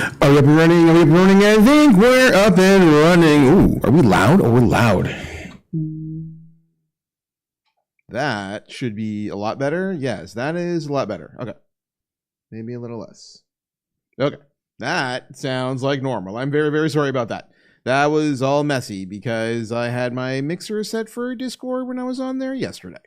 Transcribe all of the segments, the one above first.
Are we up and running? Are we up and running? I think we're up and running. Ooh, are we loud? Oh, we're loud. That should be a lot better. Yes, that is a lot better. Okay. Maybe a little less. Okay. That sounds like normal. I'm very, very sorry about that. That was all messy because I had my mixer set for Discord when I was on there yesterday.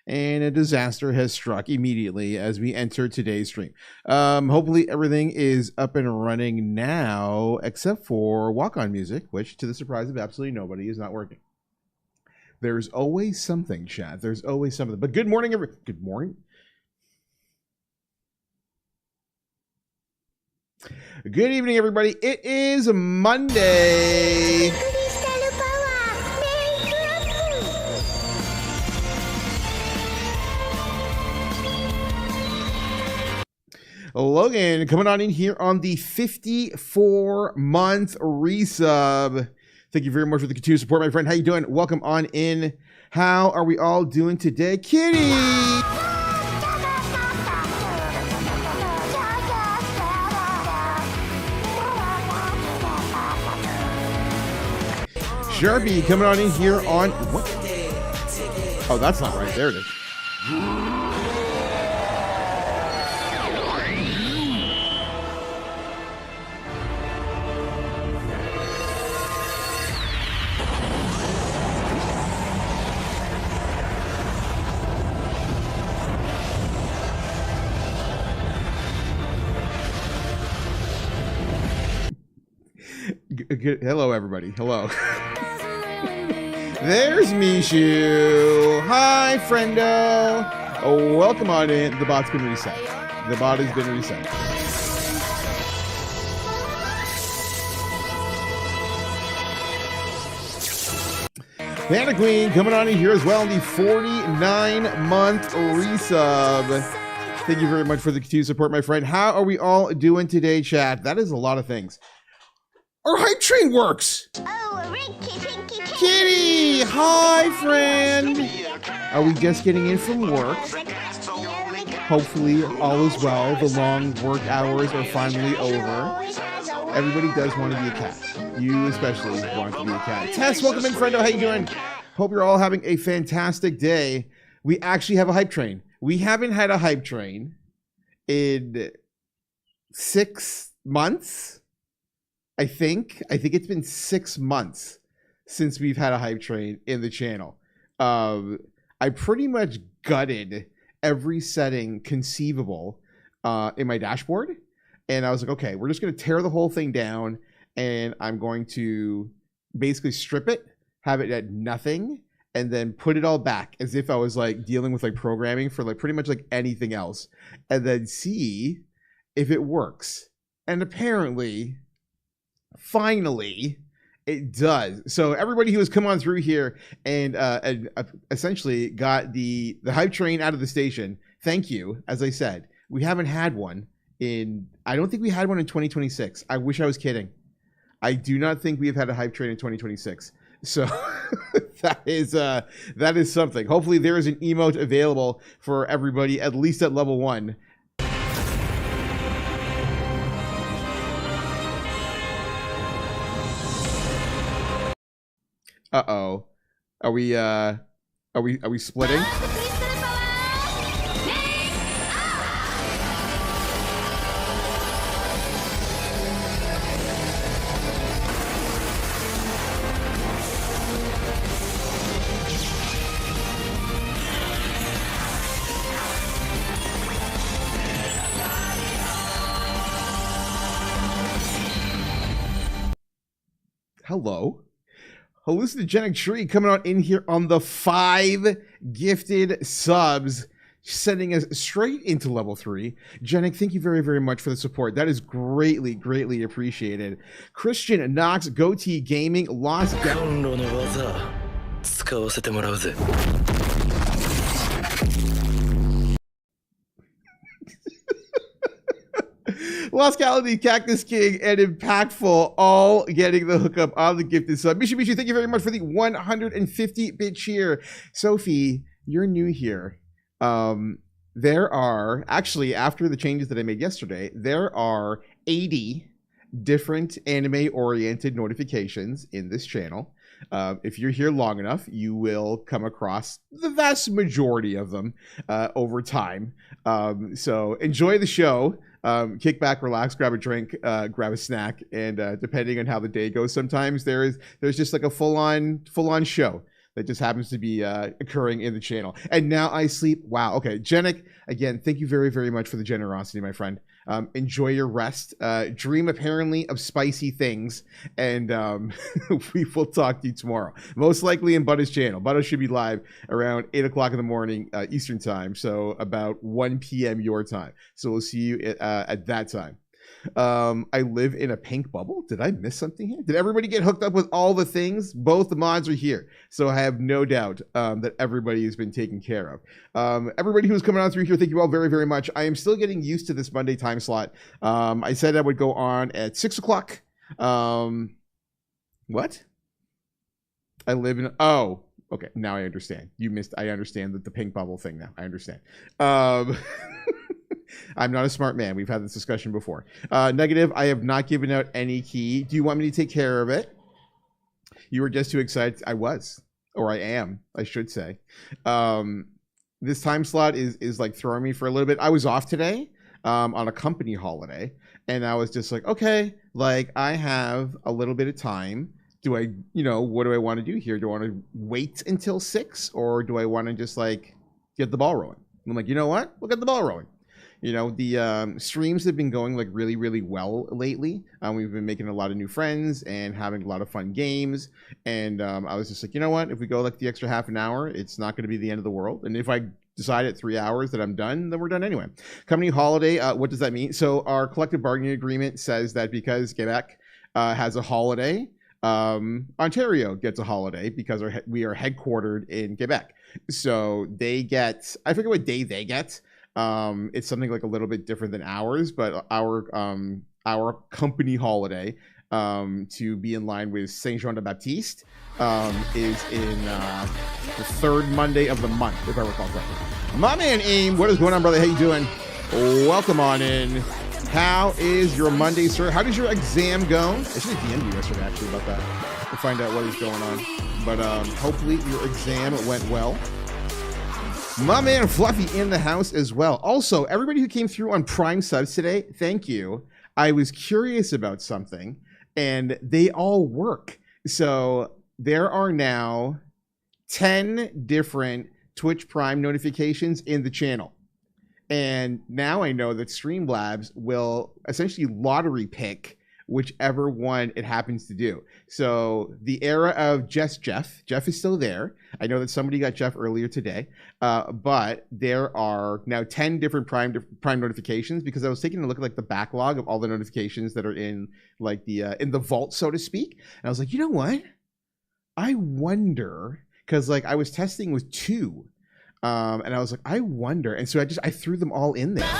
And a disaster has struck immediately as we enter today's stream. Hopefully everything is up and running now, except for walk-on music, which, to the surprise of absolutely nobody, is not working. There's always something, chat. There's always something. But good morning, good morning. Good evening, everybody. It is Monday. Logan coming on in here on the 54-month resub. Thank you very much for the continued support, my friend. How you doing? Welcome on in. How are we all doing today? Kitty! Sharpie coming on in here on... What? Oh, that's not right. There it is. Hello, everybody. Hello. There's Mishu. Hi, friendo. Oh, welcome on in. The bot's been reset. The bot has been reset. Panda Queen coming on in here as well in the 49-month resub. Thank you very much for the continued support, my friend. How are we all doing today, chat? That is a lot of things. Our hype train works. Oh, Kitty, hi, friend. Are we just getting in from work? Hopefully, all is well. The long work hours are finally over. Everybody does want to be a cat. You especially want to be a cat. Tess, welcome in, friendo. How you doing? Hope you're all having a fantastic day. We actually have a hype train. We haven't had a hype train in 6 months. I think it's been 6 months since we've had a hype train in the channel. I pretty much gutted every setting conceivable in my dashboard. And I was like, okay, we're just going to tear the whole thing down. And I'm going to basically strip it, have it at nothing, and then put it all back as if I was like dealing with like programming for like pretty much like anything else. And then see if it works. And apparently... finally, it does. So everybody who has come on through here and essentially got the hype train out of the station, thank you. As I said, we haven't had one in, I don't think we had one in 2026. I wish I was kidding. I do not think we have had a hype train in 2026. So that is something. Hopefully there is an emote available for everybody, at least at level 1. Uh-oh. Are we splitting? Hello. Hallucinogenic Tree coming on in here on the 5 gifted subs, sending us straight into level 3. Genic, thank you very, very much for the support. That is greatly, greatly appreciated. Christian Knox, Goatee Gaming, Lost Lost Cality, Cactus King, and Impactful all getting the hookup on the gifted sub. Mishu, thank you very much for the 150-bit cheer. Sophie, you're new here. There are, actually, after the changes that I made yesterday, there are 80 different anime-oriented notifications in this channel. If you're here long enough, you will come across the vast majority of them over time. So enjoy the show. Kick back, relax, grab a drink, grab a snack, and depending on how the day goes, sometimes there's just like a full-on show that just happens to be occurring in the channel. And now I sleep. Wow. Okay, Jenik, again, thank you very, very much for the generosity, my friend. Enjoy your rest. Dream apparently of spicy things, and we will talk to you tomorrow. Most likely in Butta's channel. Butta should be live around 8 o'clock in the morning Eastern time, so about 1 p.m. your time. So we'll see you at that time. I live in a pink bubble. Did I miss something here? Did everybody get hooked up with all the things? Both the mods are here, so I have no doubt that everybody has been taken care of. Everybody who's coming on through here, thank you all very, very much. I am still getting used to this Monday time slot. I said I would go on at 6 o'clock. What? I live in... Oh, okay. Now I understand. You missed... I understand the pink bubble thing now. I understand. I'm not a smart man. We've had this discussion before. Negative, I have not given out any key. Do you want me to take care of it? You were just too excited. I was. Or I am, I should say. This time slot is like throwing me for a little bit. I was off today on a company holiday. And I was just like, okay, like I have a little bit of time. Do I, what do I want to do here? Do I want to wait until 6? Or do I want to just like get the ball rolling? I'm like, you know what? We'll get the ball rolling. The streams have been going like really, really well lately. We've been making a lot of new friends and having a lot of fun games. And I was just like, you know what? If we go like the extra half an hour, it's not going to be the end of the world. And if I decide at 3 hours that I'm done, then we're done anyway. Company holiday, what does that mean? So our collective bargaining agreement says that because Quebec has a holiday, Ontario gets a holiday because we are headquartered in Quebec. So they get, I forget what day they get. It's something like a little bit different than ours, but our company holiday to be in line with Saint Jean de Baptiste is in the third Monday of the month, if I recall correctly. My man Aim, what is going on, brother? How you doing? Welcome on in. How is your Monday, sir? How does your exam go? I should have DM'd you yesterday actually about that to find out what is going on. But hopefully your exam went well. My man Fluffy in the house as well. Also, everybody who came through on Prime subs today, thank you. I was curious about something, and they all work. So there are now 10 different Twitch Prime notifications in the channel. And now I know that Streamlabs will essentially lottery pick whichever one it happens to do. So the era of Jeff is still there. I know that somebody got Jeff earlier today, but there are now 10 different Prime notifications because I was taking a look at like the backlog of all the notifications that are in like the in the vault, so to speak. And I was like, you know what? I wonder, because like I was testing with 2, and I was like, I wonder, and so I threw them all in there.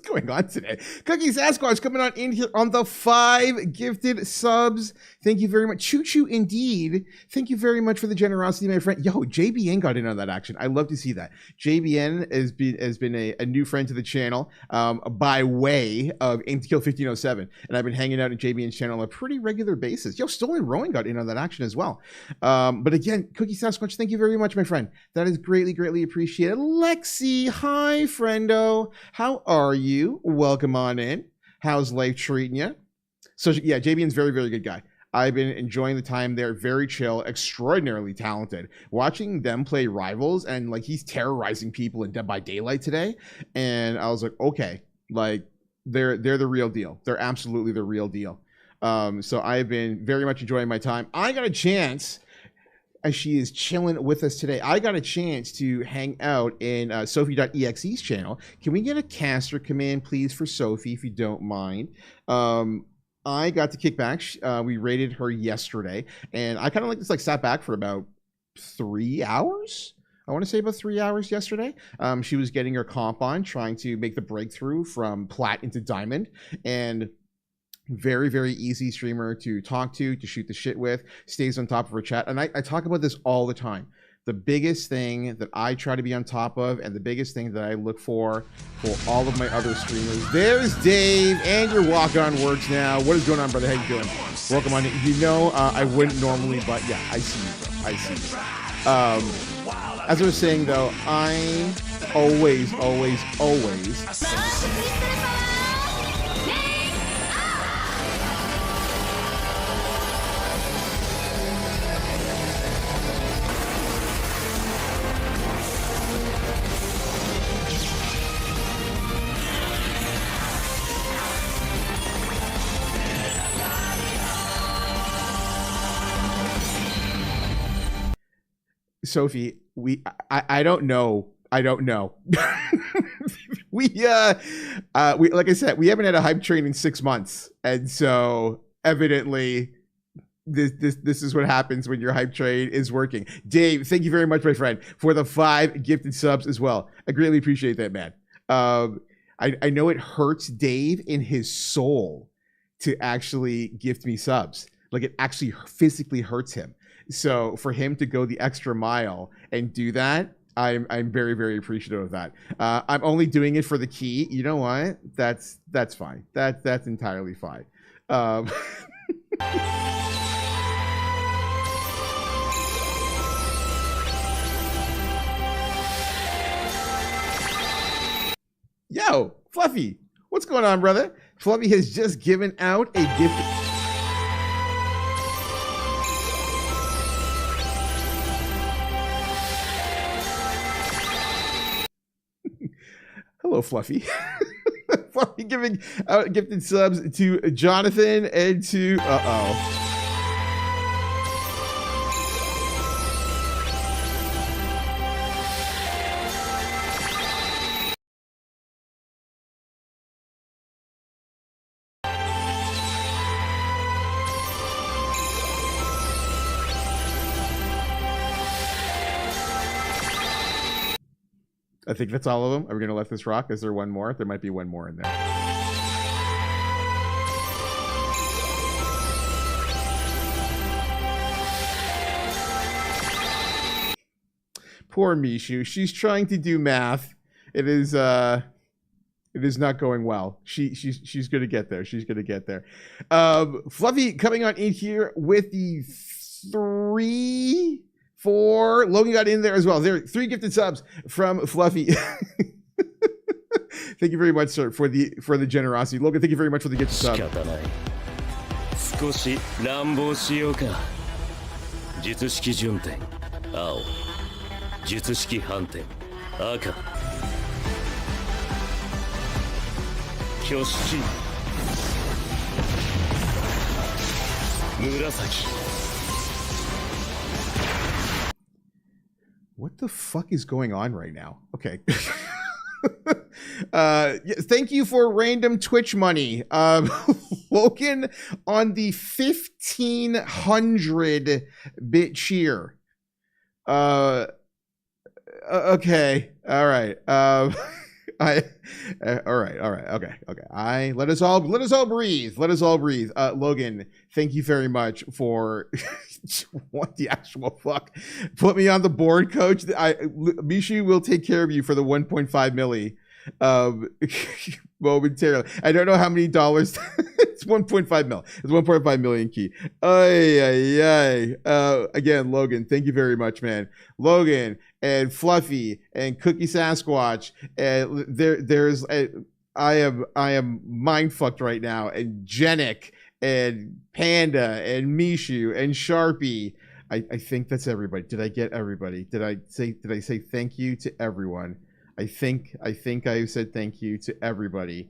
Going on today. Cookie Sasquatch coming on in here on the 5 gifted subs. Thank you very much. Choo choo indeed. Thank you very much for the generosity, my friend. Yo, JBN got in on that action. I love to see that. JBN has been a new friend to the channel by way of Aim to Kill 1507. And I've been hanging out in JBN's channel on a pretty regular basis. Yo, Stolen Rowing got in on that action as well. But again, Cookie Sasquatch, thank you very much, my friend. That is greatly, greatly appreciated. Lexi, hi, friendo. How are you? Welcome on in. How's life treating you? So yeah, JBN's very, very good guy. I've been enjoying the time there. Very chill, extraordinarily talented. Watching them play Rivals and like he's terrorizing people in Dead by Daylight today. And I was like, okay, like they're the real deal. They're absolutely the real deal. So I've been very much enjoying my time. I got a chance, as she is chilling with us today, I got a chance to hang out in Sophie.exe's channel. Can we get a caster command, please, for Sophie, if you don't mind? I got to kick back. We raided her yesterday, and I kind of like just like sat back for about 3 hours. I want to say about 3 hours yesterday. She was getting her comp on, trying to make the breakthrough from plat into diamond, and very, very easy streamer to talk to shoot the shit with, stays on top of her chat. And I talk about this all the time. The biggest thing that I try to be on top of, and the biggest thing that I look for all of my other streamers. There's Dave, and your walk-on works now. What is going on, brother? How you doing? Welcome on. You know, I wouldn't normally, but yeah, I see you, bro. I see you. As I was saying, though, I always Sophie, I don't know. we like I said, we haven't had a hype train in 6 months, and so evidently this is what happens when your hype train is working. Dave, thank you very much, my friend, for the 5 gifted subs as well. I greatly appreciate that, man. I know it hurts Dave in his soul to actually gift me subs. Like, it actually physically hurts him. So for him to go the extra mile and do that, I'm very, very appreciative of that. I'm only doing it for the key. You know what? That's fine. That's entirely fine. Yo, Fluffy, what's going on, brother? Fluffy has just given out a gift. Hello, Fluffy. Fluffy giving out gifted subs to Jonathan and to I think that's all of them. Are we going to let this rock? Is there one more? There might be one more in there. Poor Mishu. She's trying to do math. It is not going well. She's going to get there. She's going to get there. Fluffy coming on in here with the 3, 4. Logan got in there as well. There are 3 gifted subs from Fluffy. Thank you very much, sir, for the generosity. Logan, thank you very much for the gifted sub. What the fuck is going on right now? Okay. Thank you for random Twitch money. Logan on the 1,500 bit cheer. Okay. All right. All right. Okay. Let us all breathe. Logan, thank you very much for what the actual fuck. Put me on the board, coach. Mishu will take care of you for the 1.5 milli momentarily. I don't know how many dollars. It's 1.5 mil. It's 1.5 million key. Again, Logan, thank you very much, man. Logan and Fluffy and Cookie Sasquatch. And I am mind fucked right now. And Genic and Panda and Mishu and Sharpie. I think that's everybody. Did I get everybody? Did I say thank you to everyone? I think I said thank you to everybody.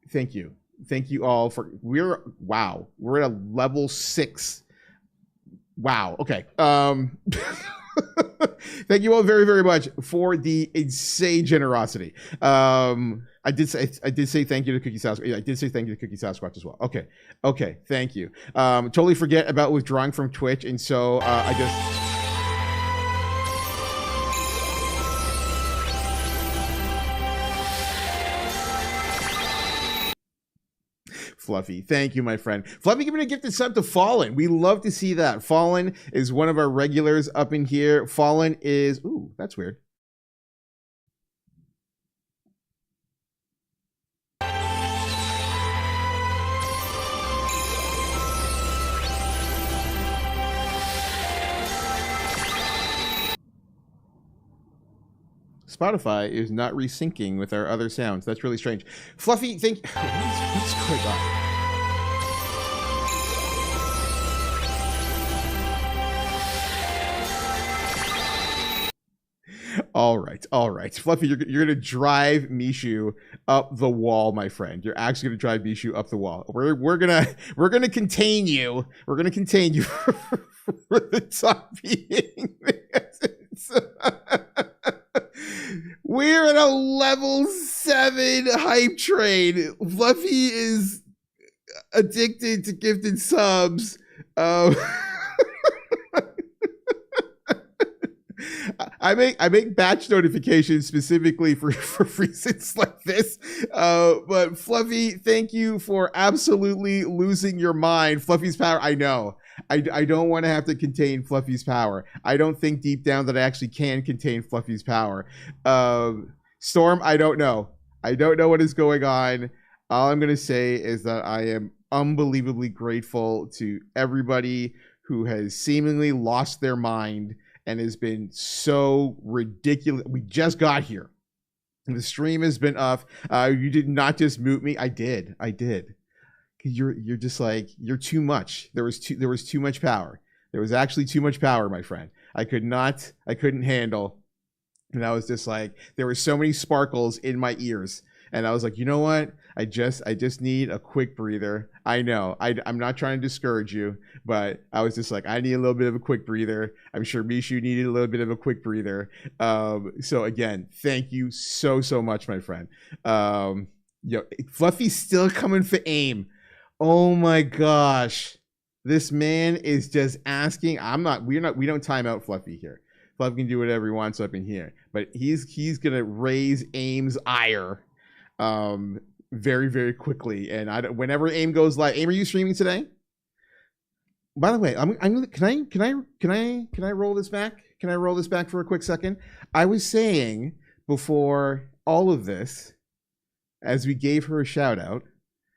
Thank you all for we're at a level 6. Wow. Okay. Thank you all very, very much for the insane generosity. I did say thank you to Cookie Sasquatch. Yeah, I did say thank you to Cookie Sasquatch as well. Okay. Okay. Thank you. Totally forget about withdrawing from Twitch. And so I just. Fluffy, thank you, my friend. Fluffy giving a gifted sub to Fallen. We love to see that. Fallen is one of our regulars up in here. Fallen is, ooh, that's weird. Spotify is not resyncing with our other sounds. That's really strange. Fluffy, thank you. What's going on? All right. Fluffy, you're gonna drive Mishu up the wall, my friend. You're actually gonna drive Mishu up the wall. We're gonna contain you. We're gonna contain you for the time being. We're at a level 7 hype train. Fluffy is addicted to gifted subs. I make batch notifications specifically for reasons like this. But Fluffy, thank you for absolutely losing your mind. Fluffy's power, I know. I don't want to have to contain Fluffy's power. I don't think deep down that I actually can contain Fluffy's power. Storm, I don't know. I don't know what is going on. All I'm going to say is that I am unbelievably grateful to everybody who has seemingly lost their mind and has been so ridiculous. We just got here. The stream has been up. You did not just mute me. I did. You're just like, you're too much. There was too much power. There was actually too much power, my friend. I couldn't handle. And I was just like, there were so many sparkles in my ears. And I was like, you know what? I just need a quick breather. I know. I'm not trying to discourage you, but I was just like, I need a little bit of a quick breather. I'm sure Mishu needed a little bit of a quick breather. So again, thank you so much, my friend. Fluffy's still coming for AIM. Oh my gosh. This man is just asking. We don't time out Fluffy here. Fluffy can do whatever he wants up in here. But he's gonna raise AIM's ire very, very quickly. And whenever AIM goes live, AIM, are you streaming today? By the way, can I roll this back? Can I roll this back for a quick second? I was saying before all of this, as we gave her a shout out,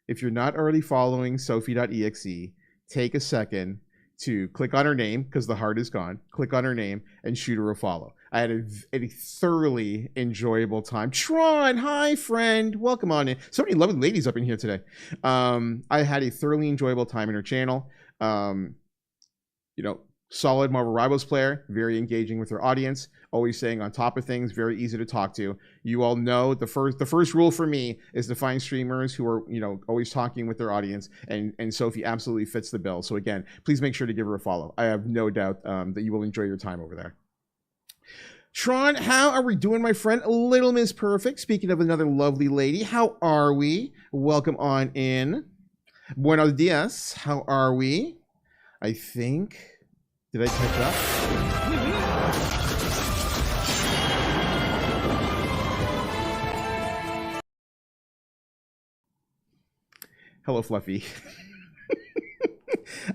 if you're not already following Sophie.exe, take a second to click on her name, because the heart is gone. Click on her name and shoot her a follow. I had a thoroughly enjoyable time. Tron, hi friend, welcome on in. So many lovely ladies up in here today. I had a thoroughly enjoyable time in her channel. Solid Marvel Rivals player, very engaging with her audience, always staying on top of things, very easy to talk to. You all know the first rule for me is to find streamers who are, always talking with their audience, and Sophie absolutely fits the bill. So again, please make sure to give her a follow. I have no doubt that you will enjoy your time over there. Tron, how are we doing, my friend? Little Miss Perfect. Speaking of another lovely lady, how are we? Welcome on in. Buenos dias. How are we? I think. Did I catch up? Hello, Fluffy.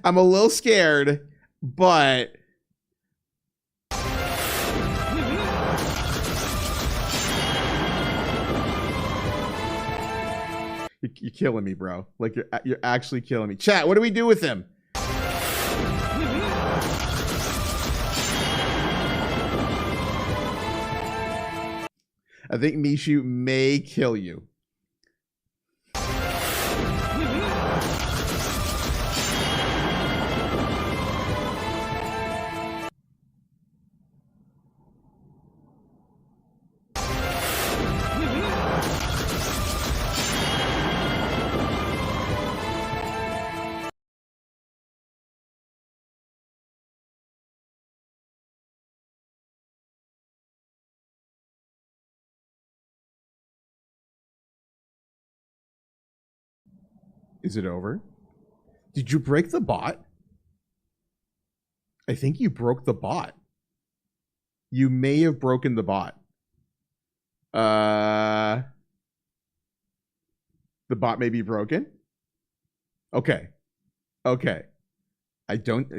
I'm a little scared, but you're killing me, bro. Like you're actually killing me. Chat, what do we do with him? I think Mishu may kill you. Is it over? Did you break the bot? I think you broke the bot. You may have broken the bot. The bot may be broken. Okay. Okay. I don't.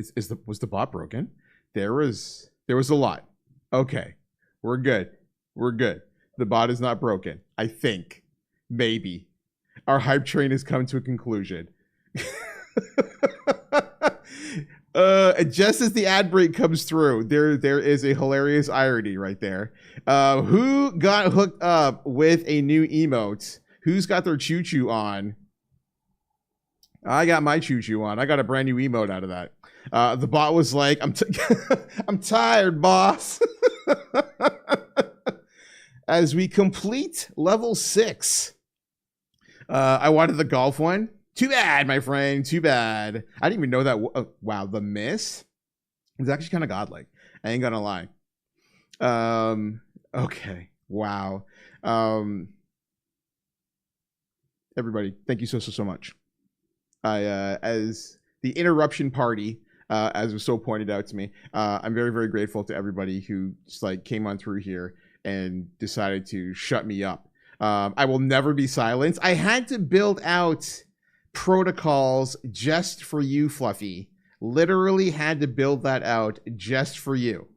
Was the bot broken? There was a lot. Okay. We're good. We're good. The bot is not broken. I think. Maybe. Our hype train has come to a conclusion. Just as the ad break comes through, there is a hilarious irony right there. Who got hooked up with a new emote? Who's got their choo-choo on? I got my choo-choo on. I got a brand new emote out of that. The bot was like, I'm tired, boss. As we complete level 6. I wanted the golf one. Too bad, my friend. Too bad. I didn't even know that. Wow, the miss is actually kind of godlike. I ain't gonna lie. Okay. Wow. Everybody, thank you so much. As the interruption party, as was so pointed out to me, I'm very grateful to everybody who just like came on through here and decided to shut me up. I will never be silenced. I had to build out protocols just for you, Fluffy. Literally had to build that out just for you.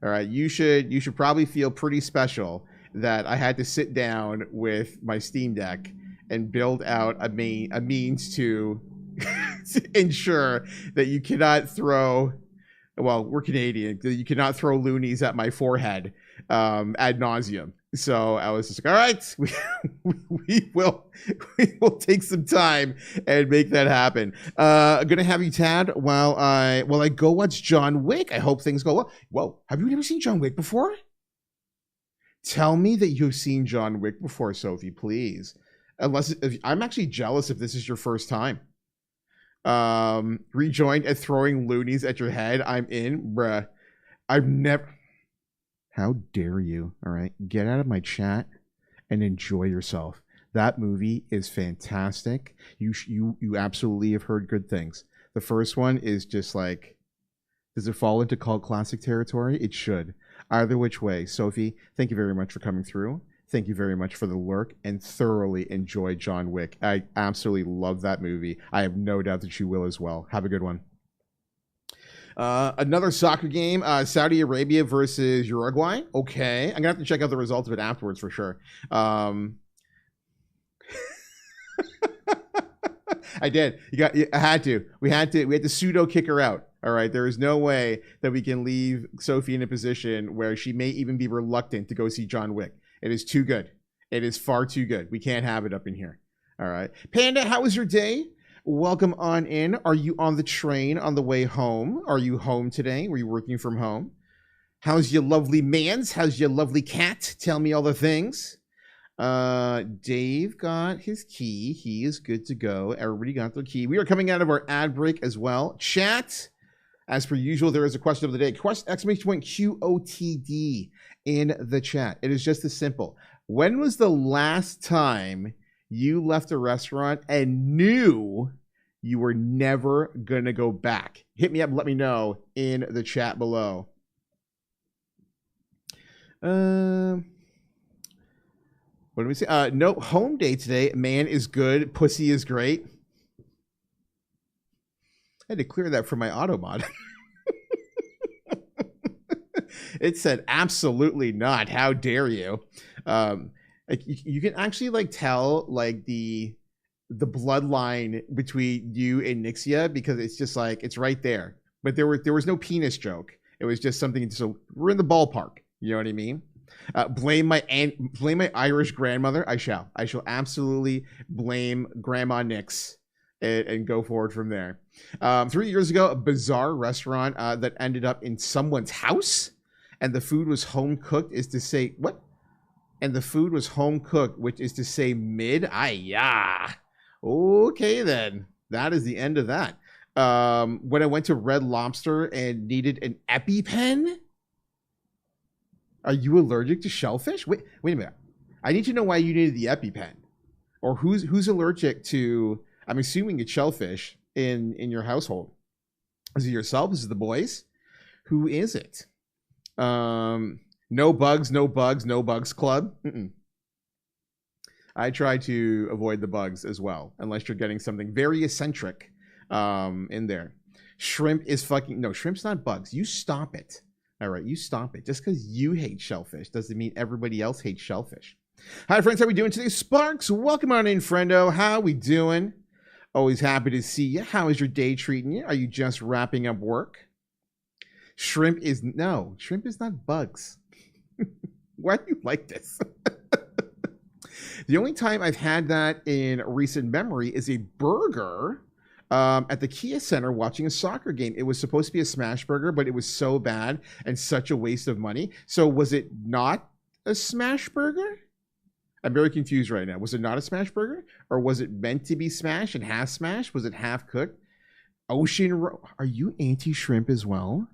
All right, you should probably feel pretty special that I had to sit down with my Steam Deck and build out a means to ensure that you cannot throw. Well, we're Canadian. You cannot throw loonies at my forehead ad nauseum. So I was just like, all right, we will take some time and make that happen. I'm gonna have you, Tad, while I go watch John Wick. I hope things go well. Whoa, have you never seen John Wick before? Tell me that you've seen John Wick before, Sophie, please. I'm actually jealous if this is your first time. Rejoined at throwing loonies at your head. I'm in, bruh. I've never. How dare you? All right, get out of my chat and enjoy yourself. That movie is fantastic. You absolutely have heard good things. The first one is just like, does it fall into cult classic territory? It should. Either which way, Sophie, thank you very much for coming through. Thank you very much for the lurk, and thoroughly enjoy John Wick. I absolutely love that movie. I have no doubt that you will as well. Have a good one. Another soccer game, Saudi Arabia versus Uruguay. Okay, I'm gonna have to check out the results of it afterwards for sure. I did. I had to. We had to pseudo kick her out. All right. There is no way that we can leave Sophie in a position where she may even be reluctant to go see John Wick. It is too good. It is far too good. We can't have it up in here. All right. Panda, how was your day? Welcome on in. Are you on the train on the way home? Are you home today? Were you working from home? How's your lovely mans? How's your lovely cat? Tell me all the things. Dave got his key. He is good to go. Everybody got their key. We are coming out of our ad break as well. Chat, as per usual, there is a question of the day. Exclamation point QOTD in the chat. It is just as simple. When was the last time you left a restaurant and knew you were never going to go back? Hit me up and let me know in the chat below. What do we say? No, home day today. Man is good. Pussy is great. I had to clear that from my auto mod. It said, absolutely not. How dare you? You can actually like tell like the bloodline between you and Nixia, because it's just like, it's right there. But there was no penis joke. It was just something. So we're in the ballpark. You know what I mean? Blame my Irish grandmother. I shall absolutely blame Grandma Nix and go forward from there. 3 years ago, a bizarre restaurant that ended up in someone's house, and the food was home cooked, is to say what? And the food was home cooked, which is to say mid. Yeah. Okay, then that is the end of that. When I went to Red Lobster and needed an EpiPen. Are you allergic to shellfish? Wait a minute. I need to know why you needed the EpiPen, or who's allergic to I'm assuming it's shellfish in your household. Is it yourself? Is it the boys? Who is it? No bugs, no bugs, no bugs club. I try to avoid the bugs as well, unless you're getting something very eccentric in there. Shrimp is fucking... No, shrimp's not bugs. You stop it. All right, you stop it. Just because you hate shellfish doesn't mean everybody else hates shellfish. Hi, friends. How we doing today? Sparks, welcome on in, friendo. How we doing? Always happy to see you. How is your day treating you? Are you just wrapping up work? Shrimp is... No, shrimp is not bugs. Why do you like this? The only time I've had that in recent memory is a burger at the Kia Center watching a soccer game. It was supposed to be a smash burger, but it was so bad and such a waste of money. So was it not a smash burger? I'm very confused right now. Was it not a smash burger? Or was it meant to be smash and half smash? Was it half cooked? Are you anti-shrimp as well?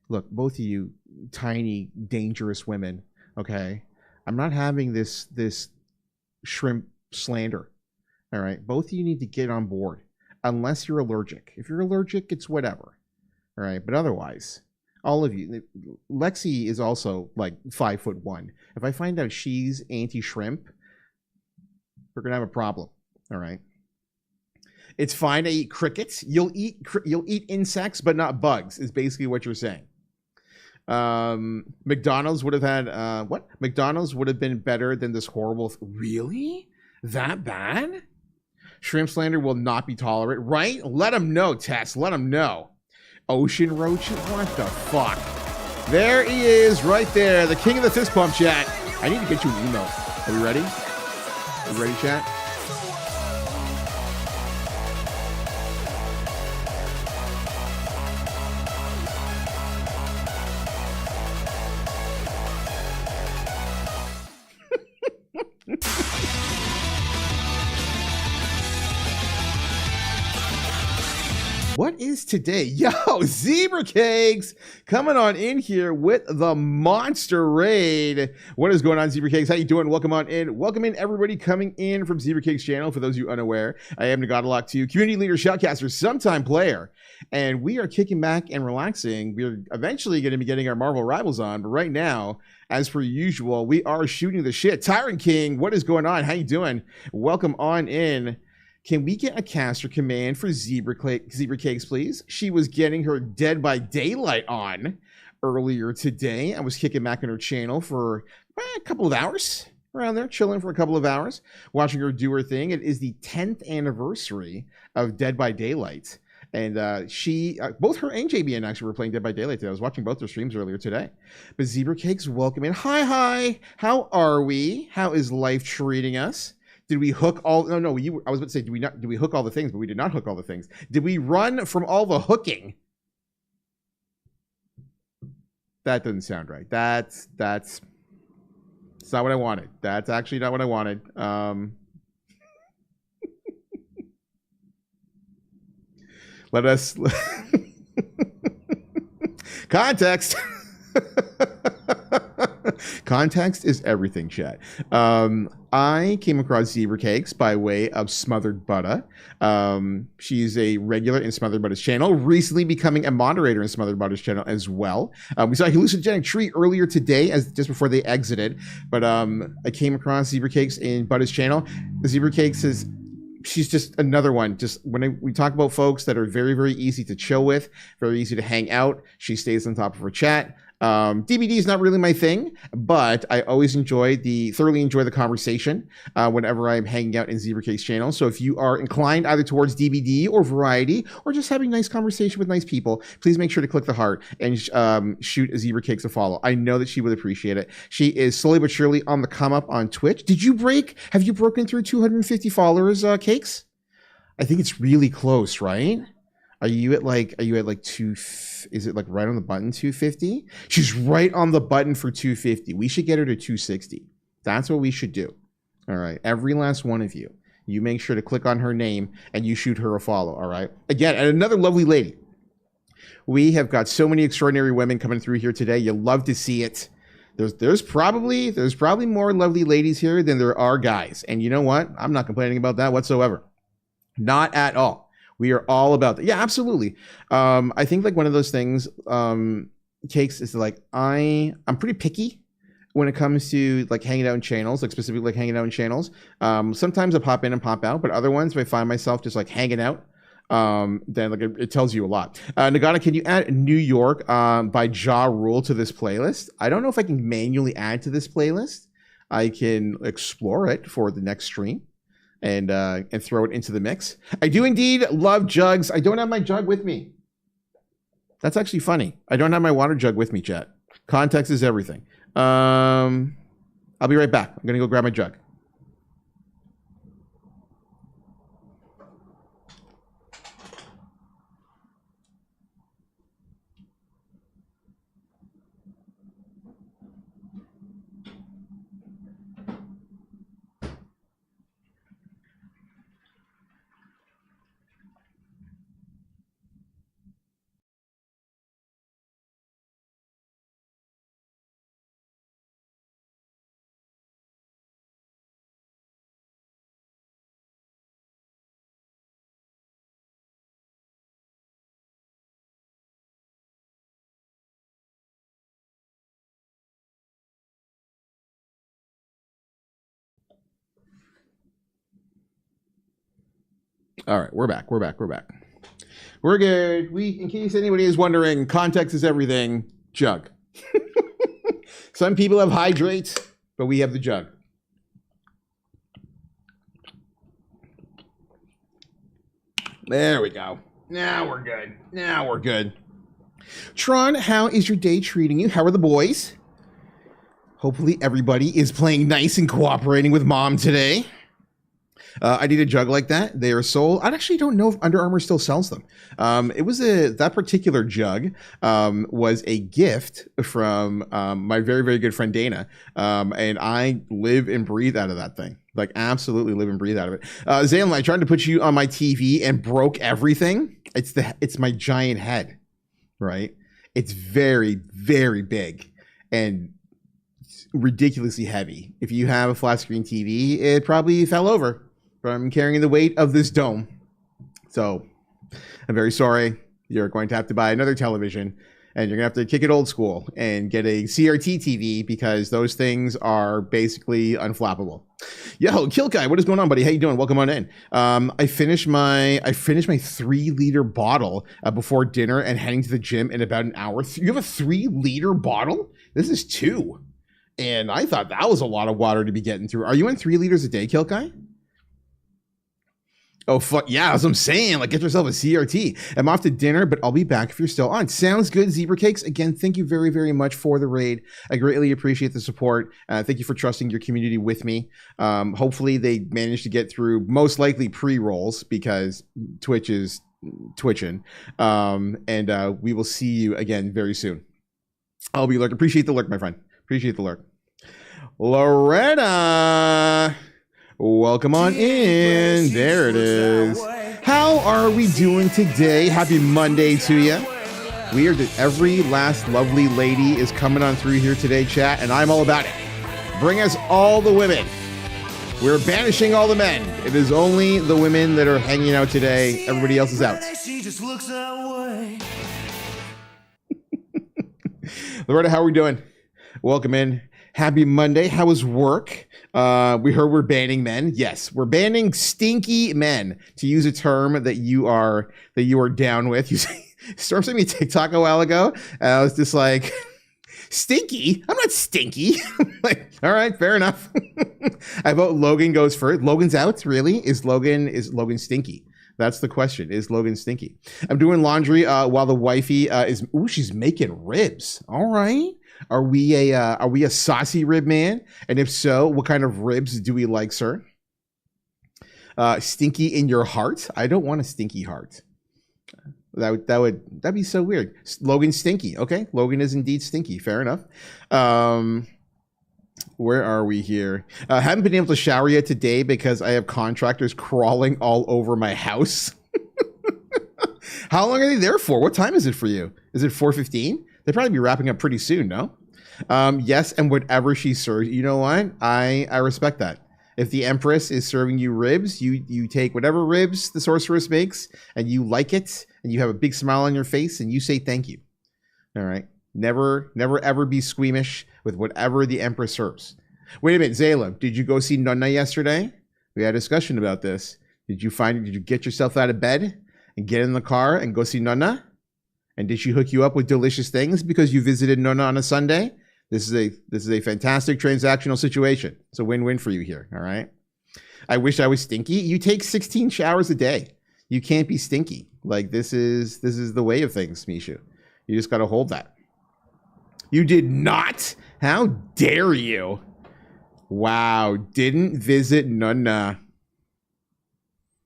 Look, both of you tiny, dangerous women, okay? I'm not having this shrimp slander, all right? Both of you need to get on board, unless you're allergic. If you're allergic, it's whatever, all right? But otherwise, all of you. Lexi is also like 5'1". If I find out she's anti-shrimp, we're gonna have a problem, all right? It's fine to eat crickets. You'll eat insects, but not bugs, is basically what you're saying. McDonald's would have had what? McDonald's would have been better than this horrible. Really? That bad? Shrimp slander will not be tolerated, right? Let them know, Tess. Let them know. Ocean roaches? What the fuck? There he is, right there, the king of the fist pump, chat. I need to get you an email. Are we ready? Are you ready, chat? What is today? Yo, Zebra Cakes coming on in here with the Monster Raid. What is going on, Zebra Cakes? How you doing? Welcome on in. Welcome in, everybody coming in from Zebra Cakes channel. For those of you unaware, I am Nagadalok 2, community leader, shoutcaster, sometime player, and we are kicking back and relaxing. We're eventually going to be getting our Marvel Rivals on, but right now, as per usual, we are shooting the shit. Tyrant King, what is going on? How you doing? Welcome on in. Can we get a caster command for Zebra Cakes, please? She was getting her Dead by Daylight on earlier today. I was kicking back on her channel for a couple of hours, around there, chilling for a couple of hours, watching her do her thing. It is the 10th anniversary of Dead by Daylight. And both her and JBN actually were playing Dead by Daylight today. I was watching both their streams earlier today. But Zebra Cakes, welcome in. Hi. How are we? How is life treating us? Did we hook all? I was about to say, did we hook all the things? But we did not hook all the things. Did we run from all the hooking? That doesn't sound right. That's not what I wanted. That's actually not what I wanted. Let us context. Context is everything, chat. I came across Zebra Cakes by way of Smothered Butter. She's a regular in Smothered Butter's channel, recently becoming a moderator in Smothered Butter's channel as well. We saw Hallucinogenic Tree earlier today, just before they exited. But I came across Zebra Cakes in Butter's channel. Zebra Cakes she's just another one. Just when we talk about folks that are very, very easy to chill with, very easy to hang out, she stays on top of her chat. DBD is not really my thing, but I always thoroughly enjoy the conversation whenever I'm hanging out in Zebra Cakes channel. So if you are inclined either towards DBD or variety, or just having nice conversation with nice people, please make sure to click the heart and shoot Zebra Cakes a follow. I know that she would appreciate it. She is slowly but surely on the come up on Twitch. Have you broken through 250 followers, Cakes? I think it's really close, right? Are you at like is it like right on the button 250? She's right on the button for 250. We should get her to 260. That's what we should do. All right. Every last one of you make sure to click on her name and you shoot her a follow. All right. Again, and another lovely lady. We have got so many extraordinary women coming through here today. You'll love to see it. There's probably more lovely ladies here than there are guys. And you know what? I'm not complaining about that whatsoever. Not at all. We are all about that. Yeah, absolutely. I think like one of those things, Cakes, is like I'm pretty picky when it comes to like hanging out in channels, like specifically like hanging out in channels. Sometimes I pop in and pop out, but other ones, if I find myself just like hanging out, then like it tells you a lot. Nagana, can you add New York by Ja Rule to this playlist? I don't know if I can manually add to this playlist. I can explore it for the next stream and throw it into the mix. I do indeed love jugs. I don't have my jug with me. That's actually funny. I don't have my water jug with me, chat. Context is everything. I'll be right back. I'm gonna go grab my jug. All right, we're back. We're good. In case anybody is wondering, context is everything. Jug. Some people have hydrates, but we have the jug. There we go. Now we're good. Tron, how is your day treating you? How are the boys? Hopefully everybody is playing nice and cooperating with mom today. I need a jug like that. They are sold. I actually don't know if Under Armour still sells them. That particular jug was a gift from my very, very good friend Dana. And I live and breathe out of that thing. Like absolutely live and breathe out of it. Zaylan, I tried to put you on my TV and broke everything. It's my giant head, right? It's very, very big and ridiculously heavy. If you have a flat screen TV, it probably fell over from carrying the weight of this dome. So I'm very sorry. You're going to have to buy another television and you're gonna have to kick it old school and get a CRT TV because those things are basically unflappable. Yo, Kill Guy, what is going on, buddy? How you doing? Welcome on in. I finished my 3-liter bottle before dinner and heading to the gym in about an hour. You have a 3-liter bottle? This is 2. And I thought that was a lot of water to be getting through. Are you in 3 liters a day, Kill Guy? Oh, fuck. Yeah, that's what I'm saying. Like, get yourself a CRT. I'm off to dinner, but I'll be back if you're still on. Sounds good, Zebra Cakes. Again, thank you very, very much for the raid. I greatly appreciate the support. Thank you for trusting your community with me. Hopefully, they managed to get through most likely pre-rolls because Twitch is twitching. And we will see you again very soon. I'll be lurk. Appreciate the lurk, my friend. Appreciate the lurk. Loretta! Welcome on in. There it is. How are we doing today? Happy Monday to you. Every last lovely lady is coming on through here today, chat, and I'm all about it. Bring us all the women. We're banishing all the men. It is only the women that are hanging out today. Everybody else is out. Loretta, how are we doing? Welcome in. Happy Monday. How was work? We heard we're banning men. Yes, we're banning stinky men, to use a term that you are down with. You Storm sent me a TikTok a while ago, and I was just like, stinky? I'm not stinky. Like, all right, fair enough. I vote Logan goes first. Logan's out, really? Is Logan stinky? That's the question. Is Logan stinky? I'm doing laundry while the wifey she's making ribs. All right. Are we a saucy rib man? And if so, what kind of ribs do we like, sir? Stinky in your heart? I don't want a stinky heart. That'd be so weird. Logan stinky. Okay, Logan is indeed stinky. Fair enough. Where are we here? Haven't been able to shower yet today because I have contractors crawling all over my house. How long are they there for? What time is it for you? Is it 4:15? They'd probably be wrapping up pretty soon, no? Yes, and whatever she serves. You know what? I respect that. If the Empress is serving you ribs, you take whatever ribs the sorceress makes and you like it and you have a big smile on your face and you say thank you. All right. Never ever be squeamish with whatever the Empress serves. Wait a minute, Zayla, did you go see Nonna yesterday? We had a discussion about this. Did you get yourself out of bed and get in the car and go see Nonna? And did she hook you up with delicious things because you visited Nonna on a Sunday? This is a fantastic transactional situation. It's a win-win for you here, all right? I wish I was stinky. You take 16 showers a day. You can't be stinky. Like, this is the way of things, Mishu. You just got to hold that. You did not? How dare you? Wow, didn't visit Nonna.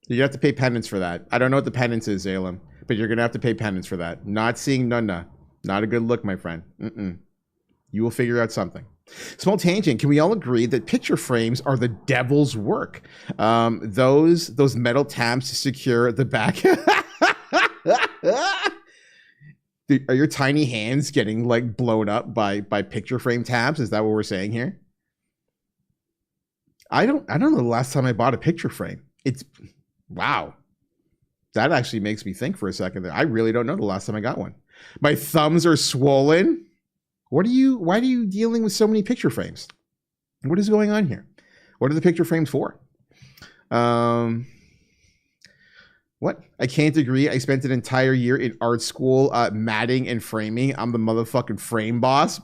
You have to pay penance for that. I don't know what the penance is, Zalem, but you're going to have to pay penance for that. Not seeing Nonna. Not a good look, my friend. You will figure out something. Small tangent. Can we all agree that picture frames are the devil's work? Those metal tabs to secure the back. Are your tiny hands getting like blown up by picture frame tabs? Is that what we're saying here? I don't know the last time I bought a picture frame. Wow. That actually makes me think for a second there. I really don't know the last time I got one. My thumbs are swollen. Why are you dealing with so many picture frames? What is going on here? What are the picture frames for? What? I can't agree. I spent an entire year in art school matting and framing. I'm the motherfucking frame boss.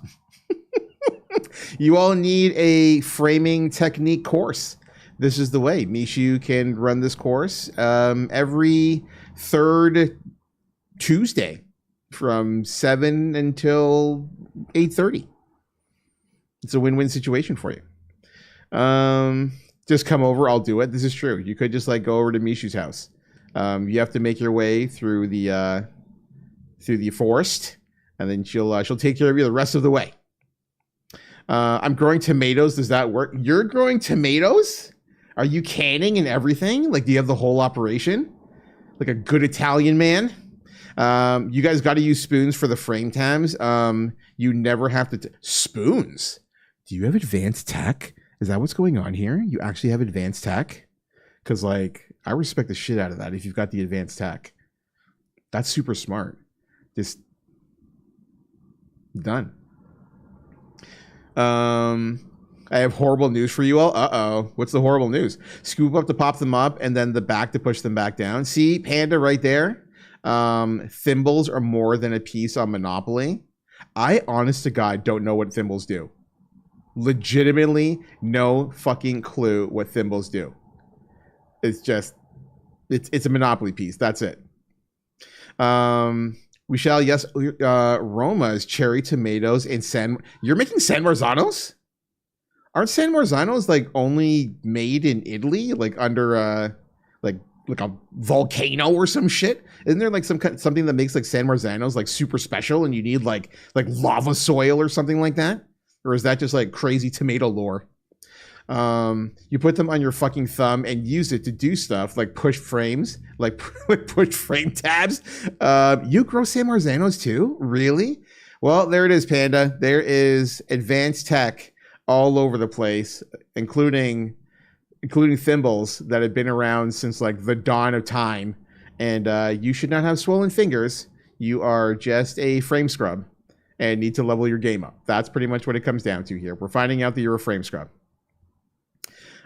You all need a framing technique course. This is the way. Mishu can run this course every third Tuesday from 7 until 8:30. It's a win-win situation for you. Just come over. I'll do it. This is true. You could just like go over to Mishu's house. You have to make your way through the forest, and then she'll take care of you the rest of the way. I'm growing tomatoes. Does that work? You're growing tomatoes? Are you canning and everything? Like, do you have the whole operation? Like a good Italian man? You guys got to use spoons for the frame tabs. You never have to... Spoons? Do you have advanced tech? Is that what's going on here? You actually have advanced tech? Because, like, I respect the shit out of that if you've got the advanced tech. That's super smart. Just... done. I have horrible news for you all. Uh-oh. What's the horrible news? Scoop up to pop them up, and then the back to push them back down. See, Panda right there? Thimbles are more than a piece on Monopoly. I, honest to God, don't know what thimbles do. Legitimately, no fucking clue what thimbles do. It's just, it's a Monopoly piece. That's it. We shall, yes, Roma's cherry tomatoes and you're making San Marzanos? Aren't San Marzanos like only made in Italy? Like under like a volcano or some shit? Isn't there like something that makes like San Marzanos like super special and you need like lava soil or something like that? Or is that just like crazy tomato lore? You put them on your fucking thumb and use it to do stuff like push frames, like push frame tabs. You grow San Marzanos too? Really? Well, there it is, Panda. There is advanced tech all over the place, including thimbles that have been around since like the dawn of time. And you should not have swollen fingers. You are just a frame scrub and need to level your game up. That's pretty much what it comes down to here. We're finding out that you're a frame scrub.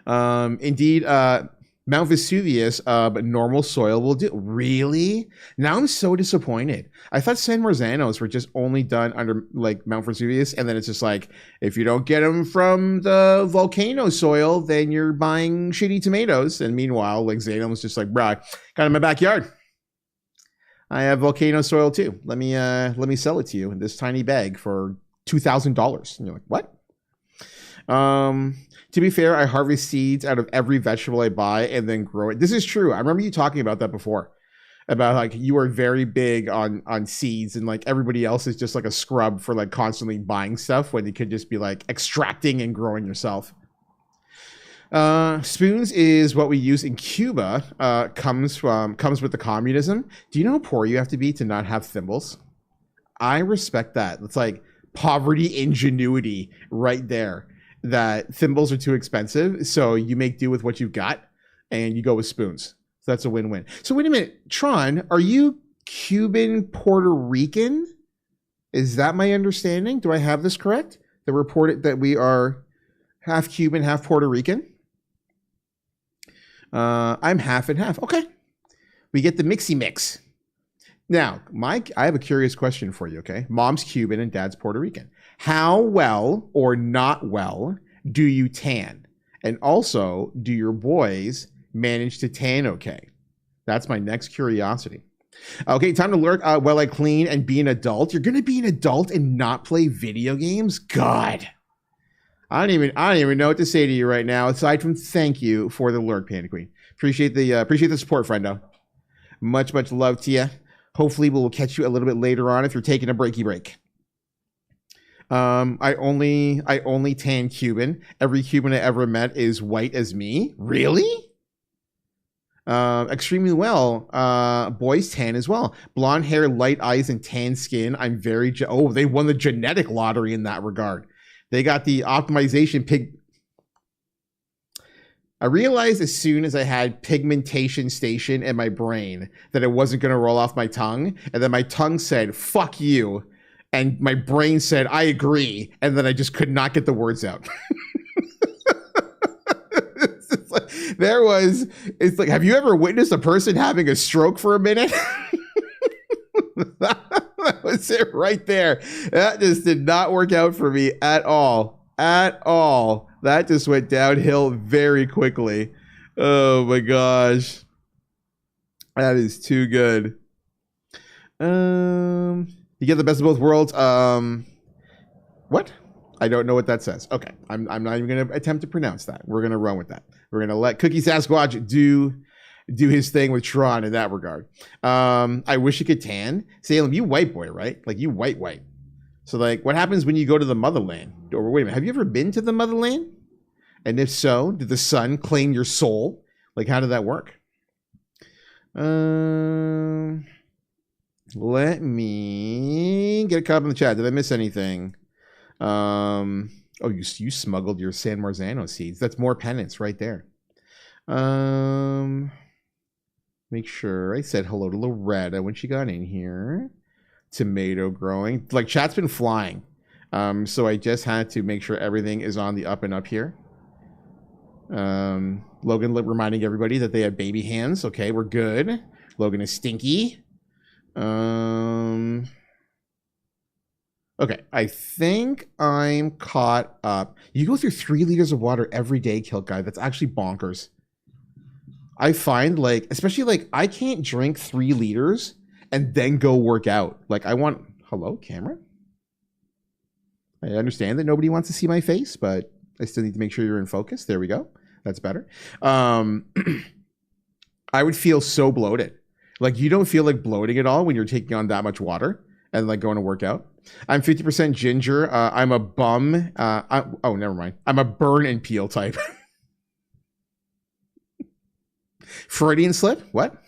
Indeed, Mount Vesuvius, but normal soil will do. Really? Now I'm so disappointed. I thought San Marzanos were just only done under like Mount Vesuvius, and then it's just like, if you don't get them from the volcano soil, then you're buying shitty tomatoes. And meanwhile, like Zayden was just like, bro, got it in my backyard. I have volcano soil too. Let me sell it to you in this tiny bag for $2,000. And you're like, what? To be fair, I harvest seeds out of every vegetable I buy and then grow it. This is true. I remember you talking about that before, about like you are very big on seeds and like everybody else is just like a scrub for like constantly buying stuff when you could just be like extracting and growing yourself. Spoons is what we use in Cuba. Comes with the communism. Do you know how poor you have to be to not have thimbles? I respect that. It's like poverty ingenuity right there. that thimbles are too expensive, so you make do with what you've got, and you go with spoons. So that's a win-win. So wait a minute, Tron, are you Cuban Puerto Rican? Is that my understanding? Do I have this correct? They reported that we are half Cuban, half Puerto Rican. I'm half and half. Okay. We get the mixy mix. Now, Mike, I have a curious question for you, okay? Mom's Cuban and dad's Puerto Rican. How well or not well do you tan? And also, do your boys manage to tan okay? That's my next curiosity. Okay, time to lurk while I clean and be an adult. You're gonna be an adult and not play video games? God. I don't even know what to say to you right now, aside from thank you for the lurk, Panda Queen. Appreciate the support, friendo. Much love to you. Hopefully we'll catch you a little bit later on if you're taking a breaky break. I only tan Cuban. Every Cuban I ever met is white as me. Really? Extremely well. Boys tan as well. Blonde hair, light eyes, and tan skin. I'm very they won the genetic lottery in that regard. They got the optimization pig. I realized as soon as I had pigmentation station in my brain that it wasn't going to roll off my tongue. And then my tongue said, fuck you. And my brain said, I agree. And then I just could not get the words out. It's like, have you ever witnessed a person having a stroke for a minute? That was it right there. That just did not work out for me at all. At all. That just went downhill very quickly. Oh my gosh. That is too good. You get the best of both worlds. What? I don't know what that says. Okay. I'm not even going to attempt to pronounce that. We're going to run with that. We're going to let Cookie Sasquatch do his thing with Tron in that regard. I wish you could tan. Salem, you white boy, right? Like you white. So like what happens when you go to the motherland? Or wait a minute, have you ever been to the motherland? And if so, did the sun claim your soul? Like how did that work? Let me get a comment in the chat. Did I miss anything? Oh, you smuggled your San Marzano seeds. That's more penance right there. Make sure I said hello to Loretta when she got in here. Tomato growing. Like chat's been flying. So I just had to make sure everything is on the up and up here. Logan reminding everybody that they have baby hands. Okay, we're good. Logan is stinky. Okay, I think I'm caught up. You go through 3 liters of water every day, Kilt Guy. That's actually bonkers. I find like, especially like I can't drink 3 liters and then go work out. Like I want, hello, camera? I understand that nobody wants to see my face, but I still need to make sure you're in focus. There we go. That's better. I would feel so bloated. Like you don't feel like bloating at all when you're taking on that much water and like going to work out. I'm 50% ginger. I'm a bum. Oh, never mind. I'm a burn and peel type. Freudian slip? What?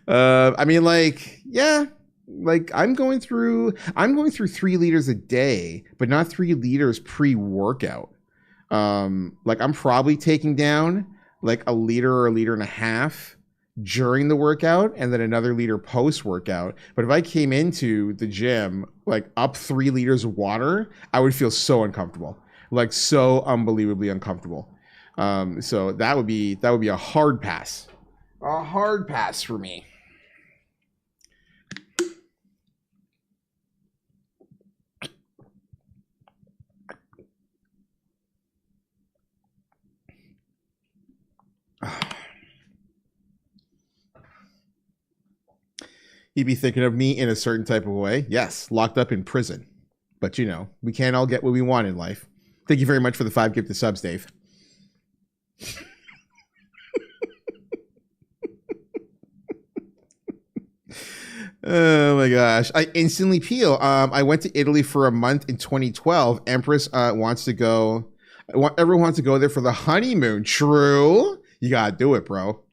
I mean, like, yeah, like I'm going through 3 liters a day, but not 3 liters pre-workout. Like I'm probably taking down like a liter or a liter and a half during the workout and then another liter post-workout. But if I came into the gym like up 3 liters of water, I would feel so uncomfortable, like so unbelievably uncomfortable. So that would be a hard pass. A hard pass for me. You'd be thinking of me in a certain type of way. Yes, locked up in prison. But you know, we can't all get what we want in life. Thank you very much for the 5 gifted subs, Dave. Oh my gosh. I instantly peel. I went to Italy for a month in 2012. Empress wants to go. Everyone wants to go there for the honeymoon. True. You gotta do it, bro.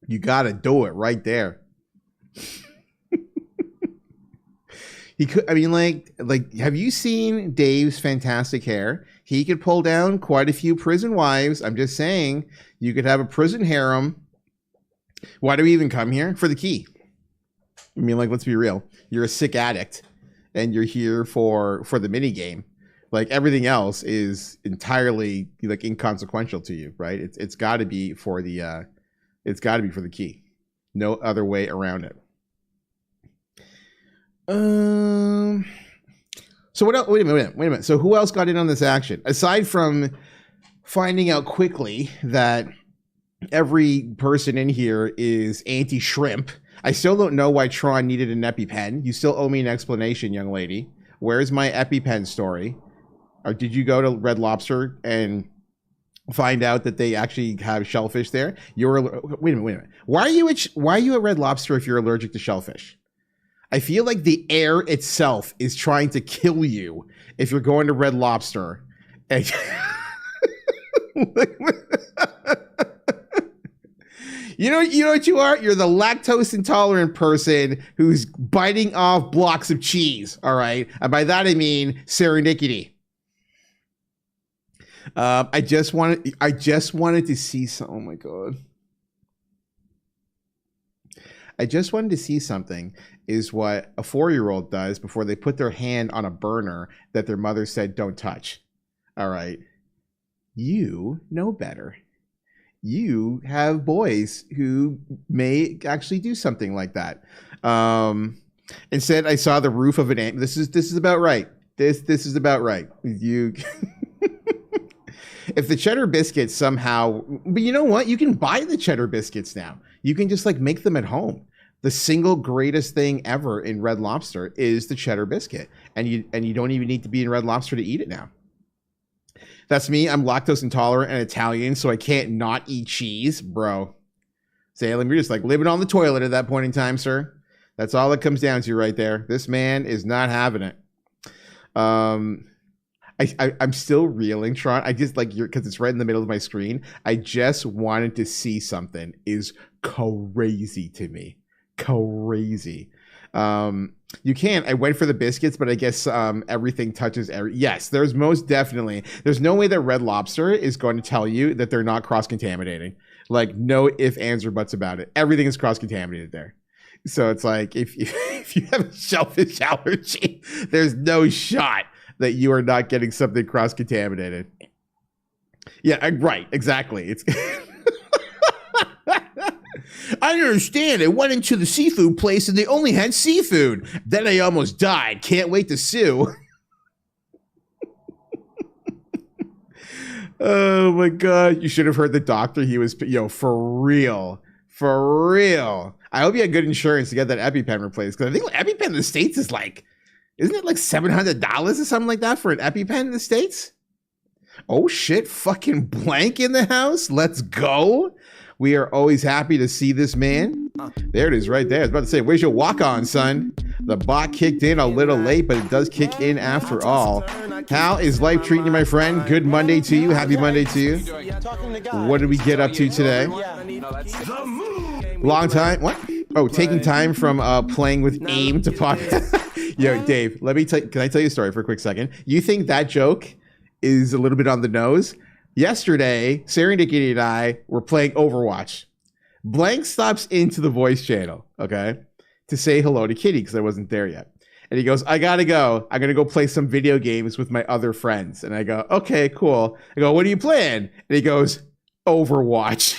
You gotta do it right there. He could. I mean, like, have you seen Dave's fantastic hair? He could pull down quite a few prison wives. I'm just saying, you could have a prison harem. Why do we even come here? For the key. I mean, like, let's be real. You're a sick addict, and you're here for the mini game. Like, everything else is entirely like inconsequential to you, right? It's got to be for the key. No other way around it. So what else? Wait a minute. So who else got in on this action? Aside from finding out quickly that every person in here is anti-shrimp, I still don't know why Tron needed an EpiPen. You still owe me an explanation, young lady. Where's my EpiPen story? Or did you go to Red Lobster and find out that they actually have shellfish there? Wait a minute. Why are you at Red Lobster if you're allergic to shellfish? I feel like the air itself is trying to kill you if you're going to Red Lobster. You know what you are? You're the lactose intolerant person who's biting off blocks of cheese. All right. And by that, I mean serendipity. I just wanted to see some. Oh my God. I just wanted to see something is what a 4-year-old does before they put their hand on a burner that their mother said don't touch. All right. You know better. You have boys who may actually do something like that. Instead, I saw the roof of an this is about right. This is about right. You if the cheddar biscuits somehow, but you know what? You can buy the cheddar biscuits now. You can just like make them at home. The single greatest thing ever in Red Lobster is the cheddar biscuit. And you don't even need to be in Red Lobster to eat it now. That's me. I'm lactose intolerant and Italian, so I can't not eat cheese, bro. Salem, you're just like living on the toilet at that point in time, sir. That's all it comes down to right there. This man is not having it. I'm still reeling, Tron. I just like because it's right in the middle of my screen. I just wanted to see something is crazy to me. Crazy. You can't. I went for the biscuits, but I guess everything touches yes, there's most definitely. There's no way that Red Lobster is going to tell you that they're not cross-contaminating. Like, no ifs, ands, or buts about it. Everything is cross-contaminated there. So it's like, if you have a shellfish allergy, there's no shot that you are not getting something cross-contaminated. Yeah, right. Exactly. It's... I understand. I went into the seafood place and they only had seafood. Then I almost died. Can't wait to sue. Oh my God. You should have heard the doctor. He was, for real. For real. I hope you had good insurance to get that EpiPen replaced. Because I think EpiPen in the States is like, isn't it like $700 or something like that for an EpiPen in the States? Oh shit. Fucking Blank in the house. Let's go. We are always happy to see this man. There it is right there. I was about to say, where's your walk-on, son? The bot kicked in a little late, but it does kick in after all. How is life treating you, my friend? Good Monday to you. Happy Monday to you. What did we get up to today? Long time. What? Oh, taking time from playing with AIM to podcast. Yo, Dave, let me tell you, can I tell you a story for a quick second? You think that joke is a little bit on the nose? Yesterday, Serendipity and I were playing Overwatch. Blank stops into the voice channel, okay, to say hello to Kitty because I wasn't there yet. And he goes, I gotta go. I'm gonna go play some video games with my other friends. And I go, okay, cool. I go, what are you playing? And he goes, Overwatch.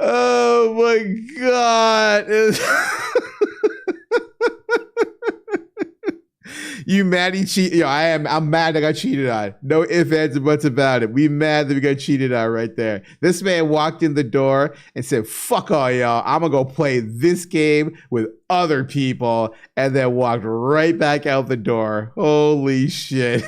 Oh my God. You mad he cheated? I'm mad I got cheated on. No ifs, ands, or buts about it. We mad that we got cheated on right there. This man walked in the door and said, fuck all y'all. I'm gonna go play this game with other people, and then walked right back out the door. Holy shit.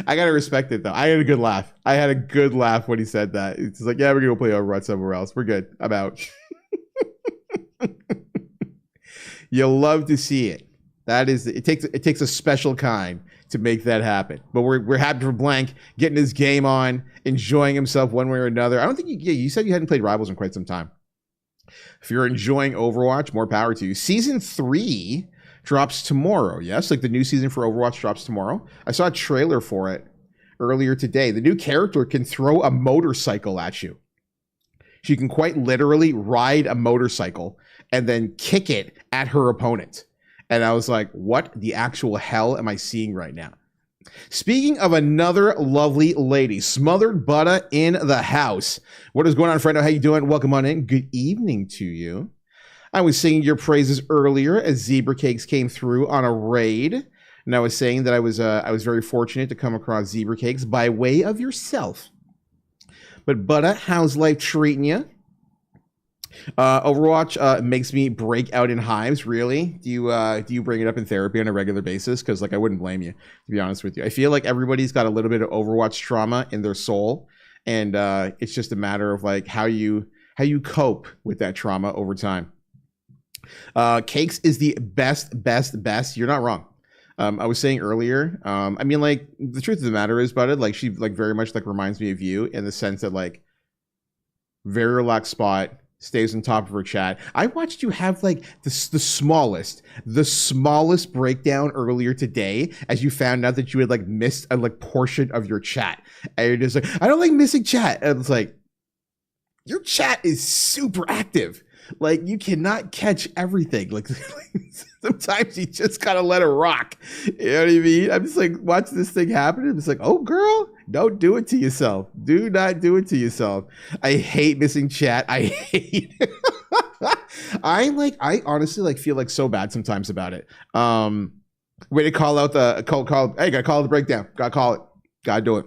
I gotta respect it though. I had a good laugh. I had a good laugh when he said that. It's like, yeah, we're gonna go play Overwatch somewhere else. We're good. I'm out. You'll love to see it. That is, it takes a special kind to make that happen. But we're happy for Blank getting his game on, enjoying himself one way or another. I don't think you said you hadn't played Rivals in quite some time. If you're enjoying Overwatch, more power to you. Season 3 drops tomorrow. Yes, like the new season for Overwatch drops tomorrow. I saw a trailer for it earlier today. The new character can throw a motorcycle at you. She can quite literally ride a motorcycle and then kick it at her opponent. And I was like, what the actual hell am I seeing right now? Speaking of another lovely lady, Smothered Butter in the house. What is going on, friend? How you doing? Welcome on in. Good evening to you. I was singing your praises earlier as Zebra Cakes came through on a raid. And I was saying that I was very fortunate to come across Zebra Cakes by way of yourself. But Butter, how's life treating you? Overwatch makes me break out in hives. Really? Do you bring it up in therapy on a regular basis? Because like I wouldn't blame you, to be honest with you. I feel like everybody's got a little bit of Overwatch trauma in their soul, and it's just a matter of like how you cope with that trauma over time. Cakes is the best. You're not wrong. I was saying earlier. I mean, like the truth of the matter is, Butted, like she like very much like reminds me of you in the sense that like very relaxed spot. Stays on top of her chat. I watched you have like the smallest breakdown earlier today as you found out that you had like missed a like portion of your chat. And you're just like, I don't like missing chat. And it's like, your chat is super active. Like you cannot catch everything. Like sometimes you just gotta let it rock. You know what I mean? I'm just like watching this thing happen. I'm just like, oh girl, don't do it to yourself. Do not do it to yourself. I hate missing chat. I hate it. I honestly like feel like so bad sometimes about it. Way to call out the call. Hey, gotta call the breakdown. Gotta call it. Gotta do it.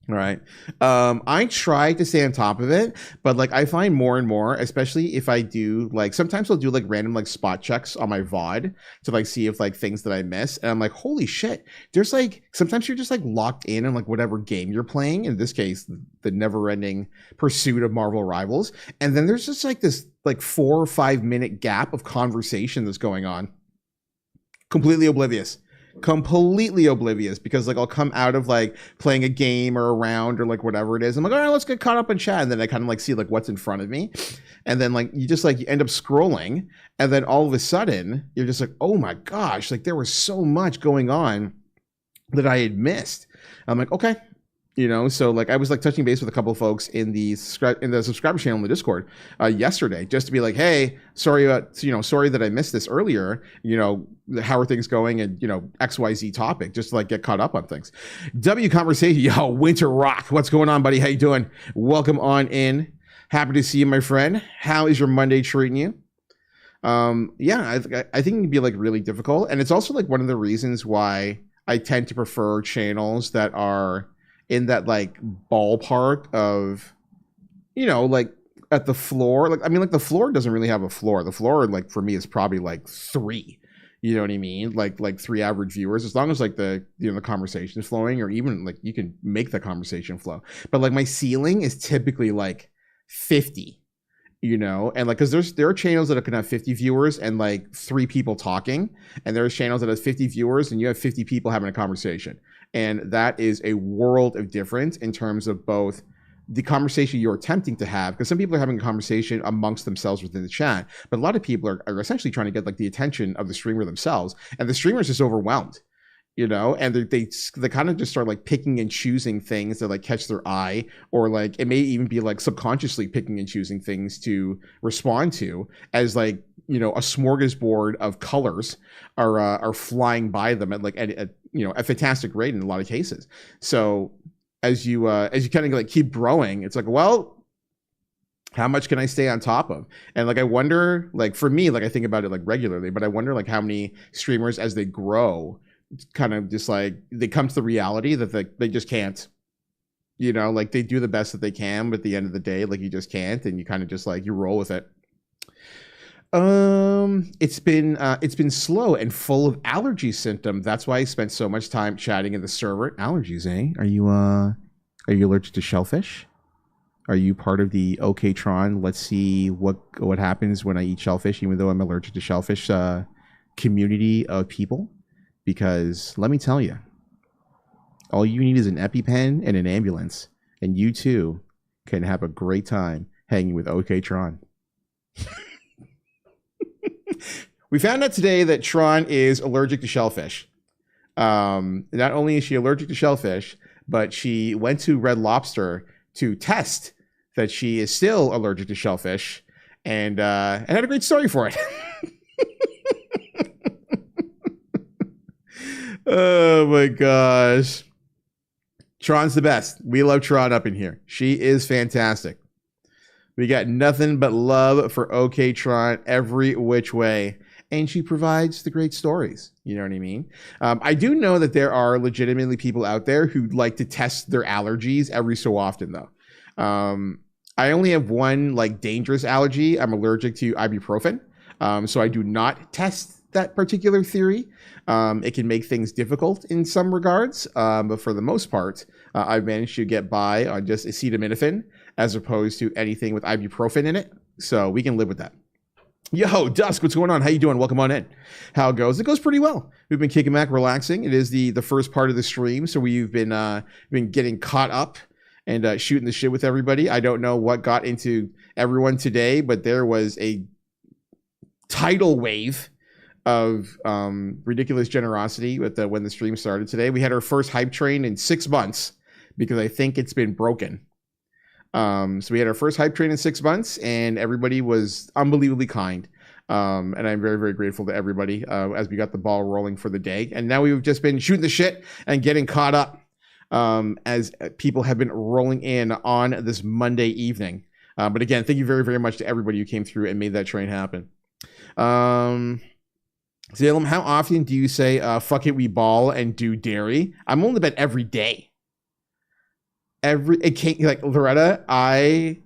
All right. I try to stay on top of it, but like I find more and more, especially if I do like sometimes I'll do like random like spot checks on my VOD to like see if like things that I miss. And I'm like, holy shit, there's like sometimes you're just like locked in on like whatever game you're playing. In this case, the never ending pursuit of Marvel Rivals. And then there's just like this like 4 or 5 minute gap of conversation that's going on. Completely oblivious because like I'll come out of like playing a game or a round or like whatever it is. I'm like, all right, let's get caught up in chat. And then I kind of like see like what's in front of me. And then like you just like you end up scrolling. And then all of a sudden you're just like, oh my gosh, like there was so much going on that I had missed. I'm like, okay. You know, so like I was like touching base with a couple of folks in the subscriber channel in the Discord yesterday, just to be like, hey, sorry that I missed this earlier. You know, how are things going? And you know, XYZ topic, just to like get caught up on things. W conversation, yo, Winter Rock, what's going on, buddy? How you doing? Welcome on in. Happy to see you, my friend. How is your Monday treating you? Yeah, I think it can be like really difficult, and it's also like one of the reasons why I tend to prefer channels that are in that like ballpark of, you know, like at the floor. Like I mean, like the floor doesn't really have a floor. The floor, like for me, is probably like 3. You know what I mean? Like 3 average viewers, as long as like the the conversation is flowing, or even like you can make the conversation flow. But like my ceiling is typically like 50. You know, and like because there are channels that can have 50 viewers and like 3 people talking, and there's channels that have 50 viewers and you have 50 people having a conversation. And that is a world of difference in terms of both the conversation you're attempting to have, because some people are having a conversation amongst themselves within the chat, but a lot of people are essentially trying to get like the attention of the streamer themselves, and the streamer is just overwhelmed, you know, and they kind of just start like picking and choosing things that like catch their eye, or like it may even be like subconsciously picking and choosing things to respond to, as like, you know, a smorgasbord of colors are flying by them at like at you know, a fantastic rate in a lot of cases. So as you kind of like keep growing, it's like, well, how much can I stay on top of? And like I wonder, like for me, like I think about it like regularly, but I wonder like how many streamers as they grow kind of just like they come to the reality that they just can't, you know, like they do the best that they can, but at the end of the day, like you just can't, and you kind of just like you roll with it. It's been slow and full of allergy symptoms. That's why I spent so much time chatting in the server. Allergies, eh? Are you allergic to shellfish? Are you part of the OKTron? Let's see what happens when I eat shellfish, even though I'm allergic to shellfish community of people, because let me tell you, all you need is an EpiPen and an ambulance, and you too can have a great time hanging with OK Tron. We found out today that Tron is allergic to shellfish. Not only is she allergic to shellfish, but she went to Red Lobster to test that she is still allergic to shellfish, and had a great story for it. Oh my gosh. Tron's the best. We love Tron up in here. She is fantastic. We got nothing but love for OK Tron every which way. And she provides the great stories. You know what I mean? I do know that there are legitimately people out there who like to test their allergies every so often, though. I only have one like dangerous allergy. I'm allergic to ibuprofen. So I do not test that particular theory. It can make things difficult in some regards. But for the most part, I've managed to get by on just acetaminophen as opposed to anything with ibuprofen in it. So we can live with that. Yo, Dusk, what's going on? How you doing? Welcome on in. How it goes? It goes pretty well. We've been kicking back, relaxing. It is the first part of the stream, so we've been getting caught up and shooting the shit with everybody. I don't know what got into everyone today, but there was a tidal wave of ridiculous generosity with when the stream started today. We had our first hype train in 6 months because I think it's been broken. So we had our first hype train in 6 months, and everybody was unbelievably kind. And I'm very, very grateful to everybody as we got the ball rolling for the day. And now we've just been shooting the shit and getting caught up as people have been rolling in on this Monday evening. But again, thank you very, very much to everybody who came through and made that train happen. Salem, how often do you say, fuck it, we ball and do dairy? I'm on the bed every day. Like Loretta, I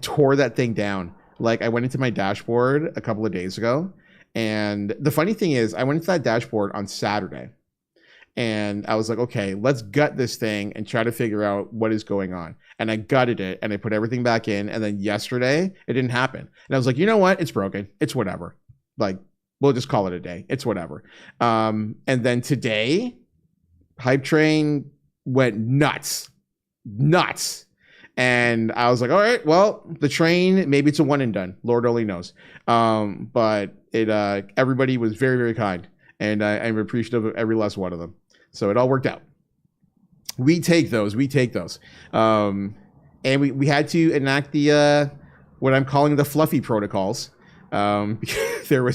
tore that thing down. Like I went into my dashboard a couple of days ago, and the funny thing is I went into that dashboard on Saturday, and I was like, okay, let's gut this thing and try to figure out what is going on. And I gutted it and I put everything back in, and then yesterday it didn't happen. And I was like, you know what? It's broken. It's whatever. Like we'll just call it a day. It's whatever. And then today, Hype Train went nuts. And I was like, all right, well, the train, maybe it's a one and done. Lord only knows. But it everybody was very, very kind, and I'm appreciative of every last one of them. So it all worked out. We take those. And we had to enact the what I'm calling the fluffy protocols. They were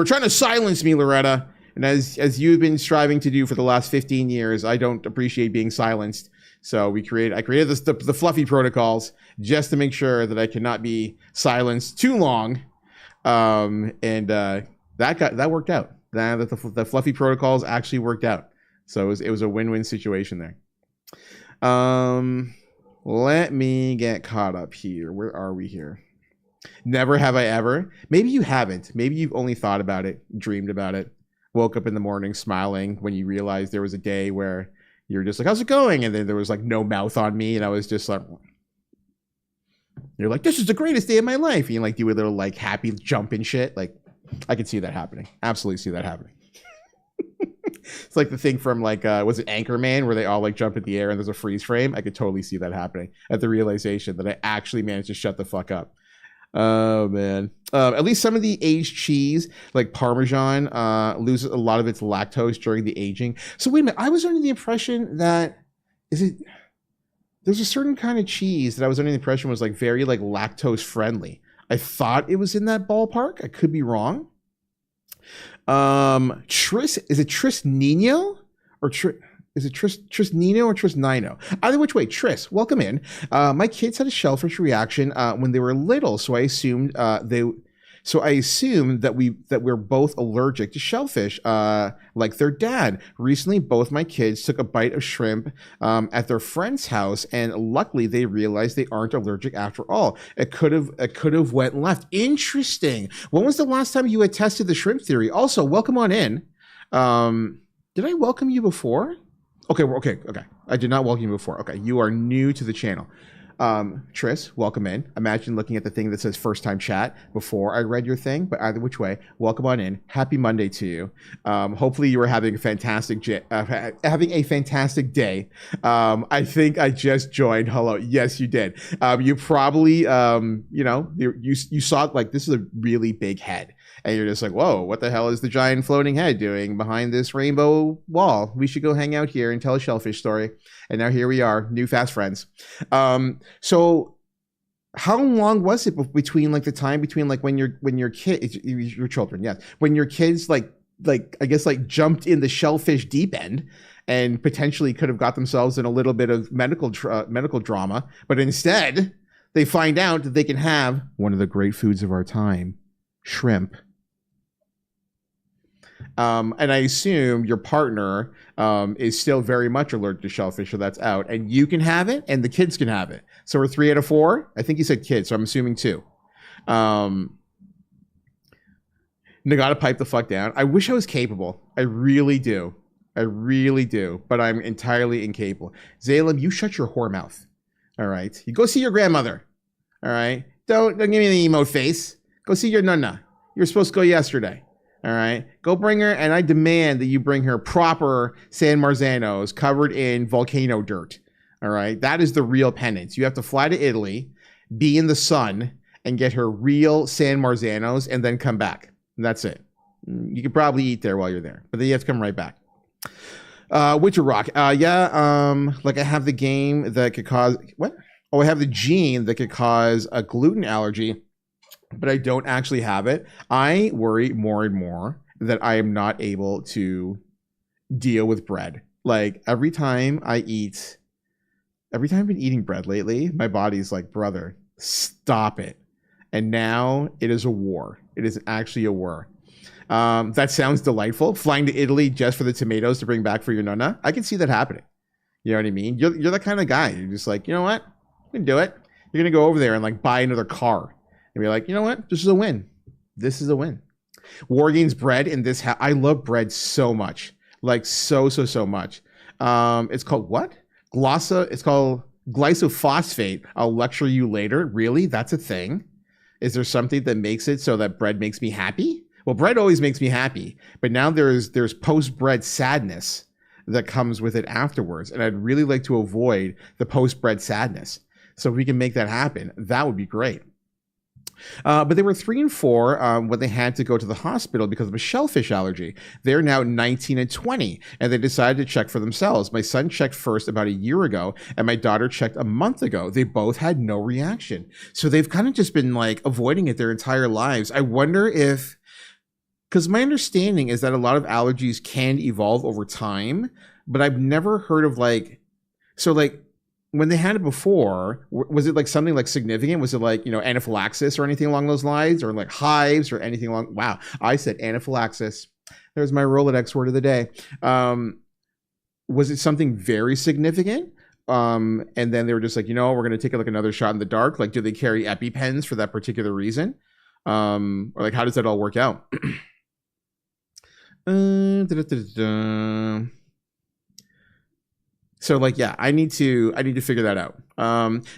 trying to silence me, Loretta. And as you've been striving to do for the last 15 years, I don't appreciate being silenced. So I created the fluffy protocols just to make sure that I cannot be silenced too long. And that worked out. The fluffy protocols actually worked out. So it was a win-win situation there. Let me get caught up here. Where are we here? Never have I ever. Maybe you haven't. Maybe you've only thought about it, dreamed about it. Woke up in the morning smiling when you realized there was a day where you're just like, how's it going? And then there was like no mouth on me. And I was just like, you're like, this is the greatest day of my life. And you like do a little like happy jump and shit. Like I could see that happening. Absolutely see that happening. It's like the thing from like, was it Anchorman where they all like jump in the air and there's a freeze frame? I could totally see that happening at the realization that I actually managed to shut the fuck up. Oh man. At least some of the aged cheese, like Parmesan, loses a lot of its lactose during the aging. So wait a minute, I was under the impression that there's a certain kind of cheese that I was under the impression was like very like lactose friendly. I thought it was in that ballpark. I could be wrong. Is it Tris Nino or is it Tris Nino or Tris Nino? Either which way, Tris, welcome in. My kids had a shellfish reaction when they were little, so I assumed that we're both allergic to shellfish, like their dad. Recently, both my kids took a bite of shrimp at their friend's house, and luckily they realized they aren't allergic after all. It could have went left. Interesting. When was the last time you had tested the shrimp theory? Also, welcome on in. Did I welcome you before? Okay. I did not welcome you before. Okay, you are new to the channel. Tris, welcome in. Imagine looking at the thing that says first time chat before I read your thing, but either which way, welcome on in. Happy Monday to you. Hopefully you are having a fantastic day. I think I just joined. Hello. Yes, you did. You probably, you saw like this is a really big head. And you're just like, whoa, what the hell is the giant floating head doing behind this rainbow wall? We should go hang out here and tell a shellfish story. And now here we are, new fast friends. So how long was it between like the time between like when your children, yes, when your kids like I guess like jumped in the shellfish deep end and potentially could have got themselves in a little bit of medical drama, but instead they find out that they can have one of the great foods of our time, shrimp. And I assume your partner is still very much allergic to shellfish, so that's out. And you can have it, and the kids can have it. So we're 3 out of 4. I think you said kids, so I'm assuming 2. Nagata, pipe the fuck down. I wish I was capable. I really do. But I'm entirely incapable. Zalem, you shut your whore mouth. All right? You go see your grandmother. All right? Don't give me the emote face. Go see your nonna. You were supposed to go yesterday. All right, go bring her, and I demand that you bring her proper San Marzanos covered in volcano dirt. All right, that is the real penance. You have to fly to Italy, be in the sun, and get her real San Marzanos, and then come back. And that's it. You could probably eat there while you're there, but then you have to come right back. Witcher Rock. Like I have the game that could cause what? Oh, I have the gene that could cause a gluten allergy, but I don't actually have it. I worry more and more that I am not able to deal with bread. Like every time I've been eating bread lately, my body's like, brother, stop it. And now it is a war. It is actually a war. That sounds delightful. Flying to Italy just for the tomatoes to bring back for your nonna. I can see that happening. You know what I mean? You're the kind of guy. You're just like, you know what? You can do it. You're going to go over there and like buy another car. And be like, you know what? This is a win. This is a win. Wargames bread in this house. I love bread so much. Like so much. It's called what? It's called glyphosate. I'll lecture you later. Really? That's a thing? Is there something that makes it so that bread makes me happy? Well, bread always makes me happy. But now there's post-bread sadness that comes with it afterwards. And I'd really like to avoid the post-bread sadness. So if we can make that happen, that would be great. But they were 3 and 4 when they had to go to the hospital because of a shellfish allergy. They're now 19 and 20, and they decided to check for themselves. My son checked first about a year ago, and my daughter checked a month ago. They both had no reaction. So they've kind of just been like avoiding it their entire lives. I wonder if, because my understanding is that a lot of allergies can evolve over time, but I've never heard of when they had it before, was it like something like significant? Was it like, anaphylaxis or anything along those lines, or like hives or anything along? Wow. I said anaphylaxis. There's my Rolodex word of the day. Was it something very significant? And then they were just like, we're going to take like another shot in the dark. Like, do they carry EpiPens for that particular reason? Or like, how does that all work out? So like, yeah, I need to figure that out.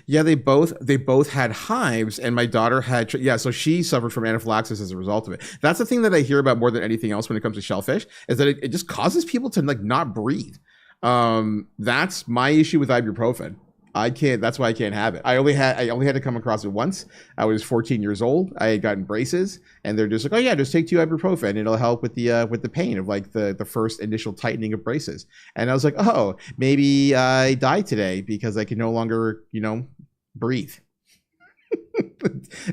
Yeah, they both had hives, and my daughter had, so she suffered from anaphylaxis as a result of it. That's the thing that I hear about more than anything else when it comes to shellfish, is that it just causes people to like not breathe. That's my issue with ibuprofen. That's why I can't have it. I only had to come across it once. I was 14 years old. I had gotten braces, and they're just like, oh yeah, just take 2 ibuprofen. It'll help with the pain of like the first initial tightening of braces. And I was like, oh, maybe I die today because I can no longer, breathe.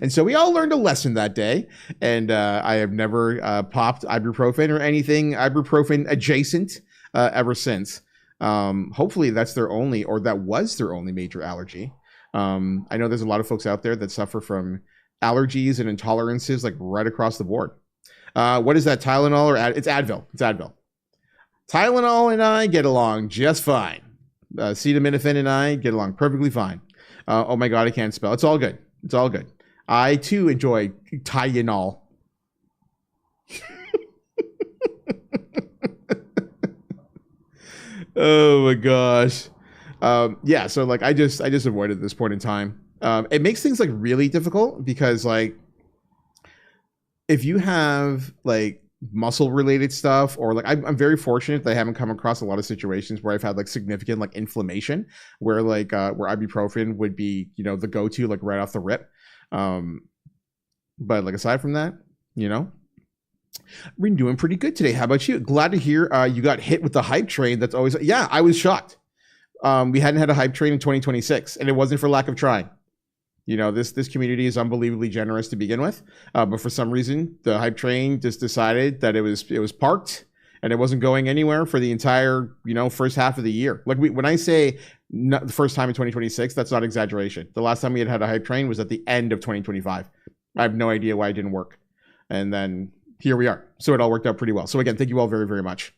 And so we all learned a lesson that day. And I have never popped ibuprofen or anything ibuprofen adjacent ever since. Hopefully that was their only major allergy. I know there's a lot of folks out there that suffer from allergies and intolerances like right across the board. What is that, Tylenol or it's Advil? It's Advil. Tylenol and I get along just fine. Acetaminophen and I get along perfectly fine. Oh my God, I can't spell. It's all good. It's all good. I too enjoy Tylenol. Oh my gosh. Yeah, so like I just avoided this point in time. It makes things like really difficult because like if you have like muscle related stuff, or like I'm very fortunate that I haven't come across a lot of situations where I've had like significant like inflammation where like where ibuprofen would be, you know, the go-to like right off the rip. But like aside from that, you know, we're doing pretty good today. How about you? Glad to hear you got hit with the hype train. That's always, yeah, I was shocked. We hadn't had a hype train in 2026, and it wasn't for lack of trying. You know, this community is unbelievably generous to begin with, but for some reason, the hype train just decided that it was parked and it wasn't going anywhere for the entire, you know, first half of the year. Like when I say not the first time in 2026, that's not exaggeration. The last time we had a hype train was at the end of 2025. I have no idea why it didn't work, and then here we are. So it all worked out pretty well. So again, thank you all very, very much.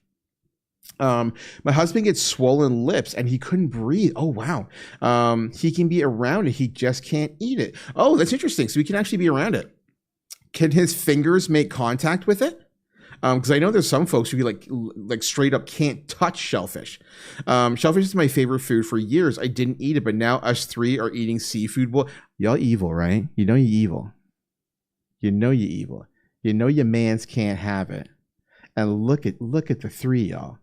My husband gets swollen lips and he couldn't breathe. Oh, wow. He can be around it. He just can't eat it. Oh, that's interesting. So he can actually be around it. Can his fingers make contact with it? Because I know there's some folks who like straight up can't touch shellfish. Shellfish is my favorite food for years. I didn't eat it, but now us three are eating seafood. Well, y'all evil, right? You know you evil. You know you evil. You know your mans can't have it. And look at the three y'all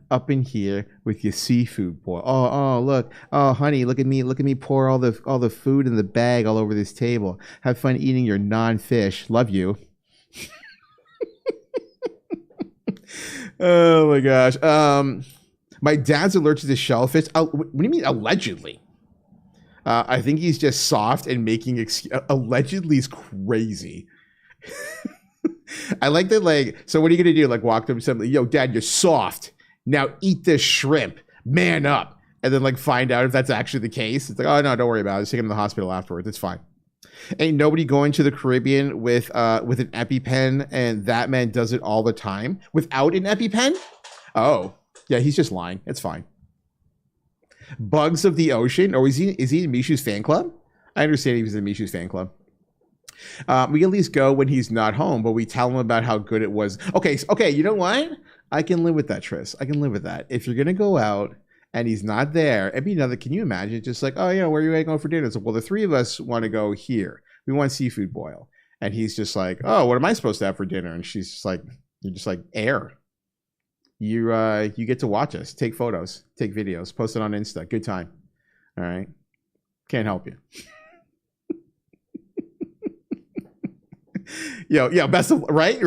up in here with your seafood boy. Oh, look. Oh, honey, look at me pour all the food in the bag all over this table. Have fun eating your non-fish. Love you. Oh my gosh. My dad's allergic to shellfish. What do you mean allegedly? I think he's just soft and making allegedly is crazy. I like that, like, so what are you gonna do? Like walk up to somebody, yo, dad, you're soft. Now eat this shrimp. Man up. And then like find out if that's actually the case. It's like, oh no, don't worry about it. Just take him to the hospital afterwards. It's fine. Ain't nobody going to the Caribbean with an EpiPen, and that man does it all the time without an EpiPen? Oh, yeah, he's just lying. It's fine. Bugs of the Ocean. Or is he in Mishu's fan club? I understand he was in Mishu's fan club. We at least go when he's not home, but we tell him about how good it was. Okay, you know what? I can live with that, Tris. I can live with that. If you're gonna go out and he's not there, it'd be another. Can you imagine? Just like, oh, you know, where are you going for dinner? So, well, the three of us want to go here. We want seafood boil, and he's just like, oh, what am I supposed to have for dinner? And she's just like, you're just like air. You get to watch us, take photos, take videos, post it on Insta. Good time. All right, can't help you. Yo, best of right.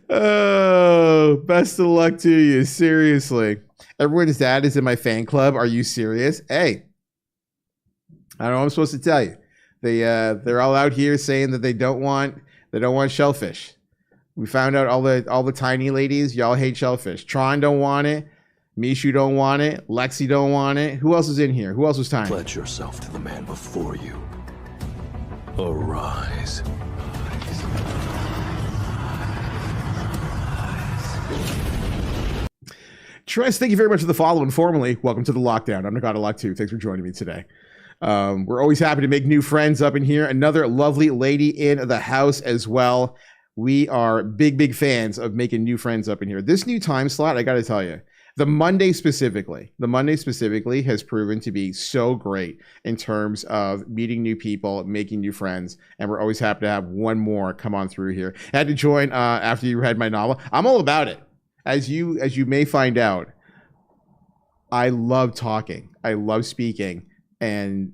Oh, best of luck to you. Seriously, everyone's dad is in my fan club. Are you serious? Hey, I don't know what I'm supposed to tell you. They're all out here saying that they don't want shellfish. We found out all the tiny ladies, y'all hate shellfish. Tron don't want it. Mishu don't want it. Lexi don't want it. Who else is in here? Who else was tiny? Pledge yourself to the man before you. Arise. Tress, thank you very much for the follow. And formally, welcome to the lockdown. I'm God of Luck 2. Thanks for joining me today. We're always happy to make new friends up in here. Another lovely lady in the house as well. We are big fans of making new friends up in here. This new time slot, I got to tell you, the Monday specifically has proven to be so great in terms of meeting new people, making new friends, and we're always happy to have one more come on through here. I had to join after you read my novel. I'm all about it. As you may find out, I love talking. I love speaking, and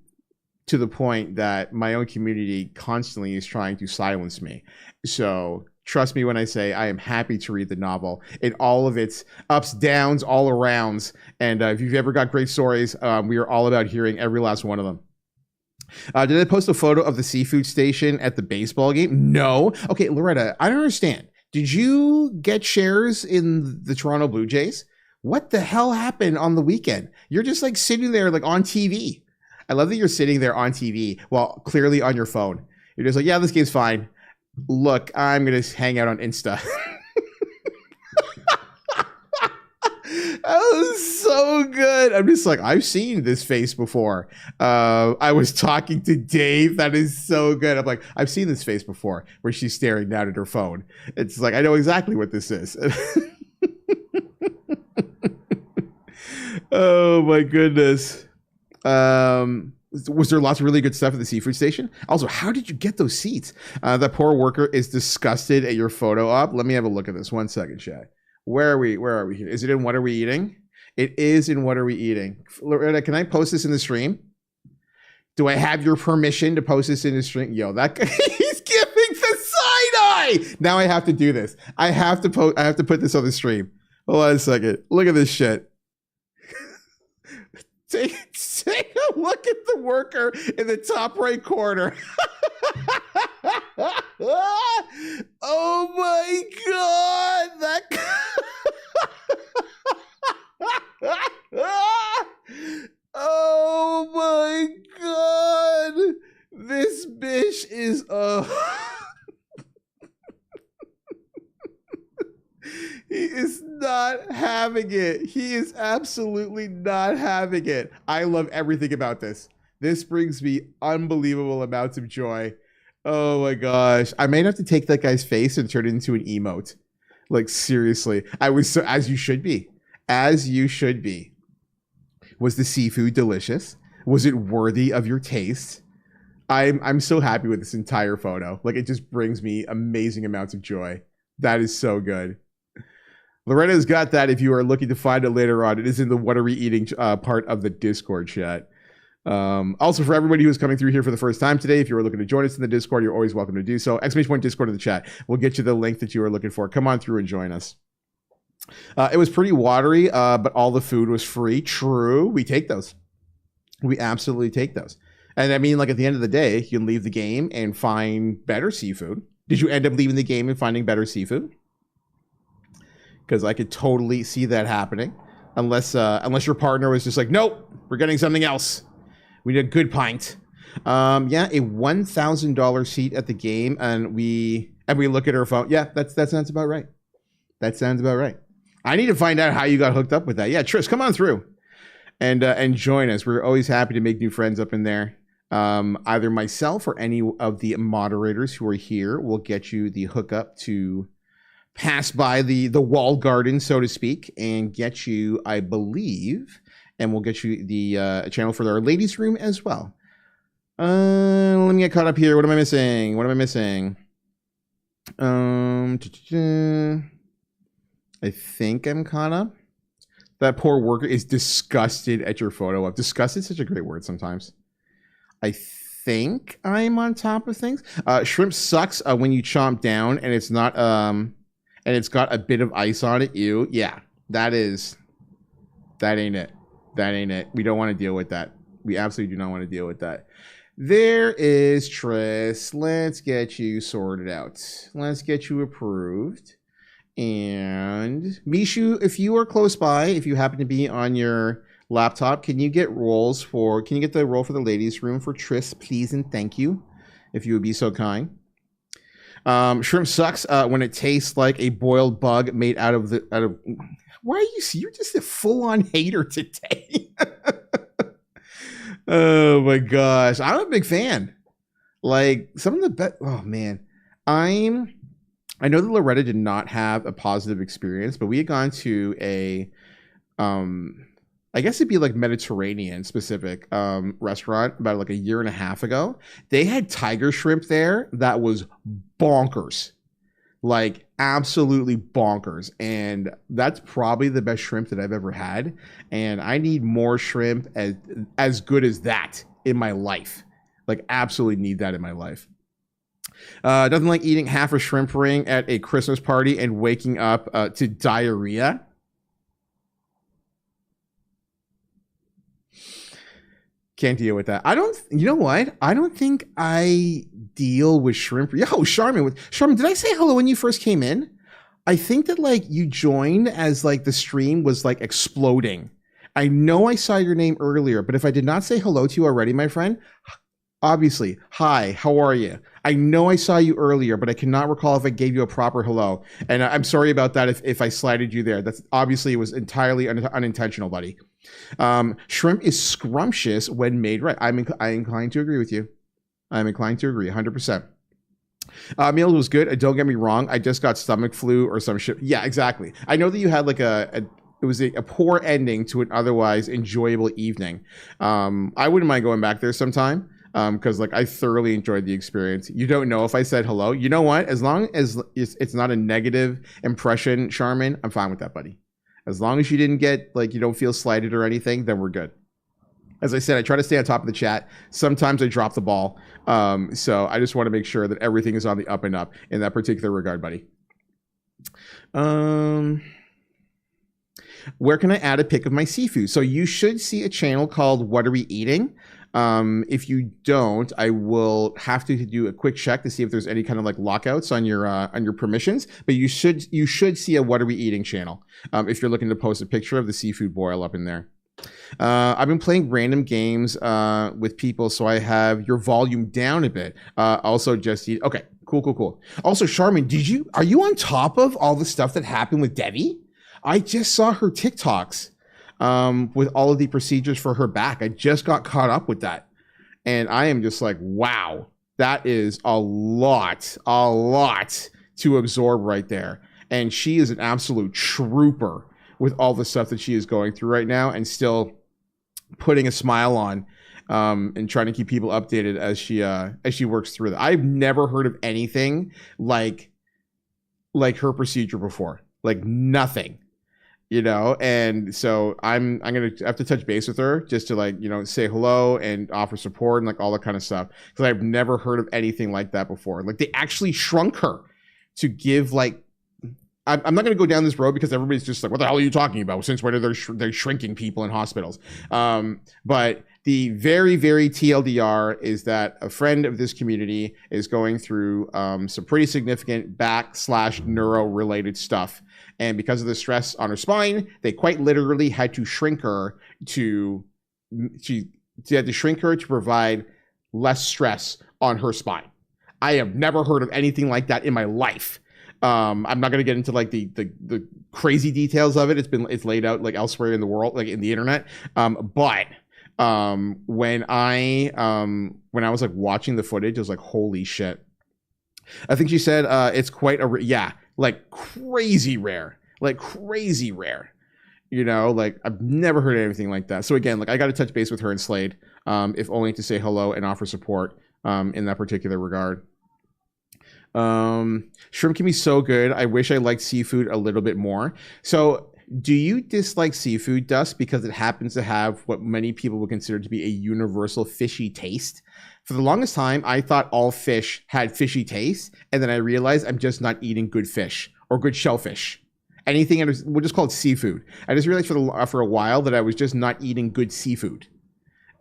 to the point that my own community constantly is trying to silence me. So trust me when I say I am happy to read the novel in all of its ups, downs, all arounds. And if you've ever got great stories, we are all about hearing every last one of them. Did I post a photo of the seafood station at the baseball game? No. Okay, Loretta, I don't understand. Did you get shares in the Toronto Blue Jays? What the hell happened on the weekend? You're just like sitting there like on TV. I love that you're sitting there on TV while clearly on your phone. You're just like, yeah, this game's fine. Look, I'm going to hang out on Insta. That was so good. I'm just like, I've seen this face before. I was talking to Dave. That is so good. I'm like, I've seen this face before where she's staring down at her phone. It's like, I know exactly what this is. Oh my goodness. Was there lots of really good stuff at the seafood station? Also, how did you get those seats? That poor worker is disgusted at your photo op. Let me have a look at this. 1 second, chat. Where are we? Where are we here? Is it in What Are We Eating? It is in What Are We Eating? Loretta, can I post this in the stream? Do I have your permission to post this in the stream? Yo, that guy, he's giving the side eye. Now I have to do this. I have to put this on the stream. Hold on a second. Look at this shit. Take a look at the worker in the top right corner. Oh my god, that oh my god, this bitch is he is not having it. He is absolutely not having it. I love everything about this. This brings me unbelievable amounts of joy. Oh my gosh. I might have to take that guy's face and turn it into an emote. Like, seriously. I was so, as you should be. As you should be. Was the seafood delicious? Was it worthy of your taste? I'm so happy with this entire photo. Like, it just brings me amazing amounts of joy. That is so good. Loretta's got that if you are looking to find it later on. It is in the What Are We Eating part of the Discord chat. Also, for everybody who's coming through here for the first time today, if you are looking to join us in the Discord, you're always welcome to do so. !Discord in the chat. We'll get you the link that you are looking for. Come on through and join us. It was pretty watery, but all the food was free. True. We take those. We absolutely take those. And I mean, like, at the end of the day, you can leave the game and find better seafood. Did you end up leaving the game and finding better seafood? Because I could totally see that happening. Unless your partner was just like, nope, we're getting something else. We need a good pint. Yeah, a $1,000 seat at the game, and we look at her phone. Yeah, that sounds about right. That sounds about right. I need to find out how you got hooked up with that. Yeah, Trish, come on through and join us. We're always happy to make new friends up in there. Either myself or any of the moderators who are here will get you the hookup to pass by the walled garden, so to speak, and get you, I believe, and we'll get you the channel for our ladies' room as well. Let me get caught up here. What am I missing? What am I missing? I think I'm caught up. That poor worker is disgusted at your photo op. Disgusted is such a great word sometimes. I think I'm on top of things. Shrimp sucks when you chomp down and it's not and it's got a bit of ice on it. Ew. Yeah, that ain't it. That ain't it. We don't want to deal with that. We absolutely do not want to deal with that. There is Tris. Let's get you sorted out. Let's get you approved. And Mishu, if you are close by, if you happen to be on your laptop, can you get the role for the ladies' room for Tris, please and thank you, if you would be so kind. Shrimp sucks when it tastes like a boiled bug made out of. Why are you're just a full-on hater today? Oh my gosh, I'm a big fan. Like, some of the best. Oh man, I know that Loretta did not have a positive experience, but we had gone to a I guess it'd be like Mediterranean specific restaurant about like a year and a half ago. They had tiger shrimp there that was bonkers, like absolutely bonkers. And that's probably the best shrimp that I've ever had. And I need more shrimp as good as that in my life. Like, absolutely need that in my life. Nothing like eating half a shrimp ring at a Christmas party and waking up to diarrhea. Can't deal with that. You know what? I don't think I deal with shrimp. Yo, Charmin, did I say hello when you first came in? I think that like you joined as like the stream was like exploding. I know I saw your name earlier, but if I did not say hello to you already, my friend, obviously, hi, how are you? I know I saw you earlier, but I cannot recall if I gave you a proper hello. And I'm sorry about that if I slighted you there. That's obviously it was entirely unintentional, buddy. Shrimp is scrumptious when made right. I'm inclined to agree with you. I'm inclined to agree 100%. Meals was good. Don't get me wrong. I just got stomach flu or some shit. Yeah, exactly. I know that you had like a poor ending to an otherwise enjoyable evening. I wouldn't mind going back there sometime. Because like I thoroughly enjoyed the experience. You don't know if I said hello. You know what? As long as it's not a negative impression, Charmin, I'm fine with that, buddy. As long as you didn't get like you don't feel slighted or anything, then we're good. As I said, I try to stay on top of the chat. Sometimes I drop the ball. So I just want to make sure that everything is on the up and up in that particular regard, buddy. Where can I add a pic of my seafood? So you should see a channel called What Are We Eating? If you don't, I will have to do a quick check to see if there's any kind of like lockouts on your permissions. But you should see a What Are We Eating channel if you're looking to post a picture of the seafood boil up in there. I've been playing random games with people, so I have your volume down a bit. Also, just okay, cool. Also, Charmin, are you on top of all the stuff that happened with Debbie? I just saw her TikToks. With all of the procedures for her back. I just got caught up with that. And I am just like, wow, that is a lot to absorb right there. And she is an absolute trooper with all the stuff that she is going through right now and still putting a smile on and trying to keep people updated as she works through that. I've never heard of anything like her procedure before. Like nothing. You know, and so I'm gonna have to touch base with her just to like, you know, say hello and offer support and like all that kind of stuff, because I've never heard of anything like that before. Like they actually shrunk her to give like, I'm not gonna go down this road because everybody's just like, what the hell are you talking about? Since when are they shrinking people in hospitals? But the very, very TLDR is that a friend of this community is going through some pretty significant back/neuro related stuff. And because of the stress on her spine, they quite literally had to shrink her to provide less stress on her spine. I have never heard of anything like that in my life. I'm not going to get into like the crazy details of it. It's laid out like elsewhere in the world, like in the internet. But when I was like watching the footage, I was like, holy shit. I think she said it's quite like crazy rare, you know, like I've never heard anything like that. So again, like I got to touch base with her and Slade, if only to say hello and offer support in that particular regard. Shrimp can be so good. I wish I liked seafood a little bit more. So do you dislike seafood, Dust, because it happens to have what many people would consider to be a universal fishy taste? For the longest time, I thought all fish had fishy taste, and then I realized I'm just not eating good fish or good shellfish. Anything, we'll just call it seafood. I just realized for a while that I was just not eating good seafood.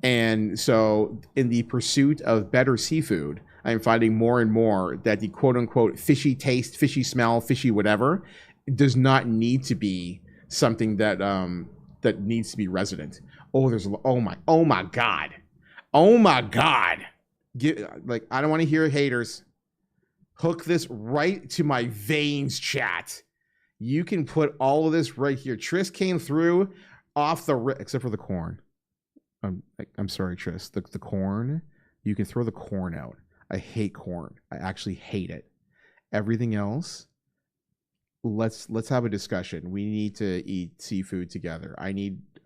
And so in the pursuit of better seafood, I'm finding more and more that the quote-unquote fishy taste, fishy smell, fishy whatever does not need to be something that needs to be resident. Oh my God. I don't want to hear haters. Hook this right to my veins, chat. You can put all of this right here. Tris came through off except for the corn. I'm sorry, Tris. The corn, you can throw the corn out. I hate corn. I actually hate it. Everything else, let's have a discussion. We need to eat seafood together.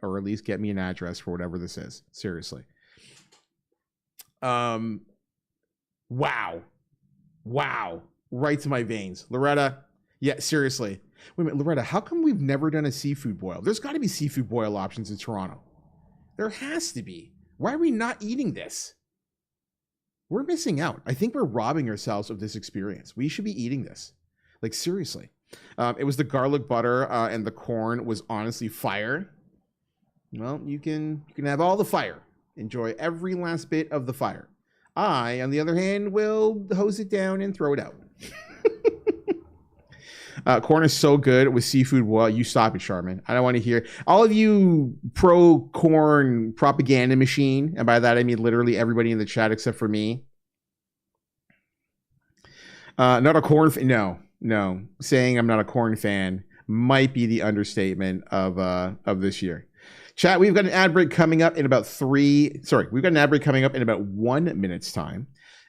Or at least get me an address for whatever this is. Seriously. Wow. Right to my veins. Loretta, yeah, seriously. Wait a minute, Loretta, how come we've never done a seafood boil? There's got to be seafood boil options in Toronto. There has to be. Why are we not eating this? We're missing out. I think we're robbing ourselves of this experience. We should be eating this. Like, seriously. It was the garlic butter and the corn was honestly fire. Well, you can have all the fire. Enjoy every last bit of the fire. I, on the other hand, will hose it down and throw it out. Corn is so good with seafood. Well, you stop it, Charmin. I don't want to hear all of you pro-corn propaganda machine. And by that, I mean literally everybody in the chat except for me. Not a corn fan. No. Saying I'm not a corn fan might be the understatement of this year. Chat, we've got an ad break coming up in about 1 minute's time.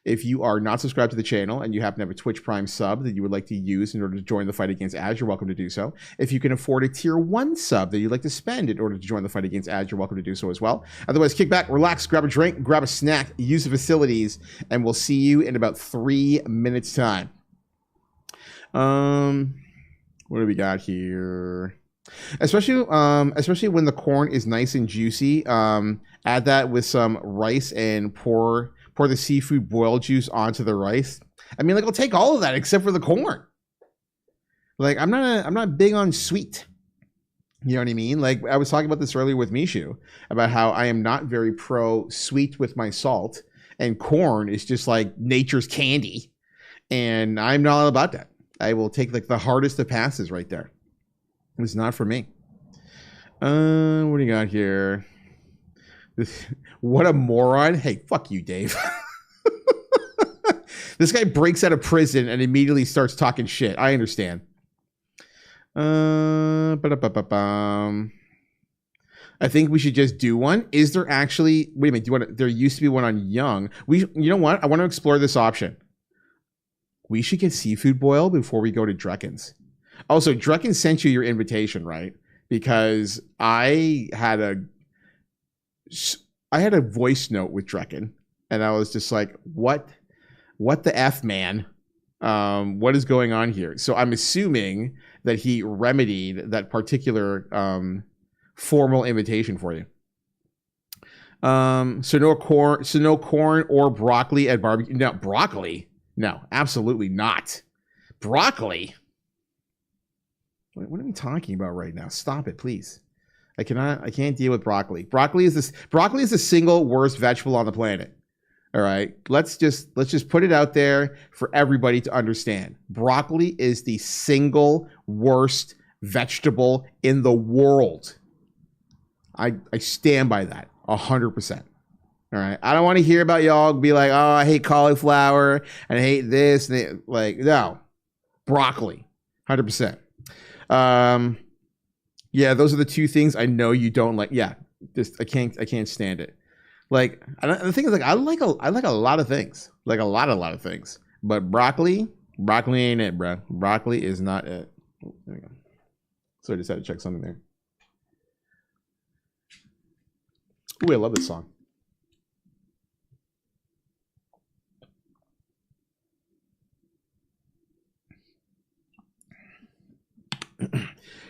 If you are not subscribed to the channel and you happen to have a Twitch Prime sub that you would like to use in order to join the fight against ads, you're welcome to do so. If you can afford a tier 1 sub that you'd like to spend in order to join the fight against ads, you're welcome to do so as well. Otherwise, kick back, relax, grab a drink, grab a snack, use the facilities, and we'll see you in about 3 minutes time. What do we got here? Especially when the corn is nice and juicy, add that with some rice and pour the seafood boil juice onto the rice. I mean, like, I'll take all of that except for the corn. Like, I'm not big on sweet. You know what I mean? Like, I was talking about this earlier with Mishu about how I am not very pro sweet with my salt, and corn is just like nature's candy, and I'm not all about that. I will take like the hardest of passes right there. It's not for me. What do you got here? What a moron. Hey, fuck you, Dave. This guy breaks out of prison and immediately starts talking shit. I understand. I think we should just do one. Is there actually... Wait a minute. There used to be one on Young. You know what? I want to explore this option. We should get seafood boil before we go to Drekken's. Also, Drekken sent you your invitation, right? Because I had a voice note with Drekken, and I was just like, what the F, man? What is going on here? So I'm assuming that he remedied that particular formal invitation for you. So no corn or broccoli at barbecue. No, broccoli? No, absolutely not. Broccoli? What are we talking about right now? Stop it, please. I can't deal with broccoli. Broccoli is the single worst vegetable on the planet. All right. Let's just put it out there for everybody to understand. Broccoli is the single worst vegetable in the world. I stand by that 100%. All right. I don't want to hear about y'all be like, oh, I hate cauliflower and I hate this. And like, no. Broccoli. 100%. Yeah, those are the two things I know you don't like. Yeah, just I can't stand it. Like, the thing is, like, I like a lot of things, like a lot of things, but broccoli ain't it, bro. Broccoli is not it. Oh, there we go. So I just had to check something there. Ooh, I love this song.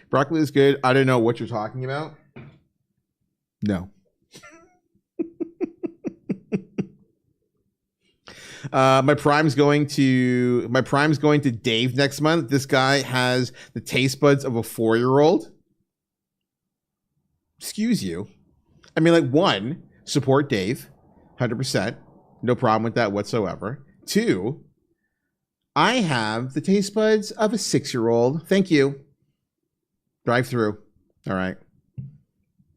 Broccoli is good. I don't know what you're talking about. No. My prime's going to Dave next month. This guy has the taste buds of a 4-year-old. Excuse you. I mean, like, 1, support Dave, 100%. No problem with that whatsoever. 2, I have the taste buds of a 6-year-old. Thank you. Drive through. All right.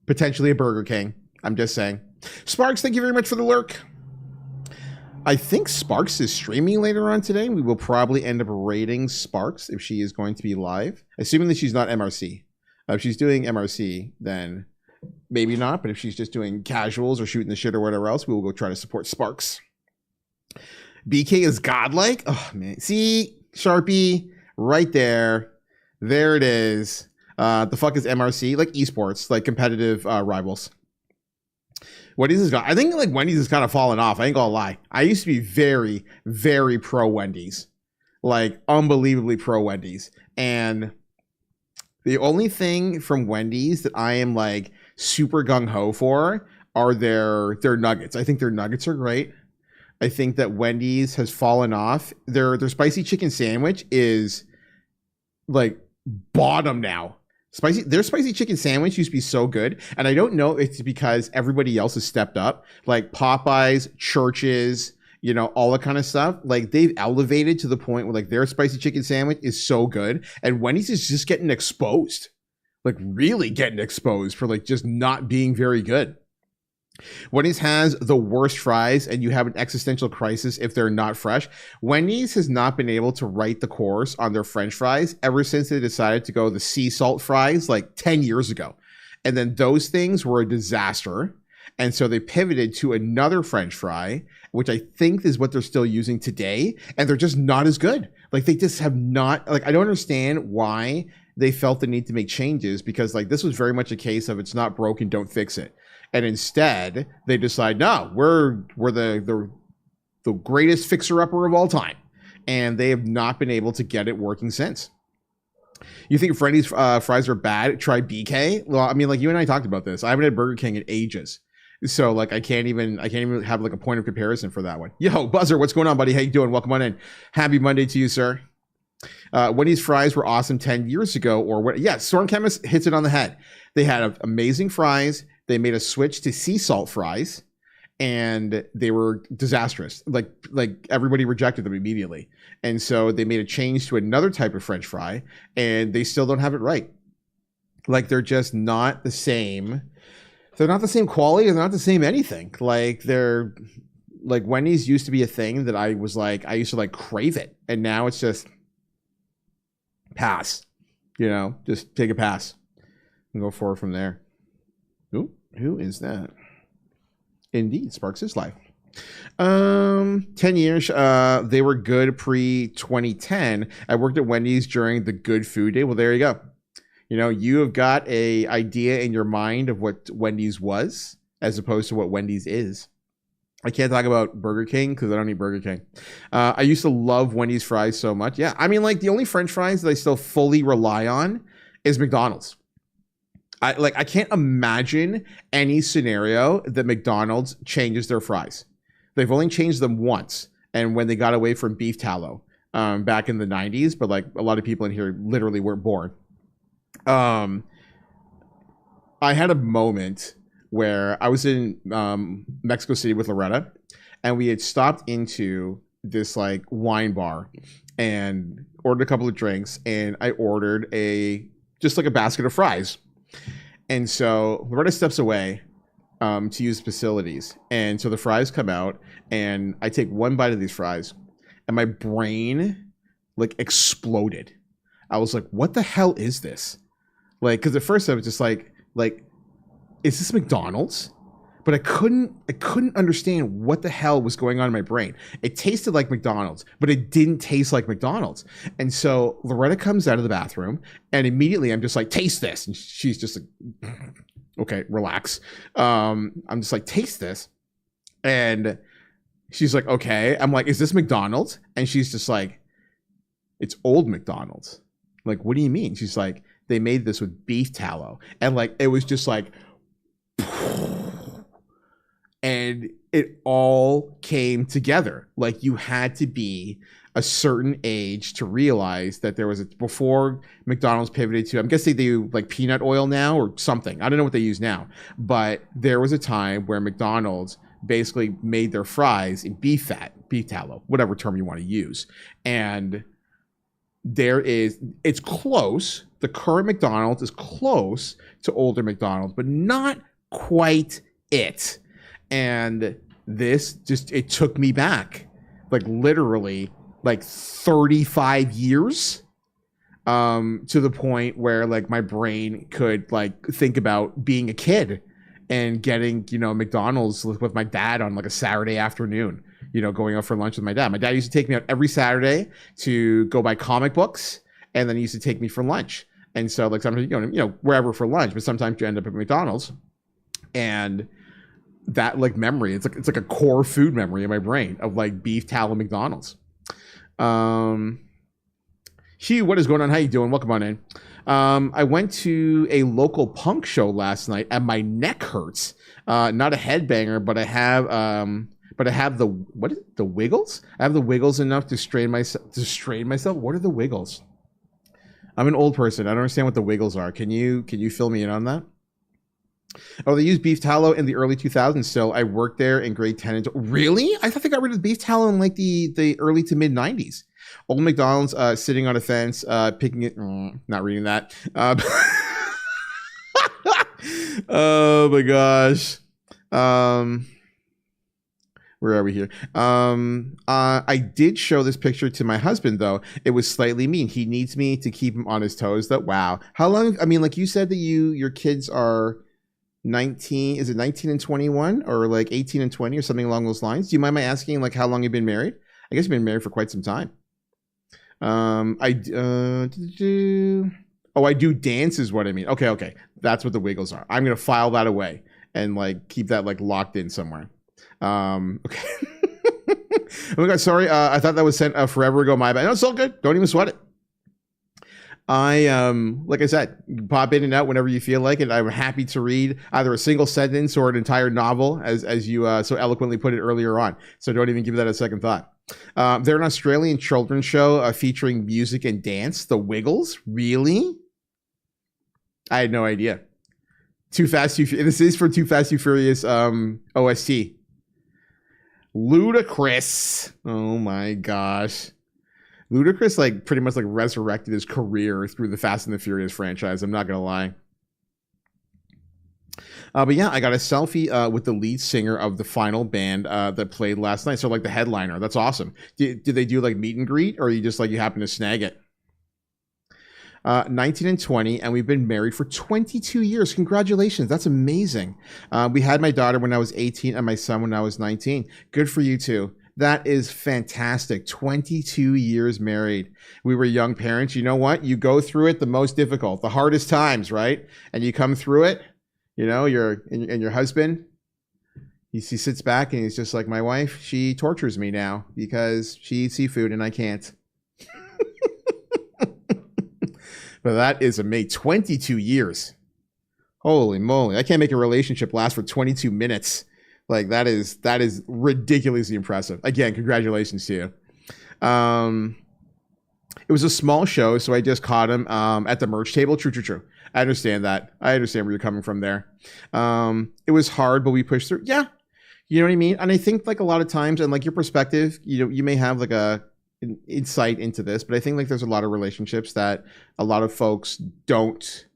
Potentially a Burger King. I'm just saying. Sparks, thank you very much for the lurk. I think Sparks is streaming later on today. We will probably end up rating Sparks if she is going to be live, assuming that she's not MRC. If she's doing MRC, then maybe not. But if she's just doing casuals or shooting the shit or whatever else, we will go try to support Sparks. BK is godlike. Oh, man. See, Sharpie, right there. There it is. The fuck is MRC? Like esports, like competitive rivals. Wendy's is I think like Wendy's has kind of fallen off. I ain't gonna lie. I used to be very, very pro Wendy's, like unbelievably pro Wendy's. And the only thing from Wendy's that I am like super gung ho for are their nuggets. I think their nuggets are great. I think that Wendy's has fallen off. Their spicy chicken sandwich is like bottom now. Their spicy chicken sandwich used to be so good, and I don't know if it's because everybody else has stepped up, like Popeyes, Church's, you know, all that kind of stuff. Like they've elevated to the point where like their spicy chicken sandwich is so good, and Wendy's is just getting exposed, like really getting exposed for like just not being very good. Wendy's has the worst fries, and you have an existential crisis if they're not fresh. Wendy's has not been able to right the course on their French fries ever since they decided to go the sea salt fries like 10 years ago. And then those things were a disaster. And so they pivoted to another French fry, which I think is what they're still using today. And they're just not as good. Like they just have not, like, I don't understand why they felt the need to make changes, because like this was very much a case of it's not broken, don't fix it. And instead they decide, no, we're the greatest fixer-upper of all time. And they have not been able to get it working since. You think Freddy's fries are bad? Try BK. Well, I mean, like you and I talked about this. I haven't had Burger King in ages. So like I can't even have like a point of comparison for that one. Yo, Buzzer, what's going on, buddy? How you doing? Welcome on in. Happy Monday to you, sir. Wendy's fries were awesome 10 years ago, or what? Yeah, Storm Chemist hits it on the head. They had amazing fries. They made a switch to sea salt fries, and they were disastrous. Like everybody rejected them immediately. And so they made a change to another type of French fry, and they still don't have it right. Like they're just not the same. They're not the same quality. They're not the same anything. Like they're like Wendy's used to be a thing that I used to like crave it. And now it's just pass, just take a pass and go forward from there. Ooh, who is that? Indeed, Sparks is live. 10 years. They were good pre-2010. I worked at Wendy's during the Good Food Day. Well, there you go. You have got a idea in your mind of what Wendy's was as opposed to what Wendy's is. I can't talk about Burger King because I don't eat Burger King. I used to love Wendy's fries so much. Yeah, I mean, like the only French fries that I still fully rely on is McDonald's. I can't imagine any scenario that McDonald's changes their fries. They've only changed them once, and when they got away from beef tallow back in the 90s, but like a lot of people in here literally weren't born. I had a moment where I was in Mexico City with Loretta, and we had stopped into this like wine bar and ordered a couple of drinks, and I ordered just like a basket of fries. And so Loretta steps away to use facilities. And so the fries come out, and I take one bite of these fries, and my brain like exploded. I was like, what the hell is this? Like, because at first I was just like, is this McDonald's? But I couldn't understand what the hell was going on in my brain. It tasted like McDonald's, but it didn't taste like McDonald's. And so Loretta comes out of the bathroom, and immediately I'm just like, taste this. And she's just like, okay, relax. I'm just like, taste this. And she's like, okay. I'm like, is this McDonald's? And she's just like, it's old McDonald's. I'm like, what do you mean? She's like, they made this with beef tallow. And like, it was just like, and it all came together. Like you had to be a certain age to realize that there was before McDonald's pivoted to, I'm guessing they do like peanut oil now or something. I don't know what they use now, but there was a time where McDonald's basically made their fries in beef fat, beef tallow, whatever term you want to use. And it's close. The current McDonald's is close to older McDonald's, but not quite it. And this it took me back, like literally like 35 years, to the point where like my brain could like think about being a kid and getting, McDonald's with my dad on like a Saturday afternoon, going out for lunch with my dad. My dad used to take me out every Saturday to go buy comic books, and then he used to take me for lunch. And so like sometimes, wherever for lunch, but sometimes you end up at McDonald's. And that like memory, it's like a core food memory in my brain of like beef tallow McDonald's. Hugh, what is going on? How you doing? Welcome on in. I went to a local punk show last night, and my neck hurts. Not a headbanger, but I have the wiggles. I have the wiggles enough to strain myself. What are the wiggles? I'm an old person. I don't understand what the wiggles are. Can you fill me in on that? Oh, they used beef tallow in the early 2000s still. I worked there in grade 10. Really? I thought they got rid of beef tallow in like the early to mid 90s. Old McDonald's sitting on a fence, picking it. Not reading that. Oh my gosh. Where are we here? I did show this picture to my husband, though. It was slightly mean. He needs me to keep him on his toes, though. Wow. How long? I mean, like you said that your kids are 19, is it 19 and 21 or like 18 and 20 or something along those lines? Do you mind my asking like how long you've been married? I guess you've been married for quite some time. I do dance is what I mean. Okay. That's what the Wiggles are. I'm going to file that away and like keep that like locked in somewhere. Okay. Oh my God, sorry. I thought that was sent forever ago. My bad. No, it's all good. Don't even sweat it. Like I said, you pop in and out whenever you feel like it. I'm happy to read either a single sentence or an entire novel, as you so eloquently put it earlier on. So don't even give that a second thought. They're an Australian children's show featuring music and dance. The Wiggles, really? I had no idea. Too Fast, Too Furious. This is for Too Fast, Too Furious OST. Ludacris. Oh my gosh. Ludacris like pretty much like resurrected his career through the Fast and the Furious franchise. I'm not gonna lie. But yeah, I got a selfie with the lead singer of the final band that played last night. So like the headliner. That's awesome. Did they do like meet and greet, or you just like you happen to snag it? 19 and 20, and we've been married for 22 years. Congratulations. That's amazing. We had my daughter when I was 18 and my son when I was 19. Good for you two. That is fantastic. 22 years married. We were young parents. You know what? You go through it the most difficult, the hardest times, right? And you come through it. You know, your husband, he sits back and he's just like, my wife, she tortures me now because she eats seafood and I can't. But that is amazing. 22 years. Holy moly. I can't make a relationship last for 22 minutes. Like that is ridiculously impressive. Again, congratulations to you. It was a small show, so I just caught him at the merch table. True. I understand that. I understand where you're coming from there. It was hard, but we pushed through. Yeah. You know what I mean? And I think like a lot of times, and like your perspective, you know, you may have like an insight into this, but I think like there's a lot of relationships that a lot of folks don't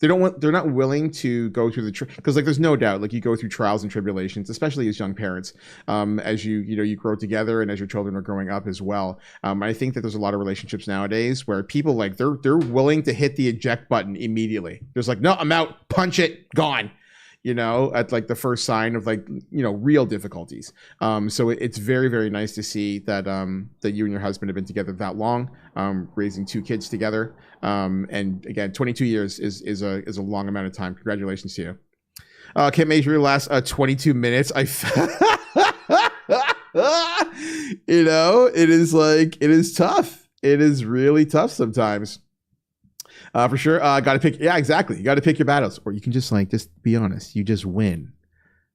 they're not willing to go through the because like there's no doubt like you go through trials and tribulations, especially as young parents, as you grow together and as your children are growing up as well. I think that there's a lot of relationships nowadays where people like they're willing to hit the eject button immediately. There's like, no, I'm out, punch it, gone. You know, at like the first sign of like, you know, real difficulties. So it's very, very nice to see that that you and your husband have been together that long, raising two kids together. And again, 22 years is a long amount of time. Congratulations to you. Can't measure your last 22 minutes. You know, it is tough. It is really tough sometimes. For sure. Got to pick. Yeah, exactly. You got to pick your battles, or you can just be honest. You just win,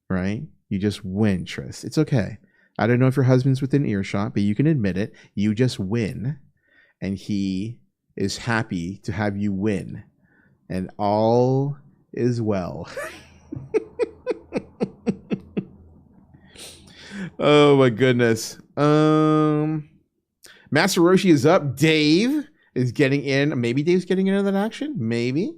right? You just win, Tris. It's okay. I don't know if your husband's within earshot, but you can admit it. You just win, and he is happy to have you win, and all is well. Oh my goodness. Master Roshi is up. Dave is getting in. Maybe Dave's getting into that action. Maybe.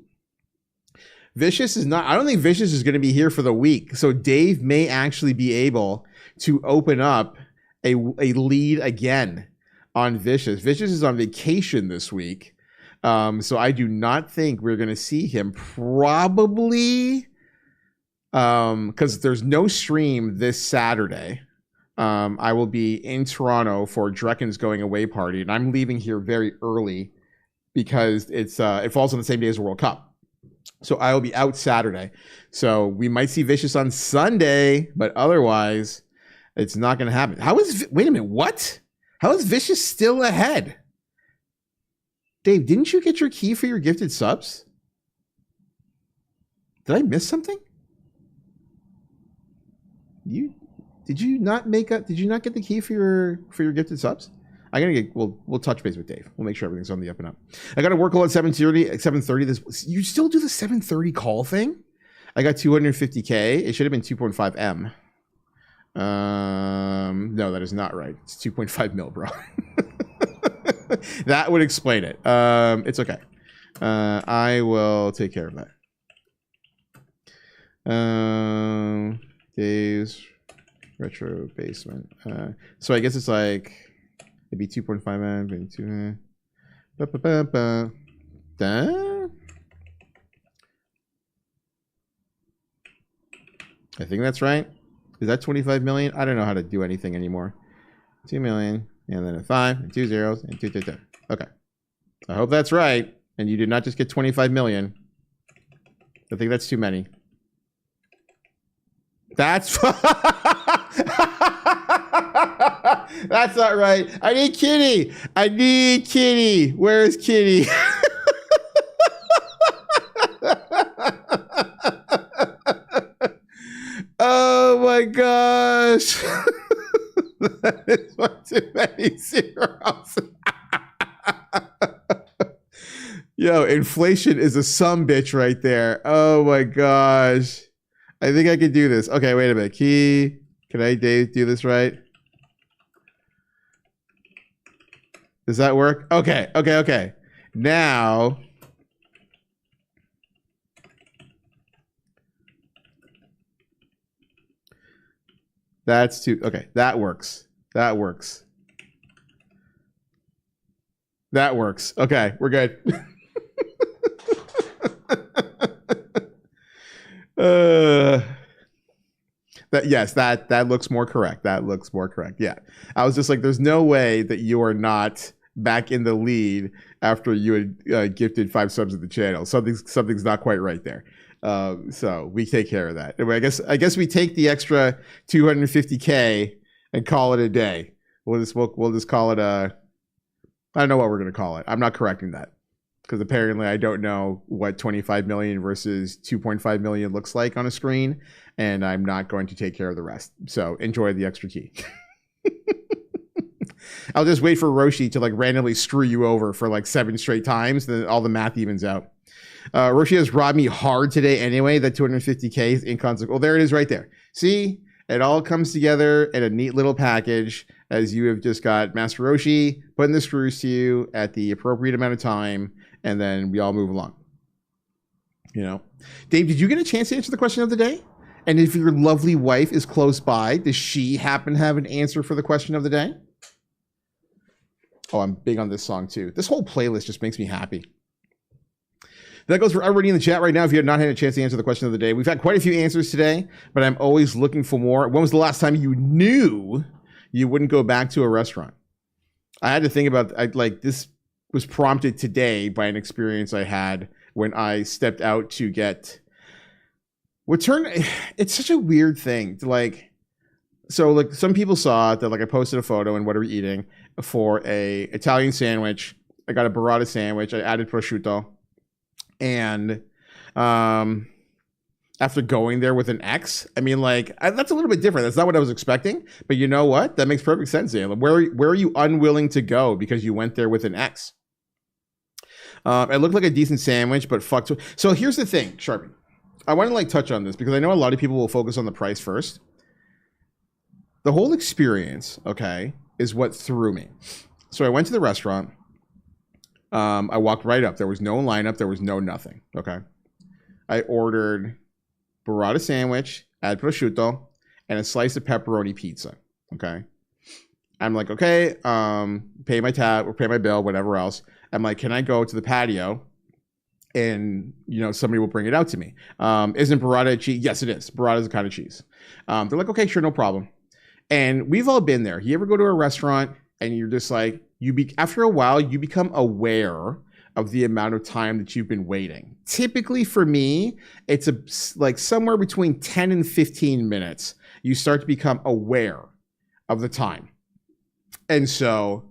Vicious is not. I don't think Vicious is going to be here for the week. So Dave may actually be able to open up a lead again on Vicious. Vicious is on vacation this week. So I do not think we're going to see him probably because there's no stream this Saturday. I will be in Toronto for Drekken's going away party, and I'm leaving here very early because it falls on the same day as the World Cup. So I will be out Saturday. So we might see Vicious on Sunday, but otherwise, it's not going to happen. Wait a minute, what? How is Vicious still ahead? Dave, didn't you get your key for your gifted subs? Did I miss something? Did you not get the key for your gifted subs? We'll touch base with Dave. We'll make sure everything's on the up and up. I got to work call at 7:30. You still do the 7:30 call thing? I got 250K. It should have been 2.5 M. No, that is not right. It's 2.5 mil, bro. That would explain it. It's okay. I will take care of that. Dave's retro basement. So I guess it's like it'd be 2.5 and 2. I think that's right. Is that 25 million? I don't know how to do anything anymore. 2 million, and then a 5, and 2 zeros, and 2, 2, 2. Okay. I hope that's right, and you did not just get 25 million. I think that's too many. That's... That's not right. I need Kitty. I need Kitty. Where is Kitty? Oh my gosh. That is one too many zeros. Yo, inflation is a sumbitch right there. Oh my gosh. I think I can do this. Okay, wait a minute. Key. Can I, Dave, do this right? Does that work? Okay, okay, okay. Now, that's too, okay, that works. That works. That works. Okay, we're good. That looks more correct. That looks more correct. Yeah. I was just like, there's no way that you are not back in the lead after you had gifted 5 subs at the channel. Something's not quite right there. So we take care of that. Anyway, I guess we take the extra 250K and call it a day. We'll just call it a, I don't know what we're going to call it. I'm not correcting that because apparently I don't know what 25 million versus 2.5 million looks like on a screen, and I'm not going to take care of the rest. So enjoy the extra key. I'll just wait for Roshi to like randomly screw you over for like 7 straight times, then all the math evens out. Roshi has robbed me hard today anyway. That 250K is inconsequential. Oh, there it is right there. See? It all comes together in a neat little package as you have just got Master Roshi putting the screws to you at the appropriate amount of time, and then we all move along. You know? Dave, did you get a chance to answer the question of the day? And if your lovely wife is close by, does she happen to have an answer for the question of the day? Oh, I'm big on this song too. This whole playlist just makes me happy. That goes for everybody in the chat right now. If you have not had a chance to answer the question of the day, we've had quite a few answers today, but I'm always looking for more. When was the last time you knew you wouldn't go back to a restaurant? I had to think about, this was prompted today by an experience I had when I stepped out to get it's such a weird thing to so some people saw that I posted a photo and what are we eating for a Italian sandwich. I got a burrata sandwich. I added prosciutto. And after going there with an X, I mean, that's a little bit different. That's not what I was expecting. But you know what? That makes perfect sense, Zayla. Where are you unwilling to go because you went there with an X? It looked like a decent sandwich, but fuck. So here's the thing, Sharpie. I want to touch on this because I know a lot of people will focus on the price first. The whole experience, okay, is what threw me. So I went to the restaurant. I walked right up. There was no lineup. There was no nothing. Okay. I ordered burrata sandwich, add prosciutto, and a slice of pepperoni pizza. Okay. I'm like, okay, pay my tab or pay my bill, whatever else. I'm like, can I go to the patio and, somebody will bring it out to me? Isn't burrata cheese? Yes, it is. Burrata is a kind of cheese. They're like, okay, sure, no problem. And we've all been there. You ever go to a restaurant and you're just like, after a while, you become aware of the amount of time that you've been waiting. Typically for me, it's somewhere between 10 and 15 minutes. You start to become aware of the time. And so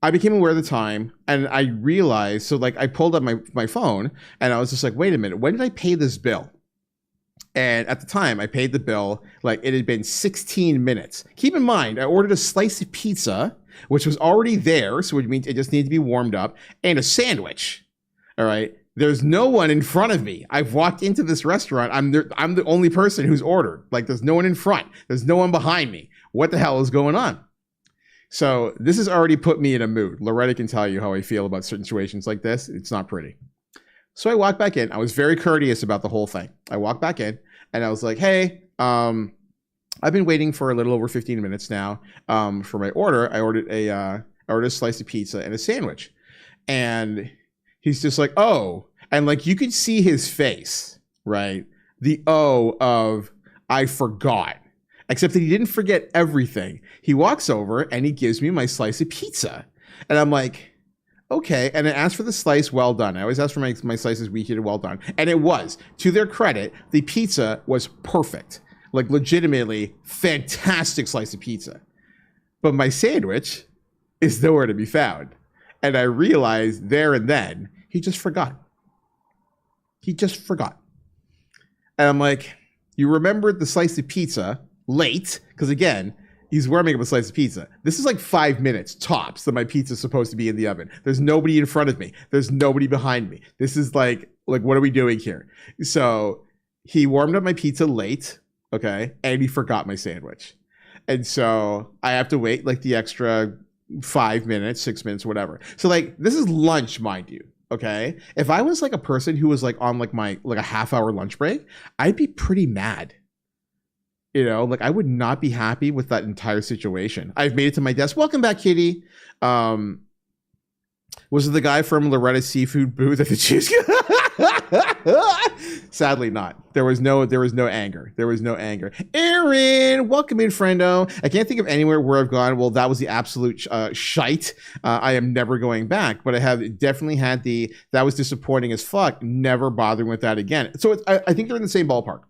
I became aware of the time and I realized, I pulled up my phone and I was just like, wait a minute, when did I pay this bill? And at the time, I paid the bill, it had been 16 minutes. Keep in mind, I ordered a slice of pizza, which was already there, so it means it just needed to be warmed up, and a sandwich. All right? There's no one in front of me. I've walked into this restaurant. I'm the only person who's ordered. There's no one in front. There's no one behind me. What the hell is going on? So this has already put me in a mood. Loretta can tell you how I feel about certain situations like this. It's not pretty. So I walked back in. I was very courteous about the whole thing. I walked back in. And I was like, hey, I've been waiting for a little over 15 minutes now for my order. I ordered a slice of pizza and a sandwich. And he's just like, oh. And you could see his face, right? the O of I forgot. Except that he didn't forget everything. He walks over and he gives me my slice of pizza. And I'm like, okay. And I asked for the slice well done. I always ask for my slices reheated well done. And it was. To their credit, the pizza was perfect. Like legitimately fantastic slice of pizza. But my sandwich is nowhere to be found. And I realized there and then, he just forgot. He just forgot. And I'm like, you remembered the slice of pizza late, because again, he's warming up a slice of pizza. This is like 5 minutes tops that my pizza's supposed to be in the oven. There's nobody in front of me. There's nobody behind me. This is like what are we doing here? So he warmed up my pizza late, okay, and he forgot my sandwich. And so I have to wait like the extra 5 minutes, 6 minutes, whatever. So like this is lunch, mind you. Okay. If I was like a person who was like on like my like a half-hour lunch break, I'd be pretty mad. You know, like I would not be happy with that entire situation. I've made it to my desk. Welcome back, Kitty. Was it the guy from Loretta's seafood booth at the cheesecake? Sadly not. There was no anger. There was no anger. Aaron, welcome in, friendo. I can't think of anywhere where I've gone. Well, that was the absolute shite. I am never going back, but I have definitely had that was disappointing as fuck. Never bothering with that again. So I think they're in the same ballpark.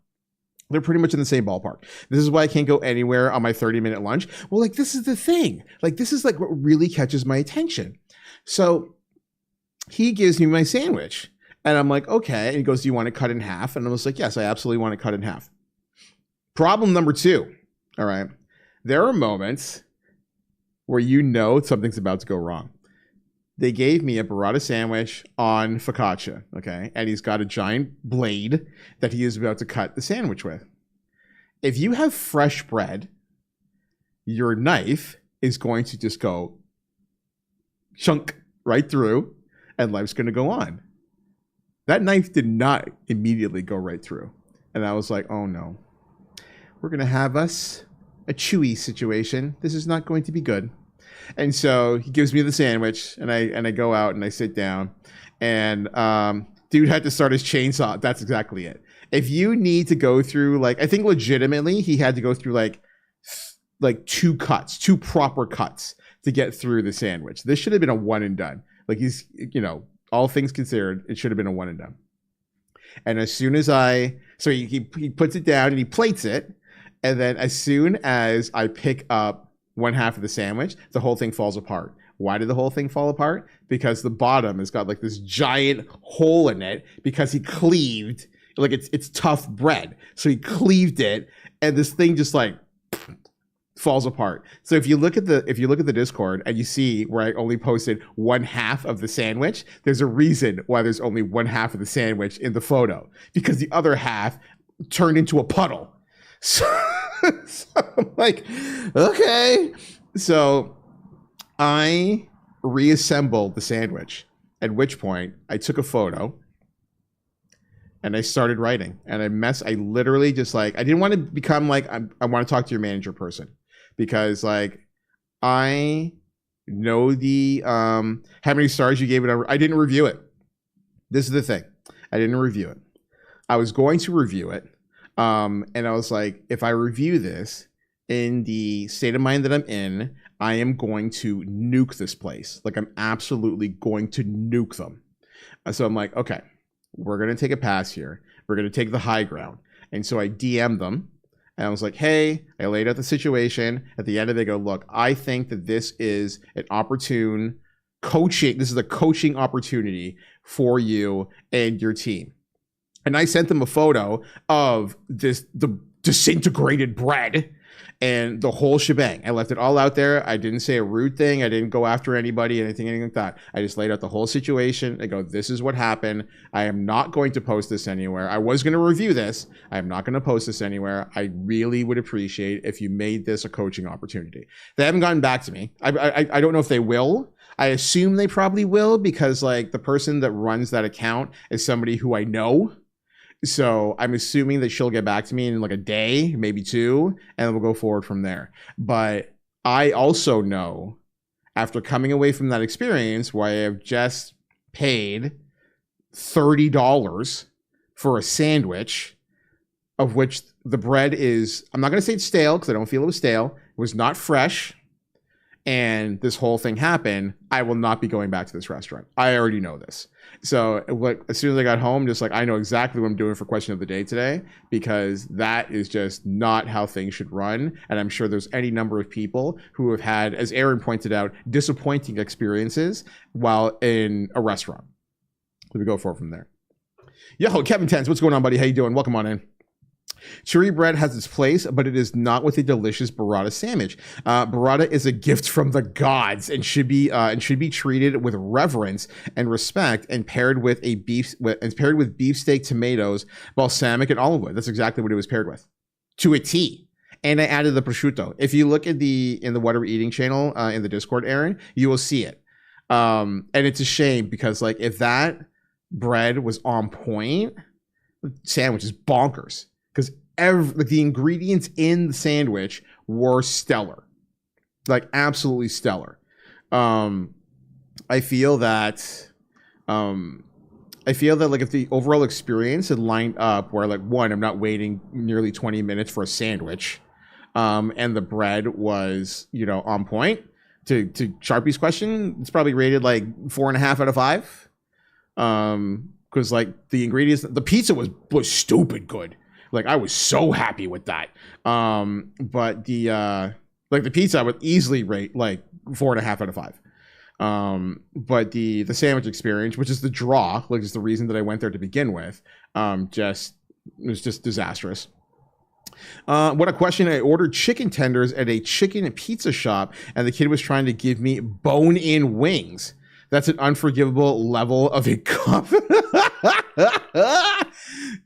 They're pretty much in the same ballpark. This is why I can't go anywhere on my 30-minute lunch. Well, like, this is the thing. Like, this is like what really catches my attention. So he gives me my sandwich and I'm like, okay. And he goes, do you want to cut in half? And I was like, yes, I absolutely want to cut in half. Problem number 2. All right. There are moments where you know something's about to go wrong. They gave me a burrata sandwich on focaccia, okay? And he's got a giant blade that he is about to cut the sandwich with. If you have fresh bread, your knife is going to just go chunk right through and life's going to go on. That knife did not immediately go right through. And I was like, oh no. We're going to have us a chewy situation. This is not going to be good. And so he gives me the sandwich and I go out and I sit down and dude had to start his chainsaw. That's exactly it. If you need to go through like, I think legitimately he had to go through like 2 proper cuts to get through the sandwich. This should have been a one and done. Like he's, you know, all things considered, it should have been a one and done. And as soon as so he puts it down and he plates it. And then as soon as I pick up one half of the sandwich, the whole thing falls apart. Why did the whole thing fall apart? Because the bottom has got like this giant hole in it because he cleaved, like it's tough bread. So he cleaved it and this thing just like falls apart. So if you look at the Discord and you see where I only posted one half of the sandwich, there's a reason why there's only one half of the sandwich in the photo because the other half turned into a puddle. So I'm like, okay. So I reassembled the sandwich, at which point I took a photo and I started writing. And I literally just like, I didn't want to become like, I want to talk to your manager person because like, I know how many stars you gave it. I didn't review it. This is the thing. I didn't review it. I was going to review it. And I was like, if I review this in the state of mind that I'm in, I am going to nuke this place. Like I'm absolutely going to nuke them. So I'm like, okay, we're going to take a pass here. We're going to take the high ground. And so I DM'd them and I was like, hey, I laid out the situation. At the end of it, I go, look, I think that this is an opportune coaching. This is a coaching opportunity for you and your team. And I sent them a photo of the disintegrated bread and the whole shebang. I left it all out there. I didn't say a rude thing. I didn't go after anybody, anything like that. I just laid out the whole situation. I go, this is what happened. I am not going to post this anywhere. I was going to review this. I am not going to post this anywhere. I really would appreciate if you made this a coaching opportunity. They haven't gotten back to me. I don't know if they will. I assume they probably will because like the person that runs that account is somebody who I know. So I'm assuming that she'll get back to me in like a day, maybe 2, and we'll go forward from there. But I also know after coming away from that experience where I have just paid $30 for a sandwich of which the bread is, I'm not going to say it's stale because I don't feel it was stale. It was not fresh. And this whole thing happened, I will not be going back to this restaurant. I already know this. So like, as soon as I got home, just like, I know exactly what I'm doing for question of the day today, because that is just not how things should run. And I'm sure there's any number of people who have had, as Aaron pointed out, disappointing experiences while in a restaurant. So we go forward from there. Yo, Kevin Tens, what's going on, buddy? How you doing? Welcome on in. Chewy bread has its place, but it is not with a delicious burrata sandwich. Burrata is a gift from the gods and should be treated with reverence and respect, and paired with beefsteak, tomatoes, balsamic, and olive oil. That's exactly what it was paired with, to a T. And I added the prosciutto. If you look at in the What Are We Eating channel in the Discord, Aaron, you will see it. And it's a shame because like if that bread was on point, the sandwich is bonkers. Because the ingredients in the sandwich were stellar, like absolutely stellar. I feel that like if the overall experience had lined up where like one, I'm not waiting nearly 20 minutes for a sandwich, and the bread was on point. To Sharpie's question, it's probably rated like 4.5 out of 5. Because like the ingredients, the pizza was stupid good. Like I was so happy with that. But the pizza I would easily rate like 4.5 out of 5. But the sandwich experience, which is the draw, like is the reason that I went there to begin with, was just disastrous. What a question. I ordered chicken tenders at a chicken pizza shop, and the kid was trying to give me bone-in wings. That's an unforgivable level of incompetence.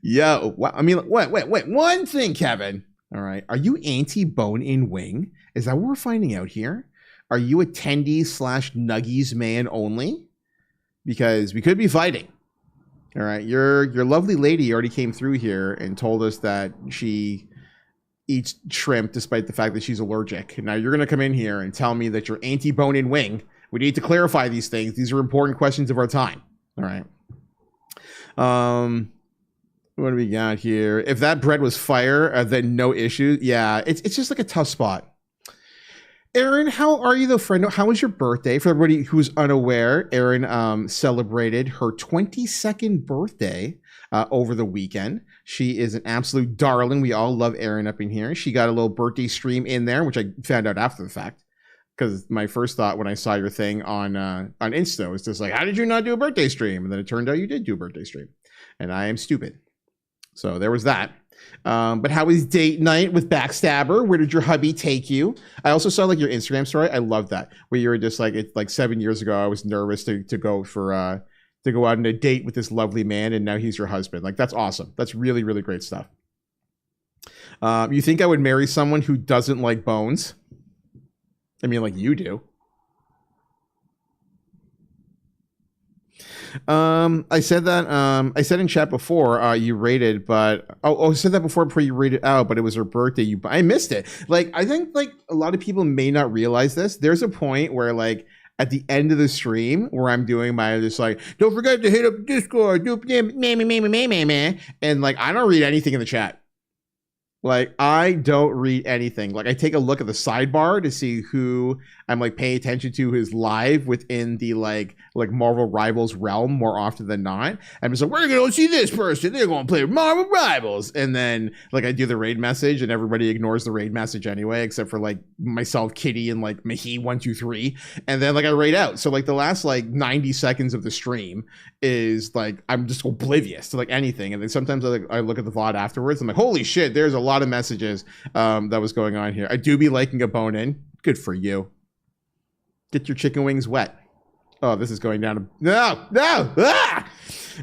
Yo, I mean, wait. One thing, Kevin. All right. Are you anti-bone-in wing? Is that what we're finding out here? Are you a tendies/nuggies man only? Because we could be fighting. All right. Your lovely lady already came through here and told us that she eats shrimp despite the fact that she's allergic. Now you're going to come in here and tell me that you're anti-bone-in wing. We need to clarify these things. These are important questions of our time. All right. What do we got here? If that bread was fire, then no issue. Yeah, it's just like a tough spot. Erin, how are you though, friend? How was your birthday? For everybody who's unaware, Erin celebrated her 22nd birthday over the weekend. She is an absolute darling. We all love Erin up in here. She got a little birthday stream in there, which I found out after the fact. Because my first thought when I saw your thing on Insta was just like, how did you not do a birthday stream? And then it turned out you did do a birthday stream. And I am stupid. So there was that. But how was date night with Backstabber? Where did your hubby take you? I also saw like your Instagram story. I love that. Where you were just like, it's like 7 years ago, I was nervous to go for to go out on a date with this lovely man, and now he's your husband. Like, that's awesome. That's really, really great stuff. You think I would marry someone who doesn't like bones? I mean, like you do. I said that. I said in chat before. You rated, but I said that before you rated out. But it was her birthday. I missed it. Like I think like a lot of people may not realize this. There's a point where like at the end of the stream where I'm doing my just like don't forget to hit up Discord. And like I don't read anything in the chat. Like, I don't read anything. Like, I take a look at the sidebar to see who I'm, like, paying attention to who's live within the, like Marvel Rivals realm more often than not. I'm just like, we're going to see this person. They're going to play Marvel Rivals. And then, like, I do the raid message, and everybody ignores the raid message anyway, except for, like, myself, Kitty, and, like, Mahi123. And then, like, I raid out. So, like, the last, like, 90 seconds of the stream is, like, I'm just oblivious to, like, anything. And then sometimes I look at the VOD afterwards. I'm like, holy shit, there's a lot of messages that was going on here. I do be liking a bone in. Good for you. Get your chicken wings wet. Oh, this is going down. No. Ah!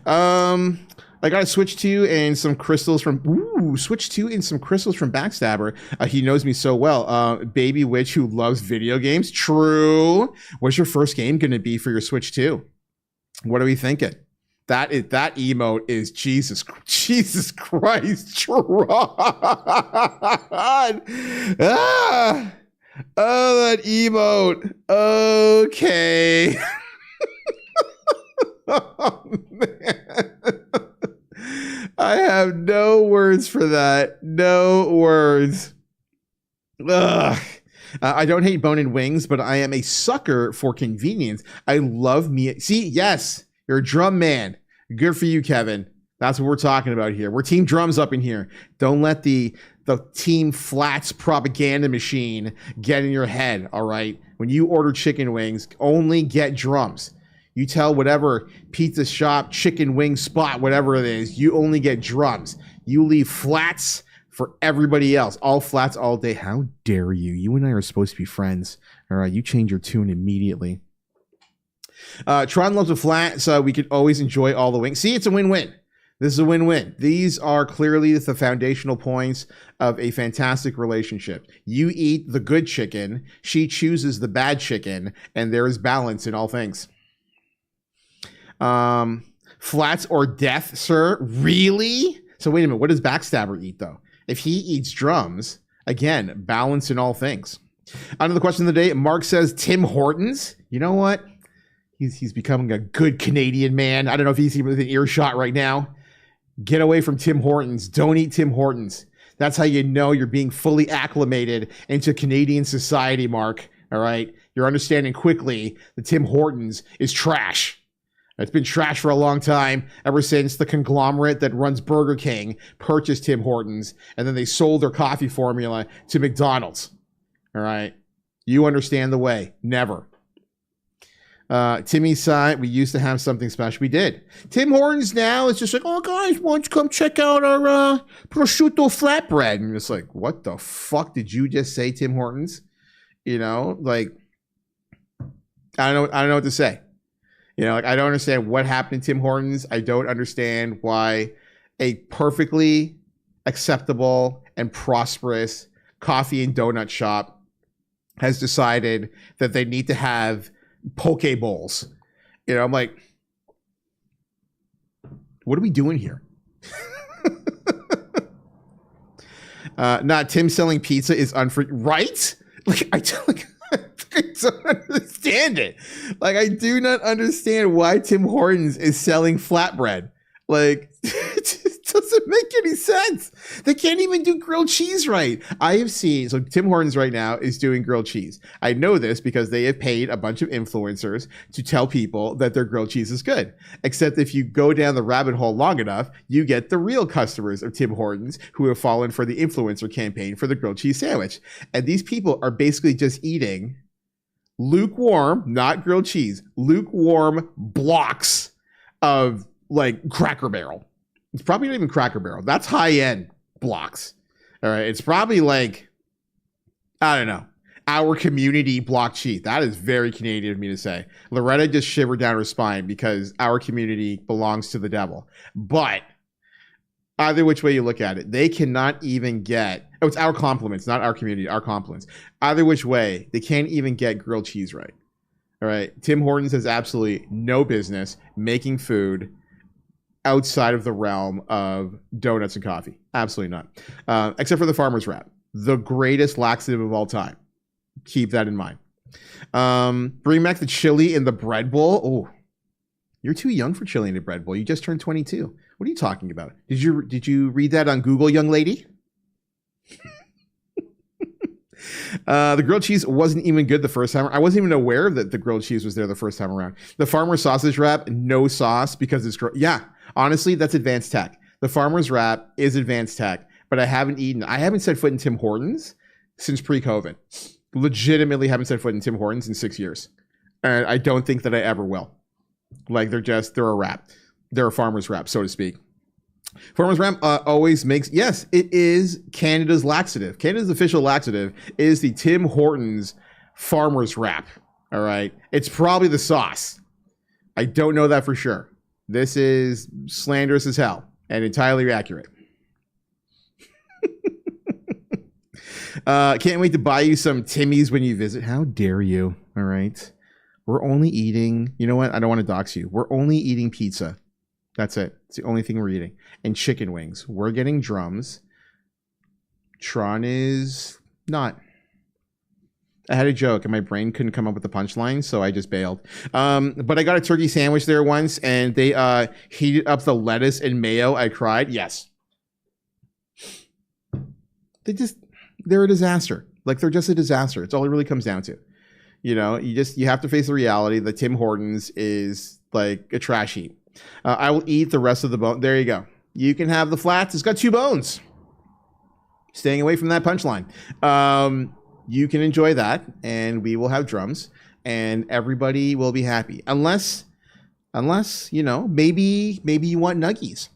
I got to switch to and some crystals from. Switch to and some crystals from Backstabber. He knows me so well. Baby witch who loves video games. True. What's your first game going to be for your Switch 2? What are we thinking? That emote is Jesus Christ, Tron. Oh, that emote. Okay. Oh, man. I have no words for that. No words. Ugh. I don't hate bone-in wings, but I am a sucker for convenience. I love me. See, yes, you're a drum man. Good for you, Kevin. That's what we're talking about here. We're team drums up in here. Don't let the team flats propaganda machine get in your head, all right? When you order chicken wings, only get drums. You tell whatever pizza shop, chicken wing spot, whatever it is, you only get drums. You leave flats for everybody else. All flats all day. How dare you? You and I are supposed to be friends. All right, you change your tune immediately. Tron loves a flat, so we could always enjoy all the wings. See, it's a win-win. This is a win-win. These are clearly the foundational points of a fantastic relationship. You eat the good chicken, she chooses the bad chicken, and there is balance in all things. Flats or death, sir? Really? So wait a minute, what does Backstabber eat, though? If he eats drums, again, balance in all things. On to the question of the day. Mark says, Tim Hortons? You know what? He's becoming a good Canadian man. I don't know if he's even within earshot right now. Get away from Tim Hortons. Don't eat Tim Hortons. That's how you know you're being fully acclimated into Canadian society, Mark. All right? You're understanding quickly that Tim Hortons is trash. It's been trash for a long time, ever since the conglomerate that runs Burger King purchased Tim Hortons, and then they sold their coffee formula to McDonald's. All right? You understand the way. Never. Timmy's side, we used to have something special. We did. Tim Hortons now is just like, oh, guys, why don't you come check out our prosciutto flatbread? And it's like, what the fuck did you just say, Tim Hortons? You know, like, I don't know what to say. You know, like, I don't understand what happened to Tim Hortons. I don't understand why a perfectly acceptable and prosperous coffee and donut shop has decided that they need to have poke bowls. You know, I'm like, what are we doing here? Not Tim selling pizza is right? Like, I don't understand it. Like, I do not understand why Tim Hortons is selling flatbread. Like, it just doesn't make any sense. They can't even do grilled cheese right. I have seen, so Tim Hortons right now is doing grilled cheese. I know this because they have paid a bunch of influencers to tell people that their grilled cheese is good. Except if you go down the rabbit hole long enough, you get the real customers of Tim Hortons who have fallen for the influencer campaign for the grilled cheese sandwich. And these people are basically just eating lukewarm, not grilled cheese, lukewarm blocks of like Cracker Barrel. It's probably not even Cracker Barrel. That's high-end blocks. All right. It's probably like, I don't know, our community block cheese. That is very Canadian of me to say. Loretta just shivered down her spine because our community belongs to the devil. But either which way you look at it, they cannot even get, it's our compliments, not our community, our compliments. Either which way, they can't even get grilled cheese right. All right. Tim Hortons has absolutely no business making food outside of the realm of donuts and coffee. Absolutely not. Except for the Farmer's Wrap, the greatest laxative of all time. Keep that in mind. Bring back the chili in the bread bowl. Oh, you're too young for chili in a bread bowl. You just turned 22. What are you talking about? Did you read that on Google, young lady? The grilled cheese wasn't even good the first time. I wasn't even aware that the grilled cheese was there the first time around. The Farmer's sausage wrap, no sauce because it's yeah. Honestly, that's advanced tech. The Farmer's Wrap is advanced tech, but I haven't set foot in Tim Hortons since pre-COVID. Legitimately haven't set foot in Tim Hortons in 6 years. And I don't think that I ever will. Like, they're a wrap. They're a Farmer's Wrap, so to speak. Farmer's Wrap always makes, yes, it is Canada's laxative. Canada's official laxative is the Tim Hortons Farmer's Wrap. All right. It's probably the sauce. I don't know that for sure. This is slanderous as hell and entirely accurate. Can't wait to buy you some Timmy's when you visit. How dare you? All right. We're only eating, you know what? I don't want to dox you. We're only eating pizza. That's it. It's the only thing we're eating. And chicken wings. We're getting drums. Tron is not. I had a joke and my brain couldn't come up with the punchline, so I just bailed. But I got a turkey sandwich there once, and they heated up the lettuce and mayo. I cried. Yes. They're a disaster. Like, they're just a disaster. It's all it really comes down to. You know, you have to face the reality that Tim Hortons is like a trash heap. I will eat the rest of the bone. There you go. You can have the flats. It's got 2 bones. Staying away from that punchline. You can enjoy that, and we will have drums, and everybody will be happy. Unless you know, maybe you want nuggies.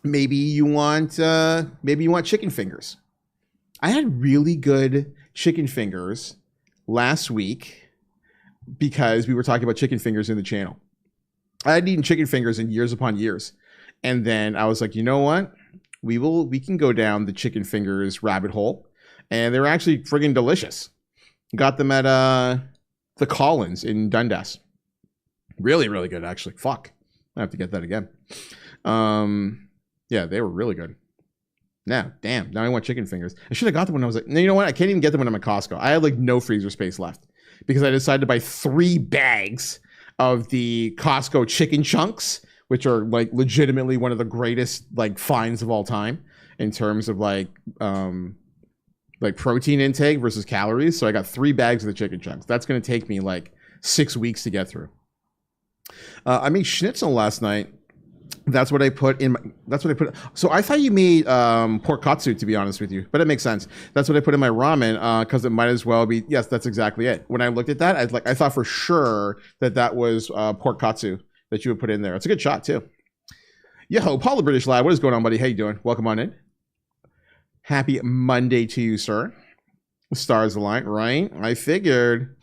Maybe you want chicken fingers. I had really good chicken fingers last week because we were talking about chicken fingers in the channel. I hadn't eaten chicken fingers in years upon years. And then I was like, you know what? We can go down the chicken fingers rabbit hole. And they're actually friggin' delicious. Got them at the Collins in Dundas. Really, really good, actually. Fuck. I have to get that again. Yeah, they were really good. Now, damn. Now I want chicken fingers. I should have got them when I was like, no, you know what? I can't even get them when I'm at Costco. I had like no freezer space left because I decided to buy 3 bags of the Costco chicken chunks, which are like legitimately one of the greatest like finds of all time in terms of like protein intake versus calories. So I got 3 bags of the chicken chunks. That's going to take me like 6 weeks to get through. I made schnitzel last night. That's what I put in. So I thought you made pork katsu, to be honest with you, but it makes sense. That's what I put in my ramen because it might as well be. Yes, that's exactly it. When I looked at that, I thought for sure that was pork katsu that you would put in there. It's a good shot too. Yo, Paul the British lad, what is going on, buddy? How you doing? Welcome on in. Happy Monday to you, sir. Stars align, right? I figured.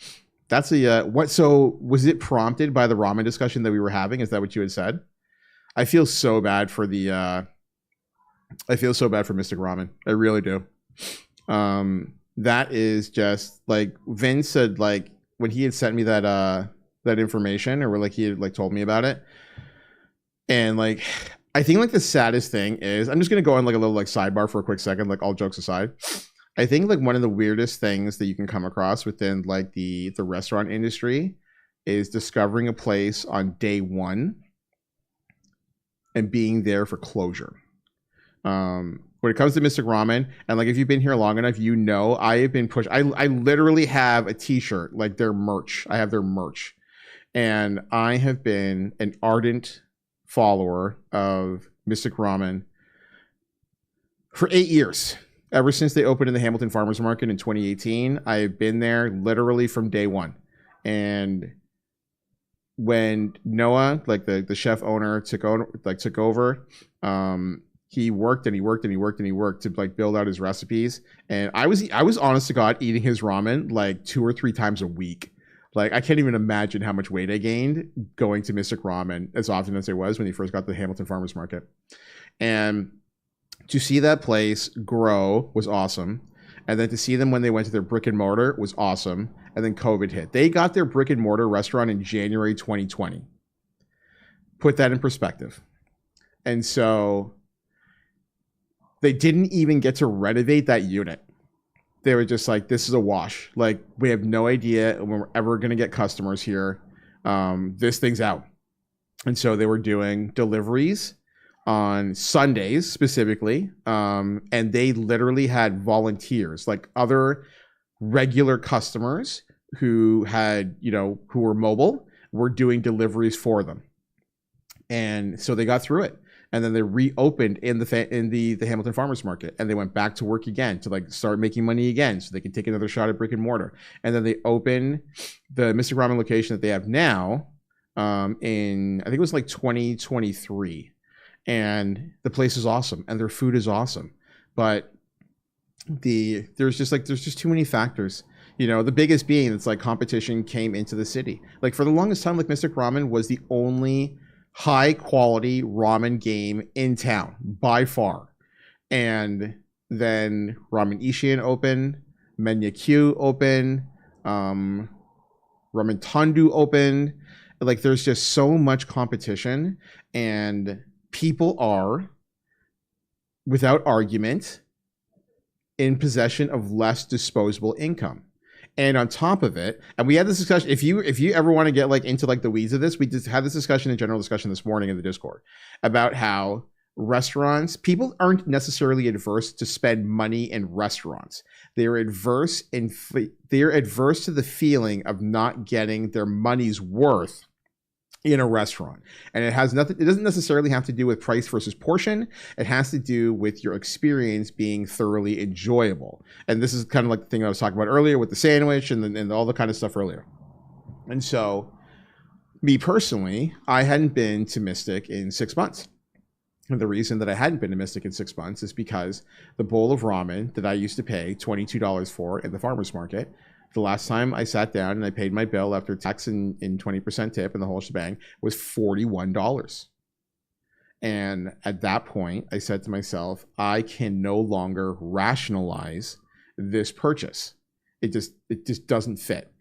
That's a what? So was it prompted by the ramen discussion that we were having? Is that what you had said? I feel so bad for the. I feel so bad for Mystic Ramen. I really do. That is just like Vince said. Like when he had sent me that information, or like he had like told me about it, and like. I think like the saddest thing is I'm just gonna go on like a little like sidebar for a quick second, like all jokes aside. I think like one of the weirdest things that you can come across within like the restaurant industry is discovering a place on day one and being there for closure. When it comes to Mystic Ramen, and like if you've been here long enough, you know I have been pushed. I literally have a t-shirt, like their merch. I have their merch. And I have been an ardent follower of Mystic Ramen for 8 years. Ever since they opened in the Hamilton Farmers Market in 2018, I've been there literally from day one. And when Noah, like the chef owner, took over, he worked to like build out his recipes. And I was honest to God eating his ramen like 2 or 3 times a week. Like, I can't even imagine how much weight I gained going to Mystic Ramen as often as I was when he first got to the Hamilton Farmers Market. And to see that place grow was awesome. And then to see them when they went to their brick and mortar was awesome. And then COVID hit. They got their brick and mortar restaurant in January 2020. Put that in perspective. And so they didn't even get to renovate that unit. They were just like, this is a wash. Like, we have no idea when we're ever going to get customers here. This thing's out. And so they were doing deliveries on Sundays specifically. And they literally had volunteers, like other regular customers who had, who were mobile, were doing deliveries for them. And so they got through it. And then they reopened in the Hamilton Farmers Market, and they went back to work again to like start making money again, so they could take another shot at brick and mortar. And then they opened the Mystic Ramen location that they have now in I think it was like 2023, and the place is awesome, and their food is awesome, but there's just too many factors. The biggest being it's like competition came into the city. Like for the longest time, like Mystic Ramen was the only high quality ramen game in town by far. And then Ramen Ishin opened, Menya Q opened, Ramen Tandu opened. Like there's just so much competition, and people are, without argument, in possession of less disposable income. And on top of it, and we had this discussion, if you ever want to get like into like the weeds of this, we just had this discussion, in general discussion this morning in the Discord, about how restaurants, people aren't necessarily adverse to spend money in restaurants. They're adverse to the feeling of not getting their money's worth in a restaurant. And it doesn't necessarily have to do with price versus portion. It has to do with your experience being thoroughly enjoyable. And this is kind of like the thing I was talking about earlier with the sandwich and all the kind of stuff earlier. And so, me personally, I hadn't been to Mystic in 6 months. And the reason that I hadn't been to Mystic in 6 months is because the bowl of ramen that I used to pay $22 for at the farmer's market, the last time I sat down and I paid my bill after tax and 20% tip and the whole shebang, was $41. And at that point, I said to myself, I can no longer rationalize this purchase. It just doesn't fit,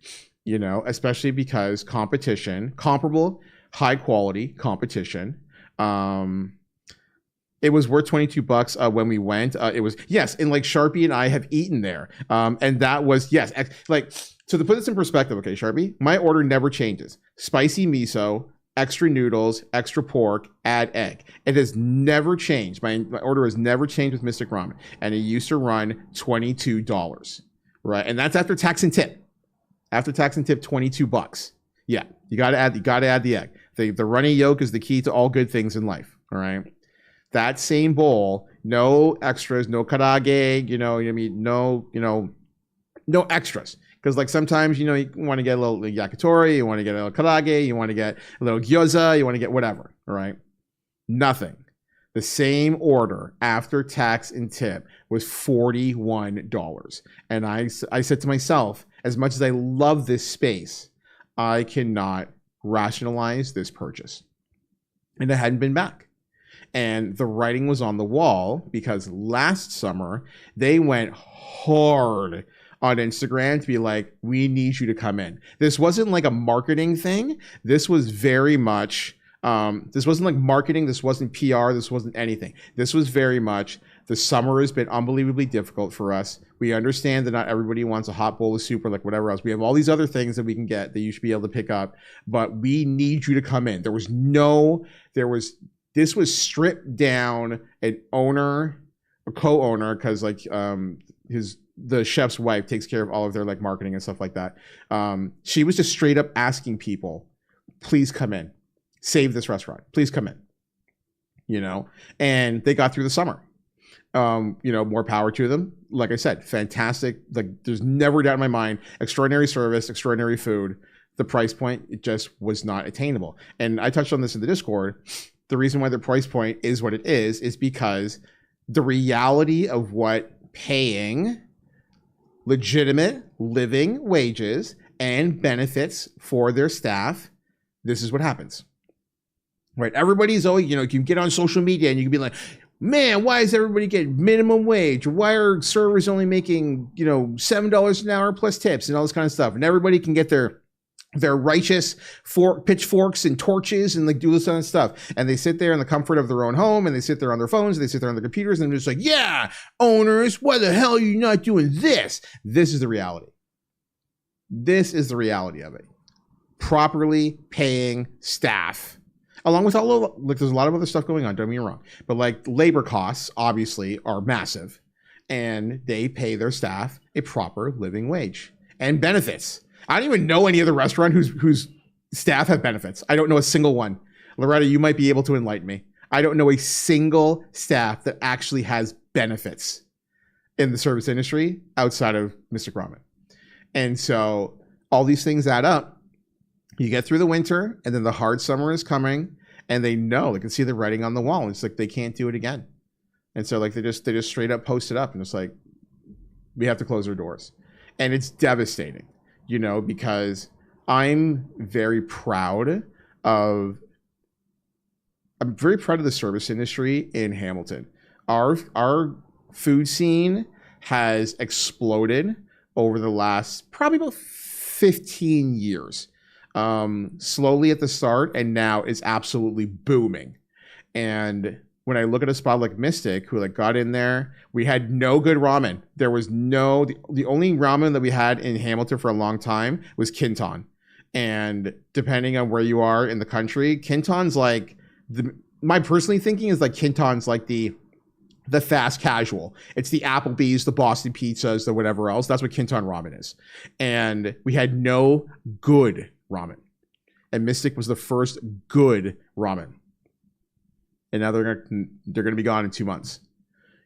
you know, especially because competition, comparable, high quality competition, it was worth $22 when we went. It was, yes, and like Sharpie and I have eaten there. And that was, yes, like, so to put this in perspective, okay, Sharpie, my order never changes. Spicy miso, extra noodles, extra pork, add egg. It has never changed. My order has never changed with Mystic Ramen. And it used to run $22, right? And that's after tax and tip. After tax and tip, $22. Yeah, you gotta add the egg. The runny yolk is the key to all good things in life, all right? That same bowl, no extras, no karage, you know what I mean? No extras. Because like sometimes, you know, you want to get a little yakitori, you want to get a little karage, you want to get a little gyoza, you want to get whatever, all right? Nothing. The same order after tax and tip was $41. And I said to myself, as much as I love this space, I cannot rationalize this purchase. And I hadn't been back. And the writing was on the wall because last summer they went hard on Instagram to be like, we need you to come in. This wasn't like a marketing thing. This was very much, this wasn't like marketing. This wasn't PR. This wasn't anything. This was very much, the summer has been unbelievably difficult for us. We understand that not everybody wants a hot bowl of soup or like whatever else. We have all these other things that we can get that you should be able to pick up, but we need you to come in. This was stripped down. An owner, a co-owner, because like the chef's wife takes care of all of their like marketing and stuff like that. She was just straight up asking people, please come in, save this restaurant, please come in, you know. And they got through the summer. You know, more power to them. Like I said, fantastic. Like there's never a doubt in my mind. Extraordinary service, extraordinary food. The price point, it just was not attainable. And I touched on this in the Discord. The reason why the price point is what it is because the reality of what paying legitimate living wages and benefits for their staff, this is what happens. Right? Everybody's always, you know, you can get on social media and you can be like, man, why is everybody getting minimum wage? Why are servers only making, you know, $7 an hour plus tips and all this kind of stuff? And everybody can get their righteous pitchforks and torches and like do this kind of stuff. And they sit there in the comfort of their own home and they sit there on their phones and they sit there on their computers and they're just like, yeah, owners, why the hell are you not doing this? This is the reality. This is the reality of it. Properly paying staff, along with all of, like, there's a lot of other stuff going on, don't get me wrong, but like labor costs obviously are massive and they pay their staff a proper living wage and benefits. I don't even know any other restaurant whose staff have benefits. I don't know a single one. Loretta, you might be able to enlighten me. I don't know a single staff that actually has benefits in the service industry outside of Mystic Ramen. And so all these things add up. You get through the winter and then the hard summer is coming and they know, they can see the writing on the wall. It's like they can't do it again. And so like they just straight up post it up and it's like, we have to close our doors. And it's devastating. You know, because I'm very proud of the service industry in Hamilton. Our food scene has exploded over the last probably about 15 years. Slowly at the start, and now it's absolutely booming. And when I look at a spot like Mystic, who like got in there, we had no good ramen. There was the only ramen that we had in Hamilton for a long time was Kinton. And depending on where you are in the country, Kinton's like my personally thinking is like Kinton's like the fast casual. It's the Applebee's, the Boston Pizzas, the whatever else. That's what Kinton ramen is. And we had no good ramen. And Mystic was the first good ramen. And now they're gonna be gone in 2 months,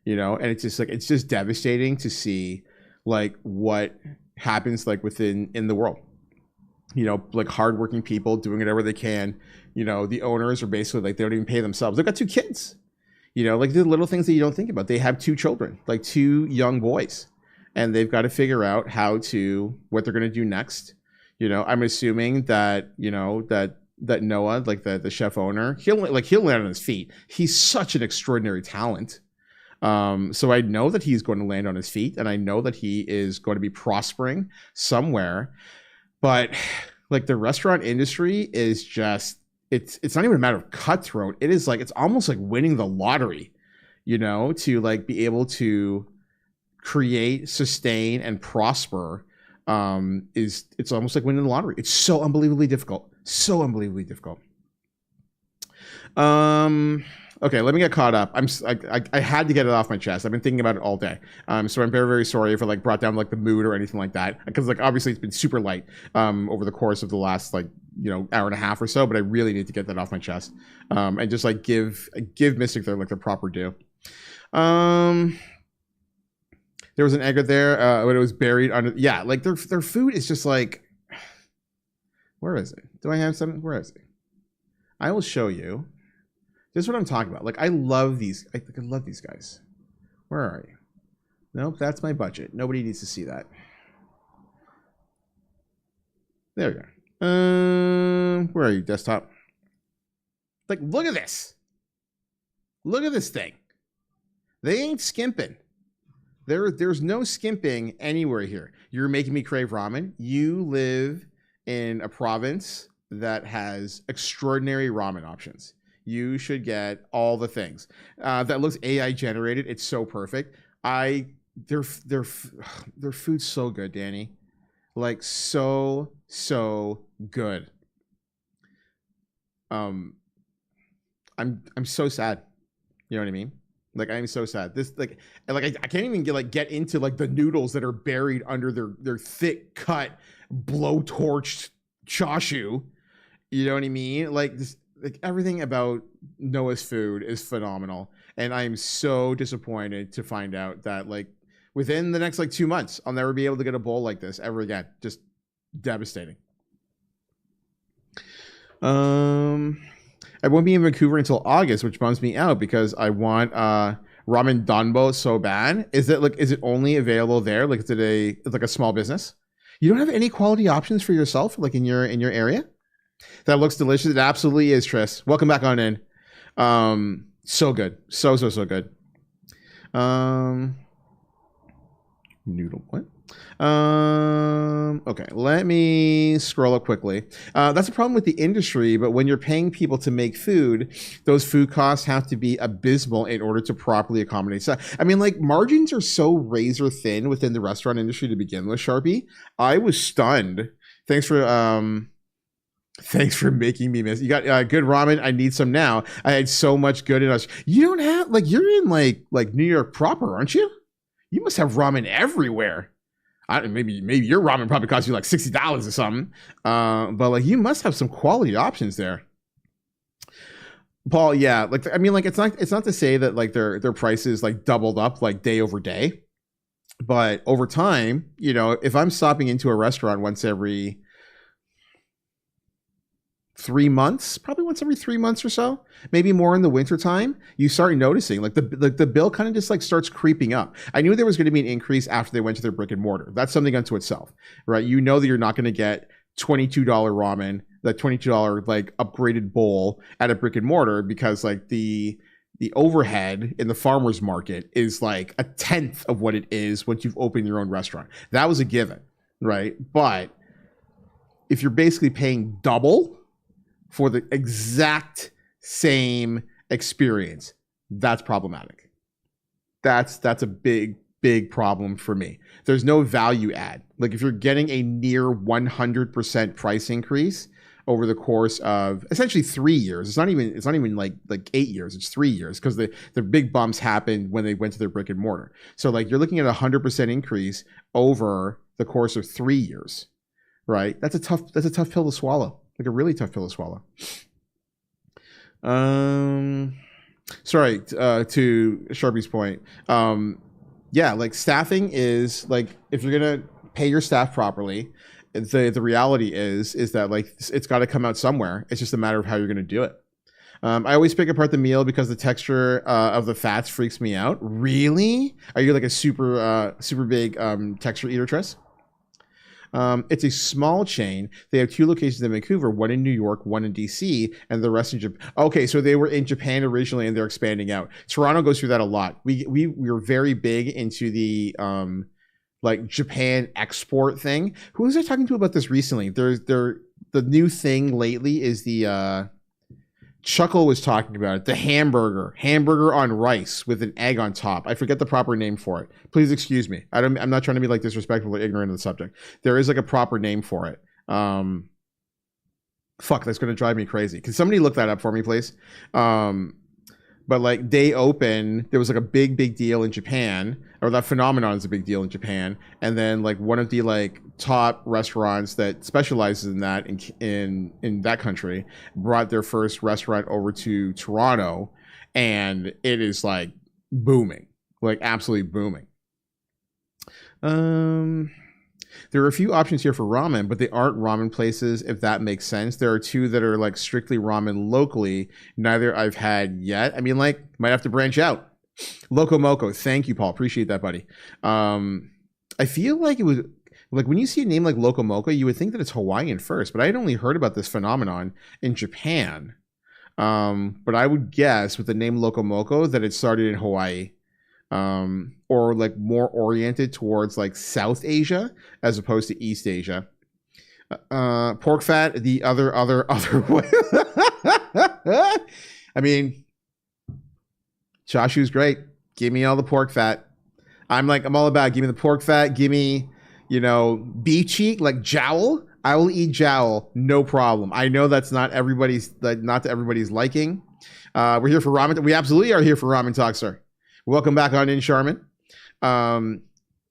you know. And it's just devastating to see like what happens like in the world, you know, like hardworking people doing whatever they can. You know, the owners are basically like they don't even pay themselves. They've got 2 kids, you know, like the little things that you don't think about. They have 2 children, like 2 young boys, and they've got to figure out what they're gonna do next. You know, I'm assuming that that Noah, like the chef owner, he'll land on his feet. He's such an extraordinary talent. So I know that he's going to land on his feet, and I know that he is going to be prospering somewhere. But like the restaurant industry is just, it's not even a matter of cutthroat. It is like, it's almost like winning the lottery, you know, to like be able to create, sustain, and prosper. It's almost like winning the lottery. It's so unbelievably difficult. So unbelievably difficult. Okay, let me get caught up. I had to get it off my chest. I've been thinking about it all day. So I'm very, very sorry if I like brought down like the mood or anything like that. Because like obviously it's been super light over the course of the last like, you know, hour and a half or so. But I really need to get that off my chest. And just like give Mystic their proper due. There was an egg there when it was buried under. Yeah, like their food is just like. Where is it? Do I have something? Where is it? I will show you. This is what I'm talking about. Like I love these. I love these guys. Where are you? Nope, that's my budget. Nobody needs to see that. There we go. Where are you, desktop? Like, look at this. Look at this thing. They ain't skimping. There's no skimping anywhere here. You're making me crave ramen. You live in a province that has extraordinary ramen options. You should get all the things. That looks AI generated. It's so perfect. Their food's so good, Danny. Like so good. I'm so sad. You know what I mean? Like I'm so sad. This like I can't even get into like the noodles that are buried under their thick cut blowtorched chashu. You know what I mean? Like this, like everything about Noah's food is phenomenal, and I'm so disappointed to find out that like within the next like 2 months I'll never be able to get a bowl like this ever again. Just devastating. I won't be in Vancouver until August, which bums me out because I want ramen danbo so bad. Is it only available there? Like is it like a small business? You don't have any quality options for yourself, like in your area? That looks delicious. It absolutely is, Tris. Welcome back on in. So good. So good. Noodle. What? Okay, let me scroll up quickly. That's a problem with the industry, but when you're paying people to make food, those food costs have to be abysmal in order to properly accommodate. So, I mean, like margins are so razor thin within the restaurant industry to begin with, Sharpie. I was stunned. Thanks for making me miss. You got good ramen. I need some now. I had so much good in us. You don't have like you're in like New York proper, aren't you? You must have ramen everywhere. Maybe your ramen probably costs you like $60 or something. But like you must have some quality options there. Paul, yeah, like I mean, like it's not to say that like their prices like doubled up like day over day, but over time, you know, if I'm stopping into a restaurant once every 3 months, probably once every 3 months or so, maybe more in the winter time, you start noticing like the bill kind of just like starts creeping up. I knew there was going to be an increase after they went to their brick and mortar. That's something unto itself, right? You know that you're not going to get $22 ramen, that $22 like upgraded bowl at a brick and mortar because like the overhead in the farmer's market is like a tenth of what it is once you've opened your own restaurant. That was a given, right? But if you're basically paying double for the exact same experience, That's problematic. That's a big problem for me. There's no value add. Like if you're getting a near 100% price increase over the course of essentially 3 years, it's not even like 8 years, it's 3 years, because the big bumps happened when they went to their brick and mortar. So like you're looking at a 100% increase over the course of 3 years, right? That's a tough pill to swallow. Like a really tough pill to swallow. Sorry, to Sharpie's point. Yeah, like staffing is like, if you're gonna pay your staff properly, the reality is that like it's got to come out somewhere. It's just a matter of how you're gonna do it. I always pick apart the meal because the texture of the fats freaks me out. Really? Are you like a super big texture eater, Tress? It's a small chain. They have 2 locations in Vancouver, one in New York, one in DC, and the rest in Japan. Okay, so they were in Japan originally and they're expanding out. Toronto goes through that a lot. We were very big into the like Japan export thing. Who was I talking to about this recently? The new thing lately is the Chuckle was talking about it. The hamburger on rice with an egg on top. I forget the proper name for it. Please excuse me. I'm not trying to be like disrespectful or ignorant of the subject. There is like a proper name for it. Fuck, that's going to drive me crazy. Can somebody look that up for me, please? But like they open, there was like a big deal in Japan, or that phenomenon is a big deal in Japan. And then like one of the like top restaurants that specializes in that in that country brought their first restaurant over to Toronto, and it is like booming, like absolutely booming. There are a few options here for ramen, but they aren't ramen places, if that makes sense. There are 2 that are like strictly ramen locally. Neither I've had yet. I mean, like, might have to branch out. Loco Moco. Thank you, Paul. Appreciate that, buddy. I feel like it was like when you see a name like Loco Moco, you would think that it's Hawaiian first, but I had only heard about this phenomenon in Japan. But I would guess with the name Loco Moco that it started in Hawaii. Or like more oriented towards like South Asia as opposed to East Asia. Pork fat, the other way. I mean, Chashu's great. Give me all the pork fat. I'm all about, give me the pork fat. Give me, beef cheek, like jowl. I will eat jowl, no problem. I know that's not everybody's, not to everybody's liking. We're here for ramen. We absolutely are here for ramen talk, sir. Welcome back on in, Charmin.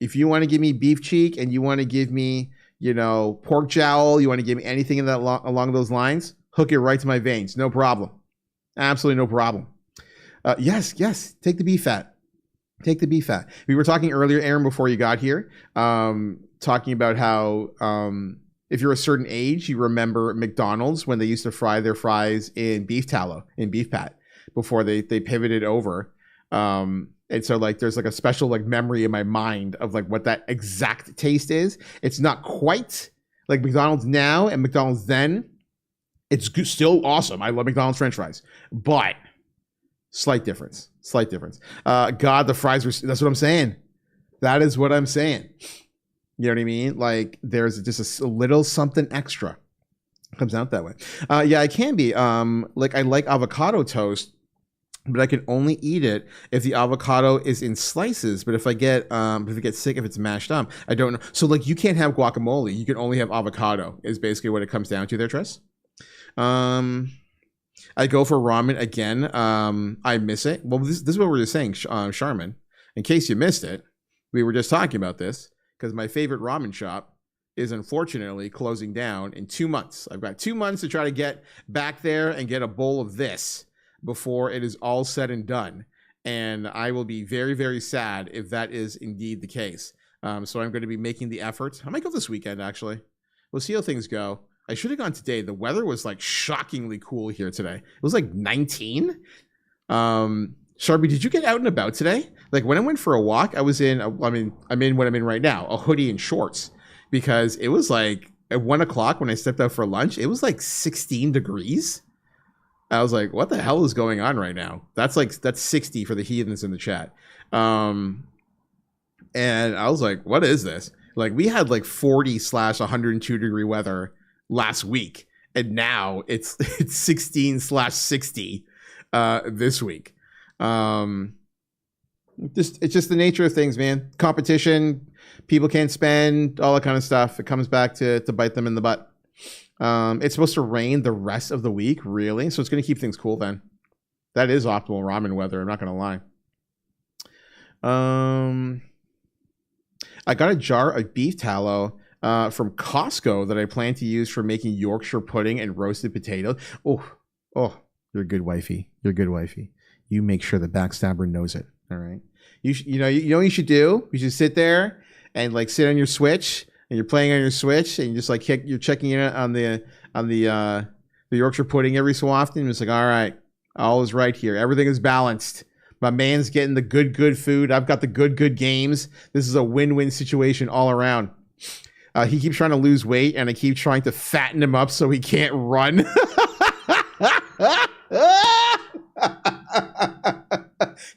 If you want to give me beef cheek and you want to give me, pork jowl, you want to give me anything in that along those lines, hook it right to my veins. No problem. Absolutely no problem. Yes. Take the beef fat. Take the beef fat. We were talking earlier, Aaron, before you got here, talking about how if you're a certain age, you remember McDonald's when they used to fry their fries in beef tallow, in beef pat, before they pivoted over. And so like there's like a special like memory in my mind of like what that exact taste is. It's not quite like McDonald's now and McDonald's then. It's still awesome. I love McDonald's French fries, but slight difference. God, the fries were, that's what I'm saying. That is what I'm saying. You know what I mean? Like there's just a little something extra. Comes out that way. Yeah, it can be. Like I like avocado toast, but I can only eat it if the avocado is in slices. But if I get sick, if it's mashed up, I don't know. So like you can't have guacamole. You can only have avocado is basically what it comes down to there, Tress. I go for ramen again. I miss it. Well, this is what we were just saying, Charmin. In case you missed it, we were just talking about this because my favorite ramen shop is unfortunately closing down in 2 months. I've got 2 months to try to get back there and get a bowl of this before it is all said and done. And I will be very, very sad if that is indeed the case. So I'm going to be making the effort. I might go this weekend, actually. We'll see how things go. I should have gone today. The weather was like shockingly cool here today. It was like 19. Sharpie, did you get out and about today? Like when I went for a walk, I'm in what I'm in right now, a hoodie and shorts, because it was like at 1 o'clock when I stepped out for lunch, it was like 16 degrees. I was like, what the hell is going on right now? That's 60 for the heathens in the chat. And I was like, what is this? Like we had like 40/102 degree weather last week. And now it's 16/60 this week. It's just the nature of things, man. Competition, people can't spend, all that kind of stuff. It comes back to bite them in the butt. It's supposed to rain the rest of the week, really? So it's going to keep things cool then. That is optimal ramen weather, I'm not going to lie. I got a jar of beef tallow from Costco that I plan to use for making Yorkshire pudding and roasted potatoes. Oh, you're a good wifey. You're a good wifey. You make sure the backstabber knows it. All right. You know what you should do? You should sit there and like sit on your Switch, and you're playing on your Switch, and you just like you're checking in on the Yorkshire pudding every so often. It's like, all right, all is right here. Everything is balanced. My man's getting the good food. I've got the good games. This is a win-win situation all around. He keeps trying to lose weight, and I keep trying to fatten him up so he can't run.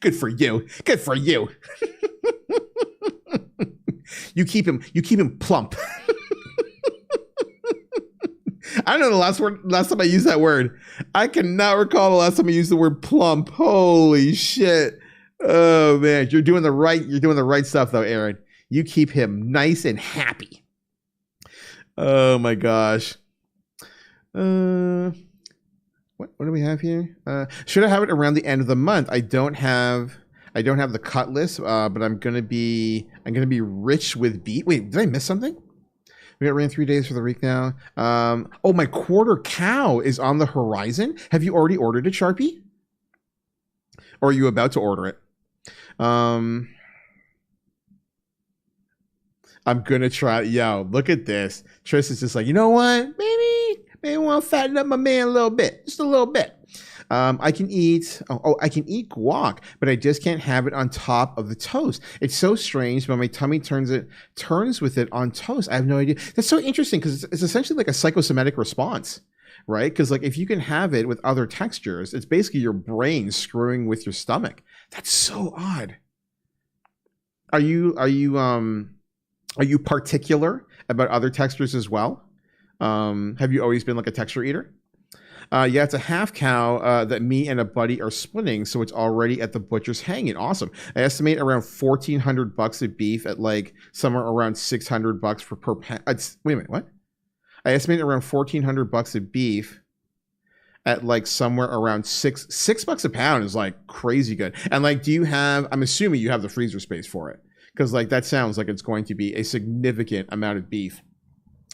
Good for you. Good for you. You keep him plump. I don't know the last time I used that word. I cannot recall the last time I used the word plump. Holy shit. Oh man, you're doing the right stuff though, Aaron. You keep him nice and happy. Oh my gosh. What do we have here? Should I have it around the end of the month? I don't have the cut list, but I'm gonna be rich with beef. Wait, did I miss something? We got ran 3 days for the week now. Oh, my quarter cow is on the horizon. Have you already ordered it, Sharpie? Or are you about to order it? I'm gonna try. Yo, look at this. Trish is just like, you know what? Maybe I want to fatten up my man a little bit, just a little bit. I can eat guac, but I just can't have it on top of the toast. It's so strange, but my tummy turns with it on toast. I have no idea. That's so interesting because it's essentially like a psychosomatic response, right? Because like if you can have it with other textures, it's basically your brain screwing with your stomach. That's so odd. Are you particular about other textures as well? Have you always been like a texture eater? Yeah, it's a half cow that me and a buddy are splitting, so it's already at the butcher's hanging. Awesome. I estimate around $1,400 of beef at like somewhere around $600 for per pound. Wait a minute, what? I estimate around $1,400 of beef at like somewhere around $6 a pound is like crazy good. And like, I'm assuming you have the freezer space for it, because like that sounds like it's going to be a significant amount of beef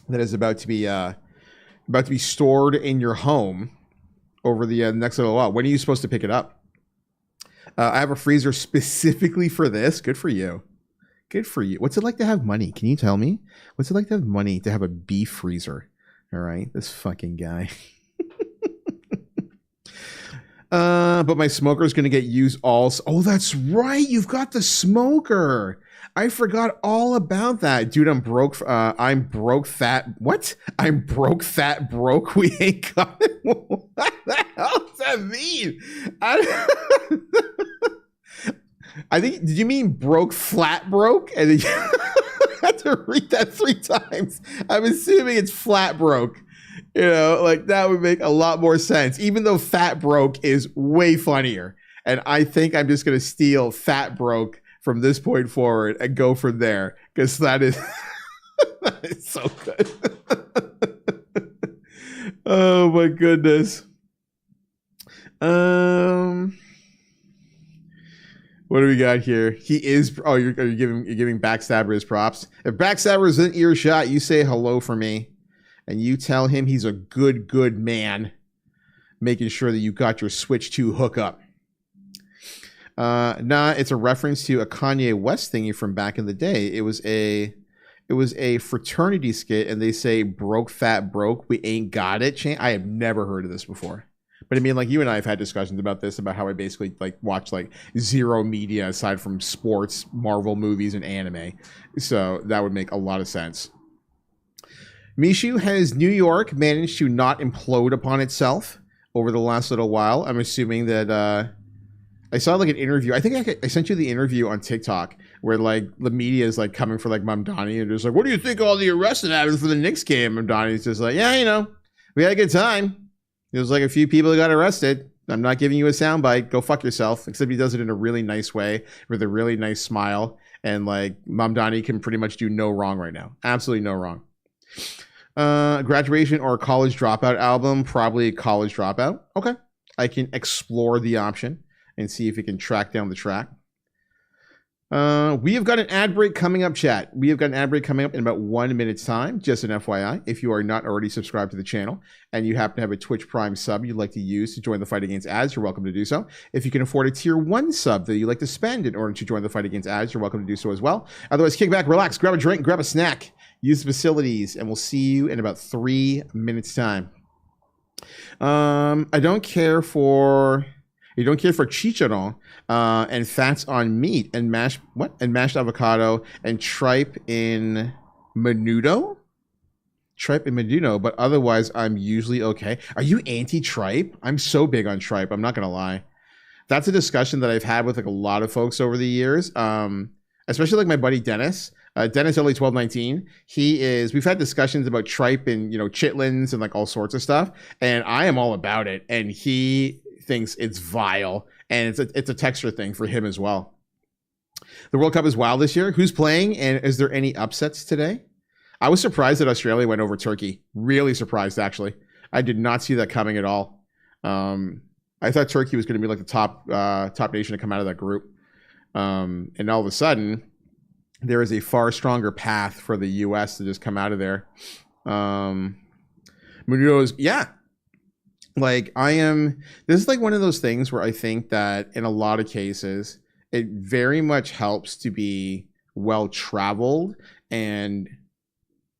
that is about to be stored in your home over the next little while. When are you supposed to pick it up? I have a freezer specifically for this. Good for you. Good for you. What's it like to have money? Can you tell me? What's it like to have money to have a beef freezer? All right, this fucking guy. But my smoker is going to get used also. Oh, that's right. You've got the smoker. I forgot all about that. Dude, I'm broke. I'm broke, fat. What? I'm broke, fat, broke. We ain't got it. What the hell does that mean? I think, did you mean broke, flat, broke? And then you had to read that 3 times. I'm assuming it's flat, broke. You know, like that would make a lot more sense, even though fat broke is way funnier. And I think I'm just going to steal fat broke from this point forward and go from there, because that is, that is so good. Oh my goodness. What do we got here? He is. Oh, you're giving Backstabber his props. If Backstabber is in earshot, you say hello for me, and you tell him he's a good man, making sure that you got your Switch 2 hookup. Nah, it's a reference to a Kanye West thingy from back in the day. It was a fraternity skit, and they say broke, fat, broke. We ain't got it. I have never heard of this before. But I mean, like, you and I have had discussions about this, about how I basically like watch like zero media aside from sports, Marvel movies, and anime. So that would make a lot of sense. Mishu, has New York managed to not implode upon itself over the last little while? I'm assuming that I saw like an interview. I think I sent you the interview on TikTok where like the media is like coming for like Mamdani and just like, what do you think of all the arrests that happened for the Knicks game? Mamdani's just like, yeah, you know, we had a good time. It was like a few people that got arrested. I'm not giving you a soundbite. Go fuck yourself. Except he does it in a really nice way with a really nice smile. And like Mamdani can pretty much do no wrong right now. Absolutely no wrong. Graduation or college dropout album? Probably college dropout. Okay. I can explore the option and see if we can track down the track. We have got an ad break coming up, chat. We have got an ad break coming up in about 1 minute's time. Just an FYI, if you are not already subscribed to the channel and you happen to have a Twitch Prime sub you'd like to use to join the fight against ads, you're welcome to do so. If you can afford a tier 1 sub that you like to spend in order to join the fight against ads, you're welcome to do so as well. Otherwise, kick back, relax, grab a drink, grab a snack, use the facilities, and we'll see you in about 3 minutes' time. I don't care for... You don't care for chicharron and fats on meat and mashed avocado and tripe in menudo? Tripe in menudo, but otherwise I'm usually okay. Are you anti-tripe? I'm so big on tripe, I'm not gonna lie. That's a discussion that I've had with like a lot of folks over the years, especially like my buddy Dennis. Dennis LA1219, we've had discussions about tripe and, chitlins and like all sorts of stuff. And I am all about it. And he thinks it's vile, and it's a texture thing for him as well. The World Cup is wild this year. Who's playing, and is there any upsets today? I was surprised that Australia went over Turkey. Really surprised, actually. I did not see that coming at all. I thought Turkey was going to be like the top nation to come out of that group. And all of a sudden, there is a far stronger path for the U.S. to just come out of there. Munoz, yeah. Like this is like one of those things where I think that in a lot of cases, it very much helps to be well-traveled and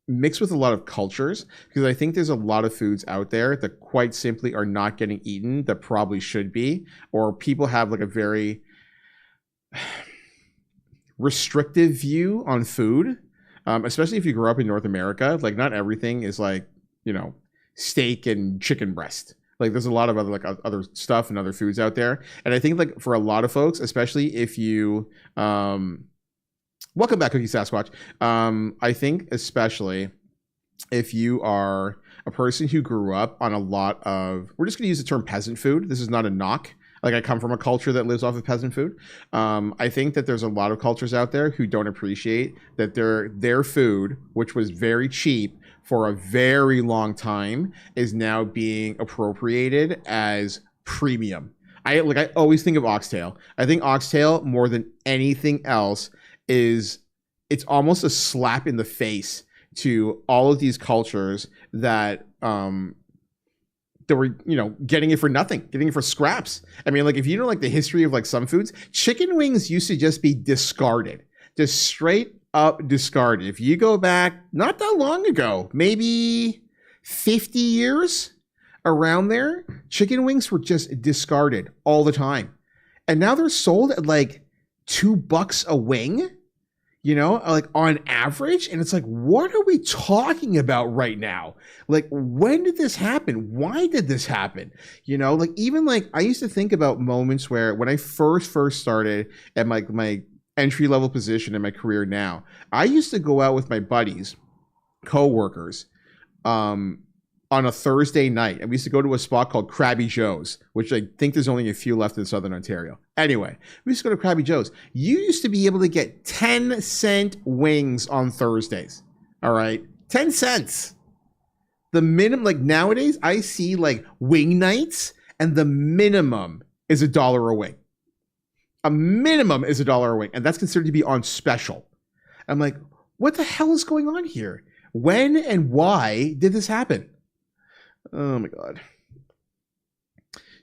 mixed with a lot of cultures, because I think there's a lot of foods out there that quite simply are not getting eaten that probably should be, or people have like a very restrictive view on food, especially if you grew up in North America. Like not everything is like, steak and chicken breast. Like there's a lot of other stuff and other foods out there. And I think like for a lot of folks, especially if you, welcome back, Cookie Sasquatch. I think especially if you are a person who grew up on a lot of, we're just going to use the term peasant food. This is not a knock. Like I come from a culture that lives off of peasant food. I think that there's a lot of cultures out there who don't appreciate that their food, which was very cheap for a very long time, is now being appropriated as premium. I always think of oxtail. I think oxtail more than anything else it's almost a slap in the face to all of these cultures that they were, getting it for nothing, getting it for scraps. I mean, like if you know like the history of like some foods, chicken wings used to just be discarded, just straight up discarded. If you go back not that long ago, maybe 50 years around there, chicken wings were just discarded all the time. And now they're sold at like $2 a wing, like on average. And it's like, what are we talking about right now? Like, when did this happen? Why did this happen? Like even like I used to think about moments where when I first started at my entry-level position in my career now, I used to go out with my buddies, co-workers, on a Thursday night, and we used to go to a spot called Krabby Joe's, which I think there's only a few left in Southern Ontario. Anyway, we used to go to Krabby Joe's. You used to be able to get 10-cent wings on Thursdays. All right, 10 cents. The minimum, like nowadays, I see like wing nights, and the minimum is $1 a wing. A minimum is $1 a wing, and that's considered to be on special. I'm like, what the hell is going on here? When and why did this happen? Oh my God.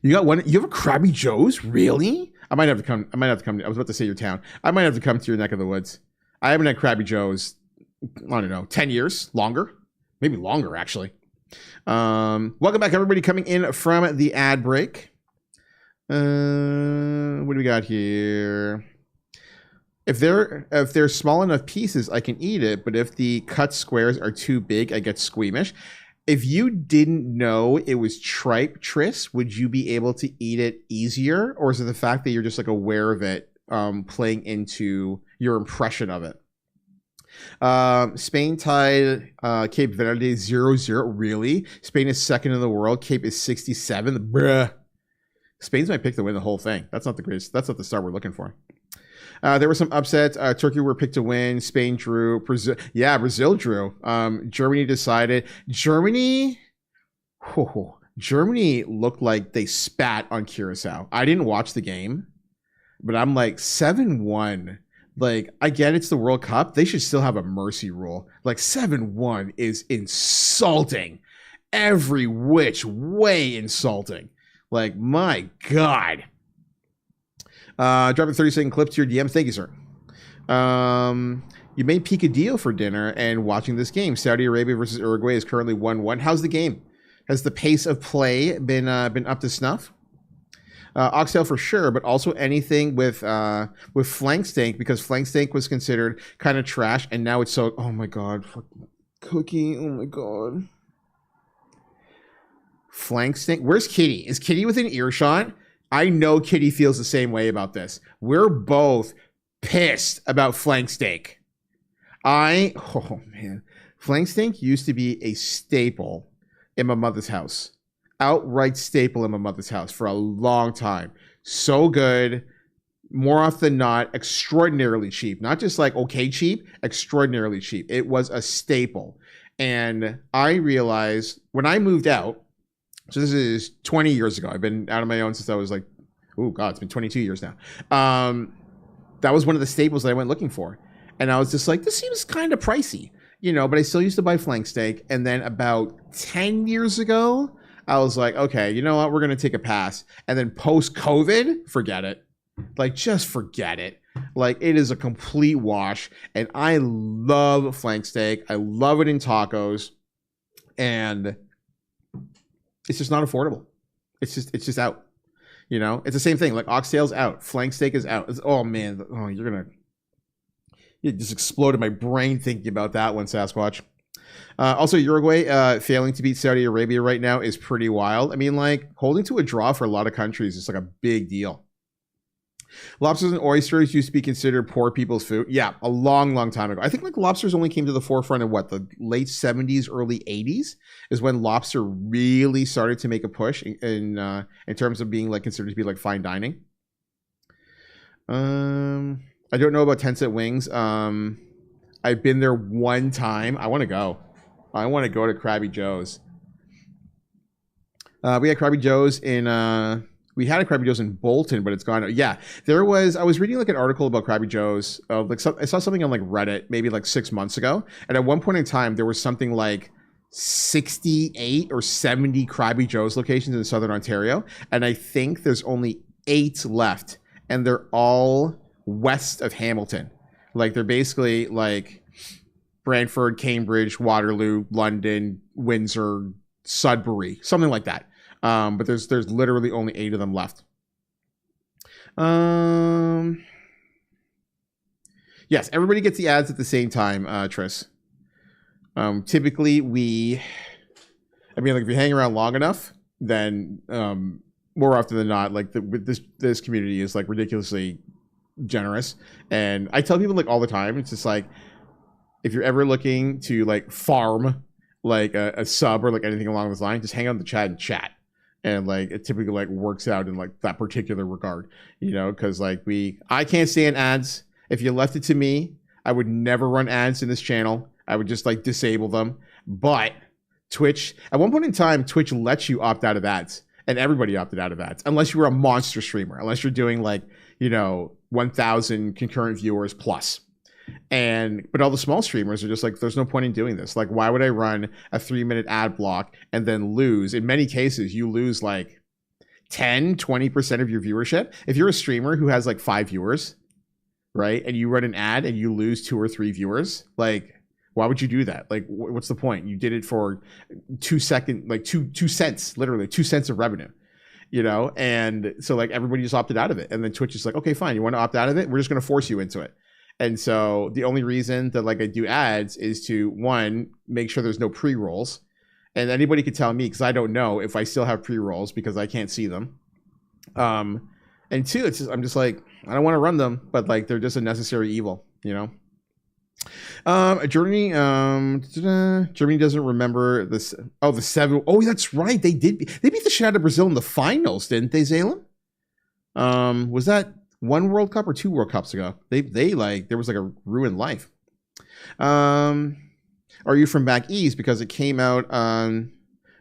You got one? You have a Krabby Joe's? Really? I might have to come. I was about to say your town. I might have to come to your neck of the woods. I haven't had Krabby Joe's, I don't know, 10 years? Longer? Maybe longer, actually. Welcome back, everybody coming in from the ad break. What do we got here? If they're small enough pieces, I can eat it, but if the cut squares are too big, I get squeamish. If you didn't know it was tripe, Tris, would you be able to eat it easier? Or is it the fact that you're just like aware of it playing into your impression of it? Spain tied Cape Verde 0-0. Really? Spain is second in the world. Cape is 67. Bruh. Spain's might pick to win the whole thing. That's not the greatest. That's not the start we're looking for. There were some upsets. Turkey were picked to win. Spain drew. Brazil drew. Germany decided. Germany looked like they spat on Curacao. I didn't watch the game, but I'm like 7-1. Like, I get it's the World Cup. They should still have a mercy rule. Like, 7-1 is insulting. Every which way insulting. Like, my God. Dropping 30-second clip to your DM. Thank you, sir. You made picadillo for dinner and watching this game. Saudi Arabia versus Uruguay is currently 1-1. How's the game? Has the pace of play been up to snuff? Oxtail for sure, but also anything with flank steak, because flank steak was considered kind of trash, and now it's so. Oh my God, cookie! Oh my God, flank steak. Where's Kitty? Is Kitty within earshot? I know Kitty feels the same way about this. We're both pissed about flank steak. Oh man, flank steak used to be a staple in my mother's house. Outright staple in my mother's house for a long time. So good. More often than not, extraordinarily cheap. Not just like okay cheap, extraordinarily cheap. It was a staple. And I realized when I moved out, so this is 20 years ago. I've been out on my own since I was like, oh God, it's been 22 years now. That was one of the staples that I went looking for. And I was just like, this seems kind of pricey, you know, but I still used to buy flank steak. And then about 10 years ago, I was like, okay, you know what? We're going to take a pass. And then post-COVID, forget it. Like, just forget it. Like, it is a complete wash. And I love flank steak. I love it in tacos. And it's just not affordable. It's just out. You know? It's the same thing. Like, oxtail's out. Flank steak is out. Oh, man. Oh, you just exploded my brain thinking about that one, Sasquatch. Also, Uruguay failing to beat Saudi Arabia right now is pretty wild. I mean, like, holding to a draw for a lot of countries is like a big deal. Lobsters and oysters used to be considered poor people's food. Yeah, a long, long time ago. I think like lobsters only came to the forefront in the late 70s, early 80s is when lobster really started to make a push in terms of being like considered to be like fine dining. I don't know about 10-cent wings. I've been there one time. I want to go. I want to go to Krabby Joe's. We had Krabby Joe's we had a Krabby Joe's in Bolton, but it's gone. Yeah, I was reading like an article about Krabby Joe's. I saw something on like Reddit maybe like 6 months ago. And at one point in time, there was something like 68 or 70 Krabby Joe's locations in Southern Ontario. And I think there's only 8 left. And they're all west of Hamilton. Like they're basically like Brantford, Cambridge, Waterloo, London, Windsor, Sudbury, something like that. But there's literally only 8 of them left. Yes, everybody gets the ads at the same time, Tris. Typically, like if you hang around long enough, then more often than not, like this community is like ridiculously generous. And I tell people like all the time, it's just like, if you're ever looking to like farm like a sub or like anything along this line, just hang out in the chat and chat. And like it typically like works out in like that particular regard, you know, because like I can't stand ads. If you left it to me, I would never run ads in this channel. I would just like disable them. But Twitch, at one point in time, Twitch lets you opt out of ads, and everybody opted out of ads, unless you were a monster streamer, unless you're doing like, you know, 1,000 concurrent viewers plus. But all the small streamers are just like, there's no point in doing this. Like, why would I run a 3-minute ad block and then lose? In many cases, you lose like 10-20% of your viewership. If you're a streamer who has like 5 viewers, right, and you run an ad and you lose 2 or 3 viewers, like, why would you do that? Like, what's the point? You did it for 2 seconds, like 2 cents, literally 2 cents of revenue, you know? And so like everybody just opted out of it. And then Twitch is like, okay, fine. You want to opt out of it? We're just going to force you into it. And so the only reason that like I do ads is to, one, make sure there's no pre-rolls. And anybody could tell me, because I don't know if I still have pre-rolls because I can't see them. And 2, I'm just like, I don't want to run them, but like they're just a necessary evil, you know? Germany, Germany doesn't remember this. Oh, the 7. Oh, that's right. They beat the shit out of Brazil in the finals, didn't they, Zalem? Was that one World Cup or 2 World Cups ago? They like, there was like a ruined life. Are you from back east? Because it came out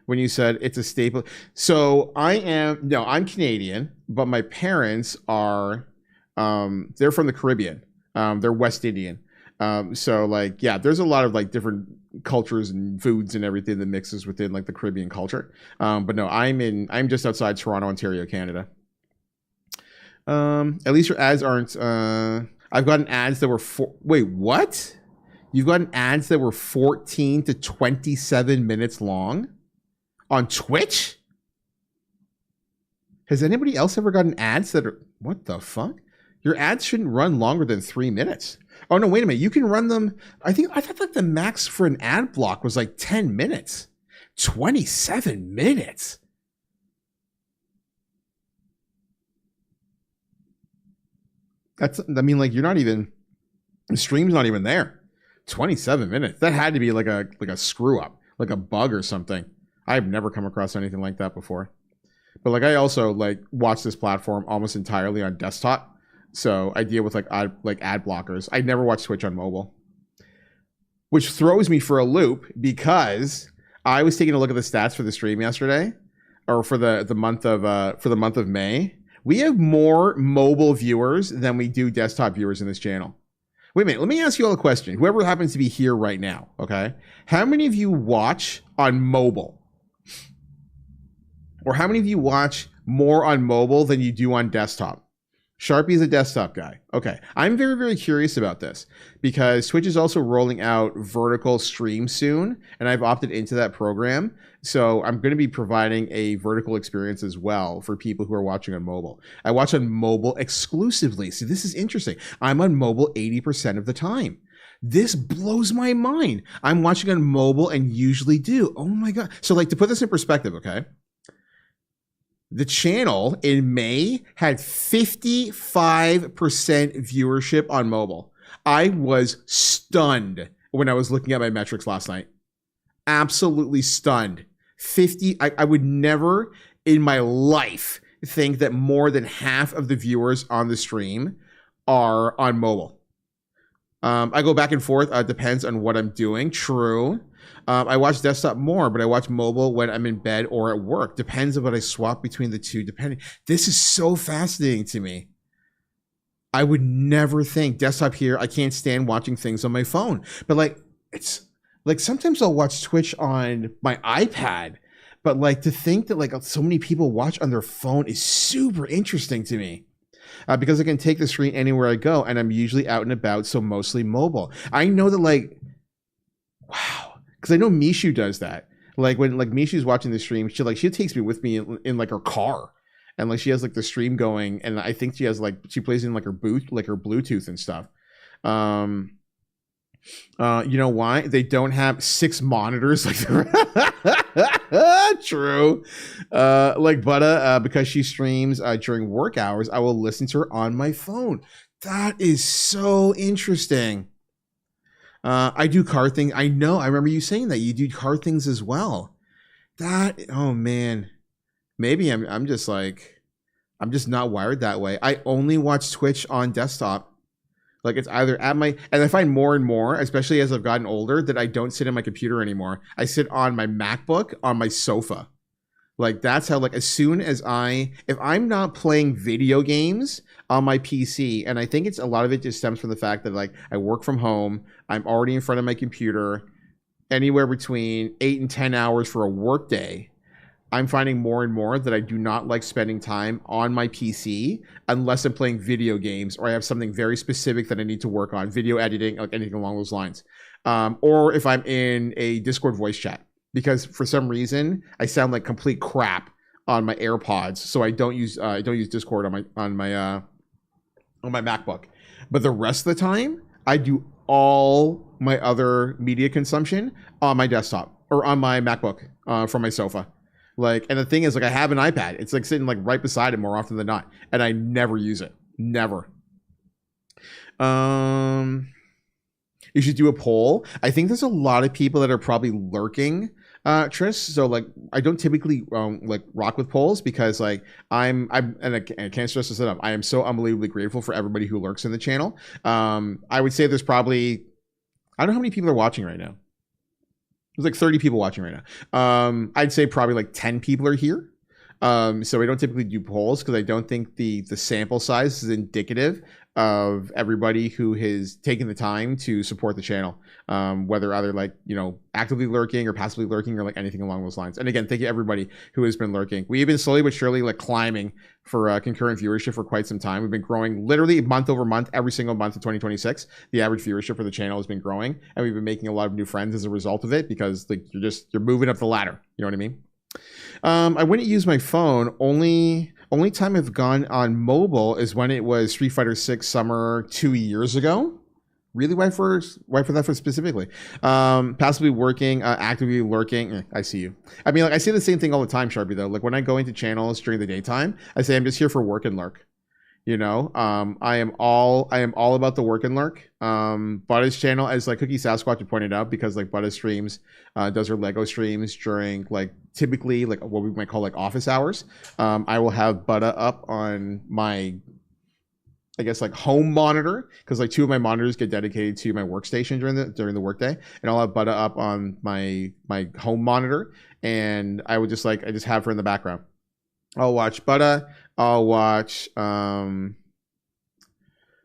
when you said it's a staple. So I'm Canadian, but my parents are, they're from the Caribbean. They're West Indian. So like, yeah, there's a lot of like different cultures and foods and everything that mixes within like the Caribbean culture. But no, I'm just outside Toronto, Ontario, Canada. At least your ads aren't, I've gotten ads that were wait, what? You've gotten ads that were 14 to 27 minutes long on Twitch? Has anybody else ever gotten ads that are, what the fuck? Your ads shouldn't run longer than 3 minutes. Oh no, wait a minute. You can run them. I thought like the max for an ad block was like 10 minutes. 27 minutes. Like you're not even, the stream's not even there. 27 minutes. That had to be like a screw up, like a bug or something. I've never come across anything like that before. But like I also like watch this platform almost entirely on desktop. So I deal with like ad blockers. I never watch Twitch on mobile, which throws me for a loop because I was taking a look at the stats for the stream yesterday, or for the month of May. We have more mobile viewers than we do desktop viewers in this channel. Wait a minute, let me ask you all a question. Whoever happens to be here right now, okay? How many of you watch on mobile? Or how many of you watch more on mobile than you do on desktop? Sharpie's a desktop guy. Okay, I'm very, very curious about this because Twitch is also rolling out vertical stream soon, and I've opted into that program. So I'm going to be providing a vertical experience as well for people who are watching on mobile. I watch on mobile exclusively. See, this is interesting. I'm on mobile 80% of the time. This blows my mind. I'm watching on mobile and usually do. Oh my God. So like to put this in perspective, okay? The channel in May had 55% viewership on mobile. I was stunned when I was looking at my metrics last night. Absolutely stunned. I would never in my life think that more than half of the viewers on the stream are on mobile. I go back and forth. Depends on what I'm doing. True. I watch desktop more, but I watch mobile when I'm in bed or at work. Depends on what I swap between the two, depending. This is so fascinating to me. I would never think desktop here. I can't stand watching things on my phone, but like, it's like sometimes I'll watch Twitch on my iPad, but like to think that like so many people watch on their phone is super interesting to me. Because I can take the screen anywhere I go and I'm usually out and about, so mostly mobile. I know that like, wow. Because I know Mishu does that. Like when like Mishu's watching the stream, she takes me with me in like her car, and like she has like the stream going, and I think she has like she plays in like her Bluetooth and stuff. You know why they don't have 6 monitors like true. Like Butta, because she streams during work hours, I will listen to her on my phone. That is so interesting. I do car things. I know. I remember you saying that you do car things as well. That, oh man, maybe I'm just not wired that way. I only watch Twitch on desktop. Like it's either at my, and I find more and more, especially as I've gotten older, that I don't sit on my computer anymore. I sit on my MacBook on my sofa. Like that's how, like as soon as if I'm not playing video games on my PC, and I think it's a lot of it just stems from the fact that like I work from home, I'm already in front of my computer, anywhere between 8 and 10 hours for a work day. I'm finding more and more that I do not like spending time on my PC unless I'm playing video games or I have something very specific that I need to work on, video editing, like anything along those lines. Or if I'm in a Discord voice chat. Because for some reason I sound like complete crap on my AirPods, so I don't use Discord on my MacBook. But the rest of the time, I do all my other media consumption on my desktop or on my MacBook from my sofa. Like, and the thing is, like, I have an iPad. It's like sitting like right beside it more often than not, and I never use it. Never. You should do a poll. I think there's a lot of people that are probably lurking, Tris. So like, I don't typically like rock with polls because like and I can't stress this enough. I am so unbelievably grateful for everybody who lurks in the channel. I would say there's probably, I don't know how many people are watching right now. There's like 30 people watching right now. I'd say probably like 10 people are here. So we don't typically do polls because I don't think the sample size is indicative of everybody who has taken the time to support the channel, whether either like, you know, actively lurking or passively lurking or like anything along those lines. And again, thank you everybody who has been lurking. We've been slowly but surely like climbing for concurrent viewership for quite some time. We've been growing literally month over month, every single month of 2026. The average viewership for the channel has been growing, and we've been making a lot of new friends as a result of it because like you're moving up the ladder. You know what I mean? I wouldn't use my phone. Only time I've gone on mobile is when it was Street Fighter 6 Summer 2 years ago. Really? Why for that for specifically? Passively working, actively lurking. I see you. I mean, like I say the same thing all the time, Sharpie, though. Like when I go into channels during the daytime, I say I'm just here for work and lurk. You know, I am all about the work and lurk. Butta's channel, as like Cookie Sasquatch pointed out, because like Butta streams, does her Lego streams during like typically like what we might call like office hours. I will have Butta up on my, I guess like home monitor, because like 2 of my monitors get dedicated to my workstation during the workday, and I'll have Butta up on my home monitor, and I would just I just have her in the background. I'll watch Butta. I'll watch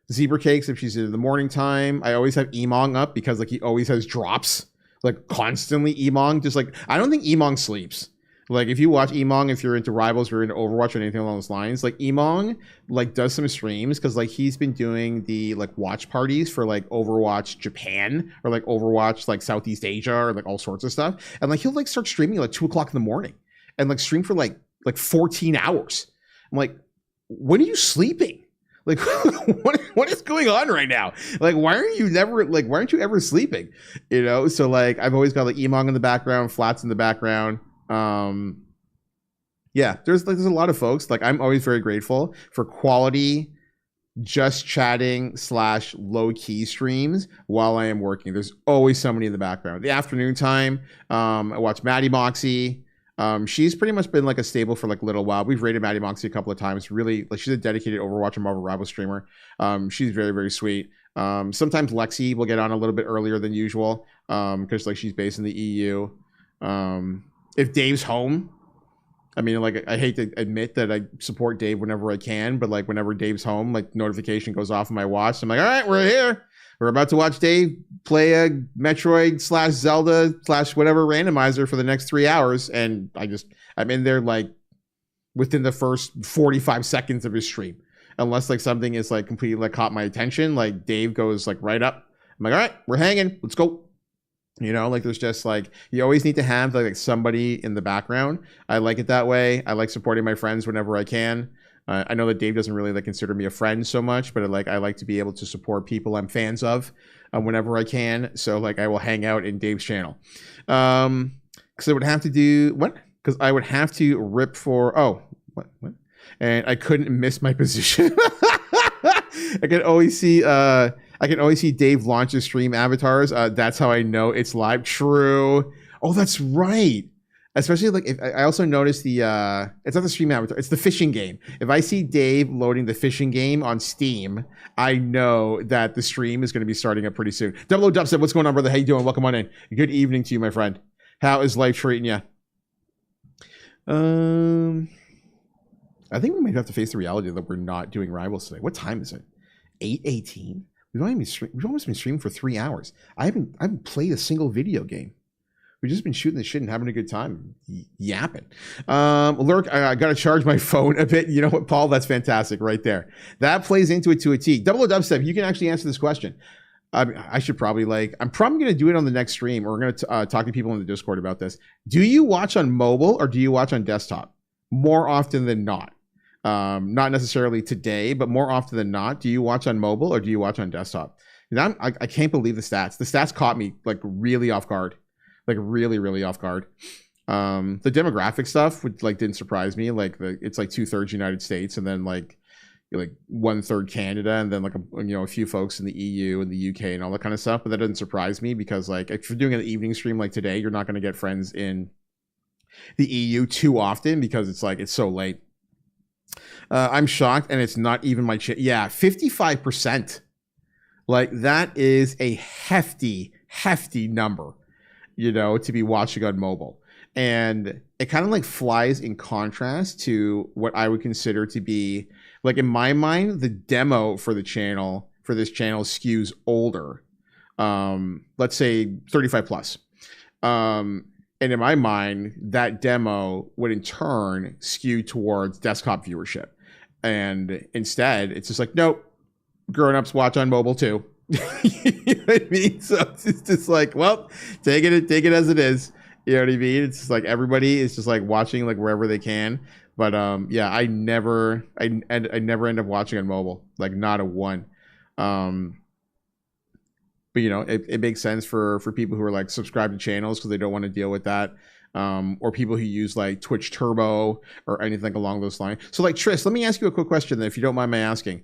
Zebra Cakes if she's in the morning time. I always have Emong up because like he always has drops, like constantly Emong. Just like, I don't think Emong sleeps. Like if you watch Emong, if you're into Rivals or you're into Overwatch or anything along those lines, like Emong like does some streams because like he's been doing the like watch parties for like Overwatch Japan or like Overwatch like Southeast Asia or like all sorts of stuff. And like he'll like start streaming like 2 o'clock in the morning and like stream for like 14 hours. I'm like, when are you sleeping? Like, what is going on right now? Like, why aren't you ever sleeping? You know? So like, I've always got like Emong in the background, Flats in the background. Yeah, there's a lot of folks. Like, I'm always very grateful for quality, just chatting / low key streams while I am working. There's always somebody in the background. The afternoon time, I watch Maddie Moxie. She's pretty much been like a staple for like a little while. We've rated Maddie Moxie a couple of times. Really, like she's a dedicated Overwatch and Marvel Rival streamer. She's very, very sweet. Sometimes Lexi will get on a little bit earlier than usual because like she's based in the EU. If Dave's home, I mean, like I hate to admit that I support Dave whenever I can, but like whenever Dave's home, like notification goes off on my watch. I'm like, all right, we're here. We're about to watch Dave play a Metroid / Zelda / whatever randomizer for the next 3 hours. And I'm in there like within the first 45 seconds of his stream. Unless like something is like completely like caught my attention, like Dave goes like right up. I'm like, all right, we're hanging. Let's go. You know, like there's just like, you always need to have like somebody in the background. I like it that way. I like supporting my friends whenever I can. I know that Dave doesn't really like consider me a friend so much, but I like to be able to support people I'm fans of whenever I can. So like I will hang out in Dave's channel. Because I would have to do what? Because I would have to rip for what? And I couldn't miss my position. I can always see Dave launch his stream avatars. That's how I know it's live. True. Oh, that's right. Especially like if I also noticed it's not the stream avatar, it's the fishing game. If I see Dave loading the fishing game on Steam, I know that the stream is going to be starting up pretty soon. Double O Dubstep, what's going on, brother? How you doing? Welcome on in. Good evening to you, my friend. How is life treating you? I think we might have to face the reality that we're not doing Rivals today. What time is it? 8:18. We've almost been streaming for 3 hours. I haven't played a single video game. We've just been shooting the shit and having a good time, yapping. Lurk, I got to charge my phone a bit. You know what, Paul? That's fantastic right there. That plays into it to a T. Double O Dubstep, you can actually answer this question. I should probably I'm probably going to do it on the next stream, or we're going to talk to people in the Discord about this. Do you watch on mobile or do you watch on desktop? More often than not. Not necessarily today, but more often than not, do you watch on mobile or do you watch on desktop? And I can't believe the stats. The stats caught me like really off guard. Like really, really off guard. The demographic stuff would like didn't surprise me. Like it's like 2/3 United States, and then like like 1/3 Canada, and then like a few folks in the EU and the UK and all that kind of stuff. But that doesn't surprise me because like if you're doing an evening stream like today, you're not going to get friends in the EU too often because it's so late. I'm shocked, and it's not even my yeah, 55%. Like that is a hefty number, to be watching on mobile. And it kind of like flies in contrast to what I would consider to be, like in my mind, the demo for this channel skews older. Let's say 35 plus. And in my mind, that demo would in turn skew towards desktop viewership. And instead, it's just like, nope, grown-ups watch on mobile too. You know what I mean? So it's just like, well, take it as it is. You know what I mean? It's just like everybody is just like watching like wherever they can. But yeah, I never end up watching on mobile, like not a one. But it makes sense for people who are like subscribed to channels because they don't want to deal with that. Or people who use like Twitch Turbo or anything along those lines. So like Tris, let me ask you a quick question then, if you don't mind my asking.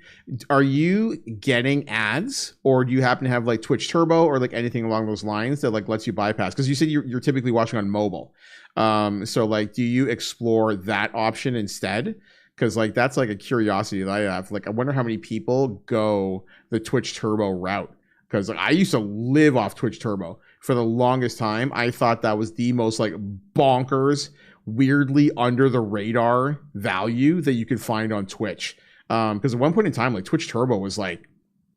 Are you getting ads, or do you happen to have like Twitch Turbo or like anything along those lines that like lets you bypass? Because you said you're typically watching on mobile. So like, do you explore that option instead? Because like that's like a curiosity that I have. Like I wonder how many people go the Twitch Turbo route. Because like I used to live off Twitch Turbo for the longest time. I thought that was the most like bonkers, weirdly under the radar value that you could find on Twitch. Because at one point in time, like Twitch Turbo was like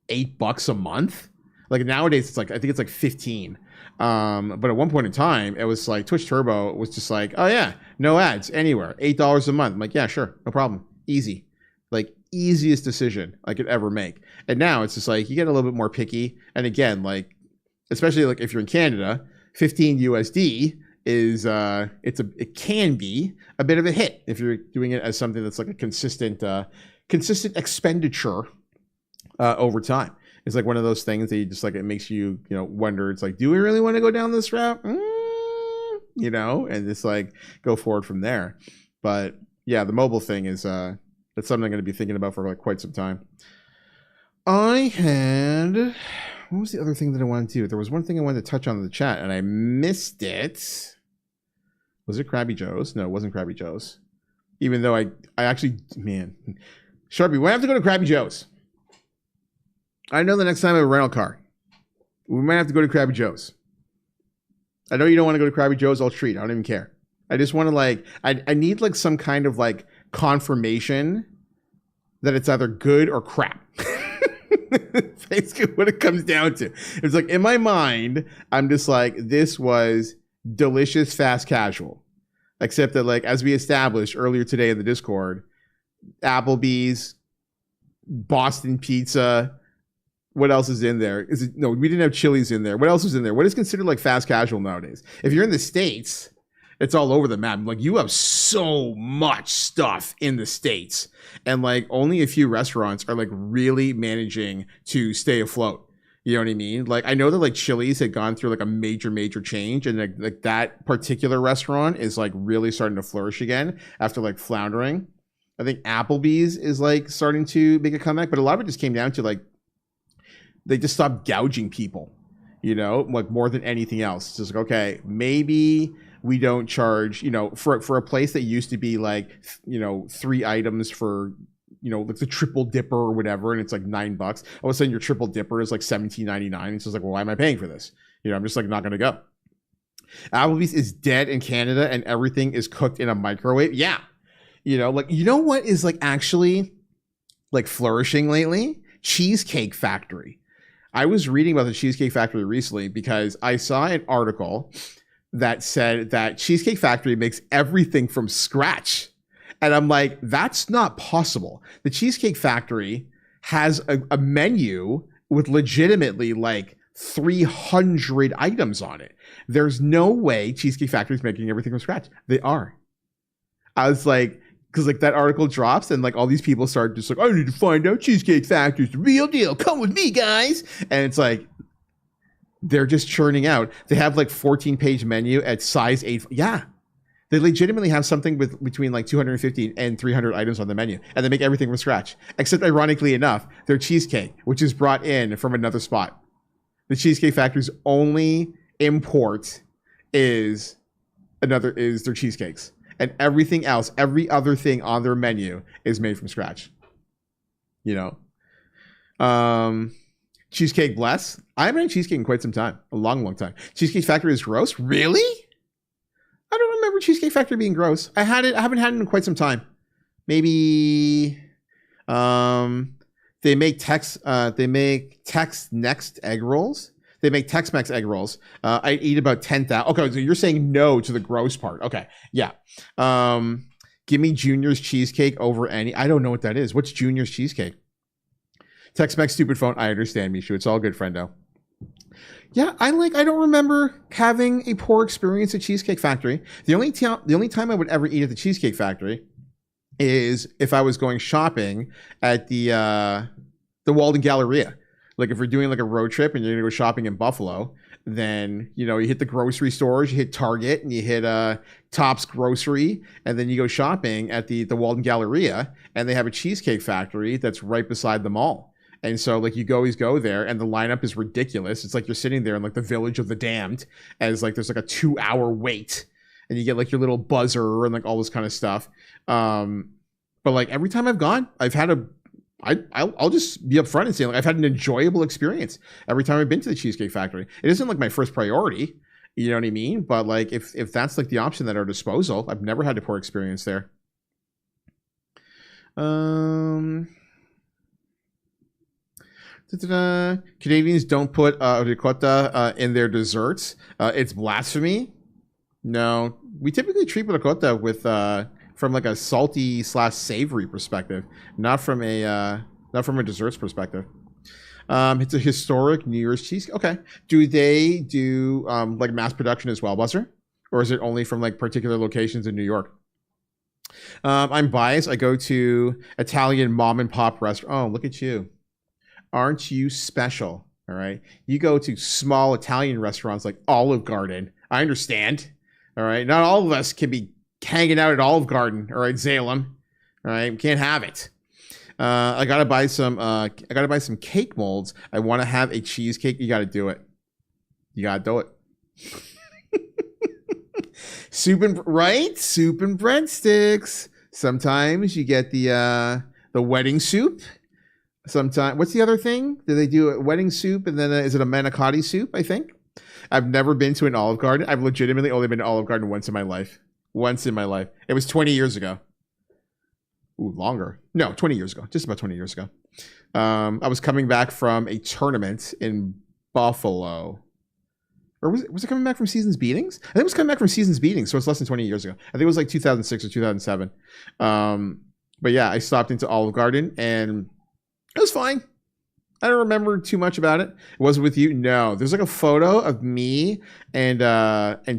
$8 a month. Like nowadays, it's like I think it's like 15. But at one point in time, it was like Twitch Turbo was just like, oh yeah, no ads anywhere, $8 a month. I'm like, yeah, sure, no problem, easy. Like easiest decision I could ever make. And now it's just like you get a little bit more picky. And again, like especially like if you're in Canada, 15 USD is it can be a bit of a hit if you're doing it as something that's like a consistent expenditure over time. It's like one of those things that you just like, it makes you wonder. It's like, do we really want to go down this route? And just like go forward from there. But yeah, the mobile thing is that's something I'm going to be thinking about for like quite some time. What was the other thing that I wanted to do? There was one thing I wanted to touch on in the chat and I missed it. Was it Krabby Joe's? No, it wasn't Krabby Joe's. Even though I actually, man, Sharpie, we have to go to Krabby Joe's. I know the next time I have a rental car, we might have to go to Krabby Joe's. I know you don't want to go to Krabby Joe's. I'll treat. I don't even care. I just want to like, I need like some kind of like confirmation that it's either good or crap. Basically what it comes down to. It's like in my mind, I'm just like, this was delicious, fast casual. Except that like, as we established earlier today in the Discord, Applebee's, Boston Pizza, what else is in there? No, we didn't have Chili's in there. What else is in there? What is considered like fast casual nowadays? If you're in the States, it's all over the map. Like you have so much stuff in the States, and like only a few restaurants are like really managing to stay afloat. You know what I mean? Like I know that like Chili's had gone through like a major change, and like that particular restaurant is like really starting to flourish again after like floundering. I think Applebee's is like starting to make a comeback, but a lot of it just came down to like they just stopped gouging people, like more than anything else. It's just like, okay, maybe we don't charge, for a place that used to be like, 3 items for, like the triple dipper or whatever, and it's like $9. All of a sudden your triple dipper is like $17.99. It's just like, well, why am I paying for this? I'm just like not going to go. Applebee's is dead in Canada and everything is cooked in a microwave. Yeah. What is like actually like flourishing lately? Cheesecake Factory. I was reading about the Cheesecake Factory recently because I saw an article that said that Cheesecake Factory makes everything from scratch. And I'm like, that's not possible. The Cheesecake Factory has a menu with legitimately like 300 items on it. There's no way Cheesecake Factory is making everything from scratch. They are. I was like, because like that article drops and like all these people start just like, I need to find out Cheesecake Factory's the real deal. Come with me, guys. And it's like, they're just churning out. They have like 14-page menu at size 8. Yeah. They legitimately have something with between like 250 and 300 items on the menu, and they make everything from scratch. Except, ironically enough, their cheesecake, which is brought in from another spot. The Cheesecake Factory's only import is their cheesecakes, and everything else, every other thing on their menu is made from scratch. You know, Cheesecake Bless. I haven't had cheesecake in quite some time, a long time. Cheesecake Factory is gross. Really? I don't remember Cheesecake Factory being gross. I haven't had it in quite some time. Maybe they make Tex-Next egg rolls. They make Tex-Mex egg rolls. I eat about 10,000. Okay, so you're saying no to the gross part. Okay, yeah. Give me Junior's cheesecake over any. I don't know what that is. What's Junior's cheesecake? Tex-Mex stupid phone. I understand, Mishu. It's all good, friendo. Yeah, I don't remember having a poor experience at Cheesecake Factory. The only time I would ever eat at the Cheesecake Factory is if I was going shopping at the Walden Galleria. Like if we're doing like a road trip and you're gonna go shopping in Buffalo, then you hit the grocery stores, you hit Target, and you hit Tops Grocery, and then you go shopping at the Walden Galleria, and they have a Cheesecake Factory that's right beside the mall. And so like you always go there, and the lineup is ridiculous. It's like you're sitting there in like the Village of the Damned, as like there's like a 2-hour wait, and you get like your little buzzer and like all this kind of stuff. But like every time I've gone, I've had I'll just be upfront and say like I've had an enjoyable experience every time I've been to the Cheesecake Factory. It isn't like my first priority, you know what I mean? But like if that's like the option at our disposal, I've never had a poor experience there. Canadians don't put ricotta in their desserts. It's blasphemy. No, we typically treat ricotta with from like a salty / savory perspective, not from a desserts perspective. It's a historic New Year's cheesecake. Okay, do they do like mass production as well, Buster, or is it only from like particular locations in New York? I'm biased. I go to Italian mom and pop restaurant. Oh, look at you. Aren't you special? All right. You go to small Italian restaurants like Olive Garden. I understand. All right. Not all of us can be hanging out at Olive Garden. All right, Salem. All right. We can't have it. I gotta buy some cake molds. I want to have a cheesecake. You gotta do it. You gotta do it. Soup and breadsticks. Sometimes you get the wedding soup. Sometimes, what's the other thing? Do they do a wedding soup and then is it a manicotti soup? I think. I've never been to an Olive Garden. I've legitimately only been to Olive Garden once in my life. It was 20 years ago. Ooh, longer. No, 20 years ago. Just about 20 years ago. I was coming back from a tournament in Buffalo. Or was it coming back from Seasons Beatings? I think it was coming back from Seasons Beatings, so it's less than 20 years ago. I think it was like 2006 or 2007. But yeah, I stopped into Olive Garden and it was fine. I don't remember too much about it. Was it with you? No. There's like a photo of me and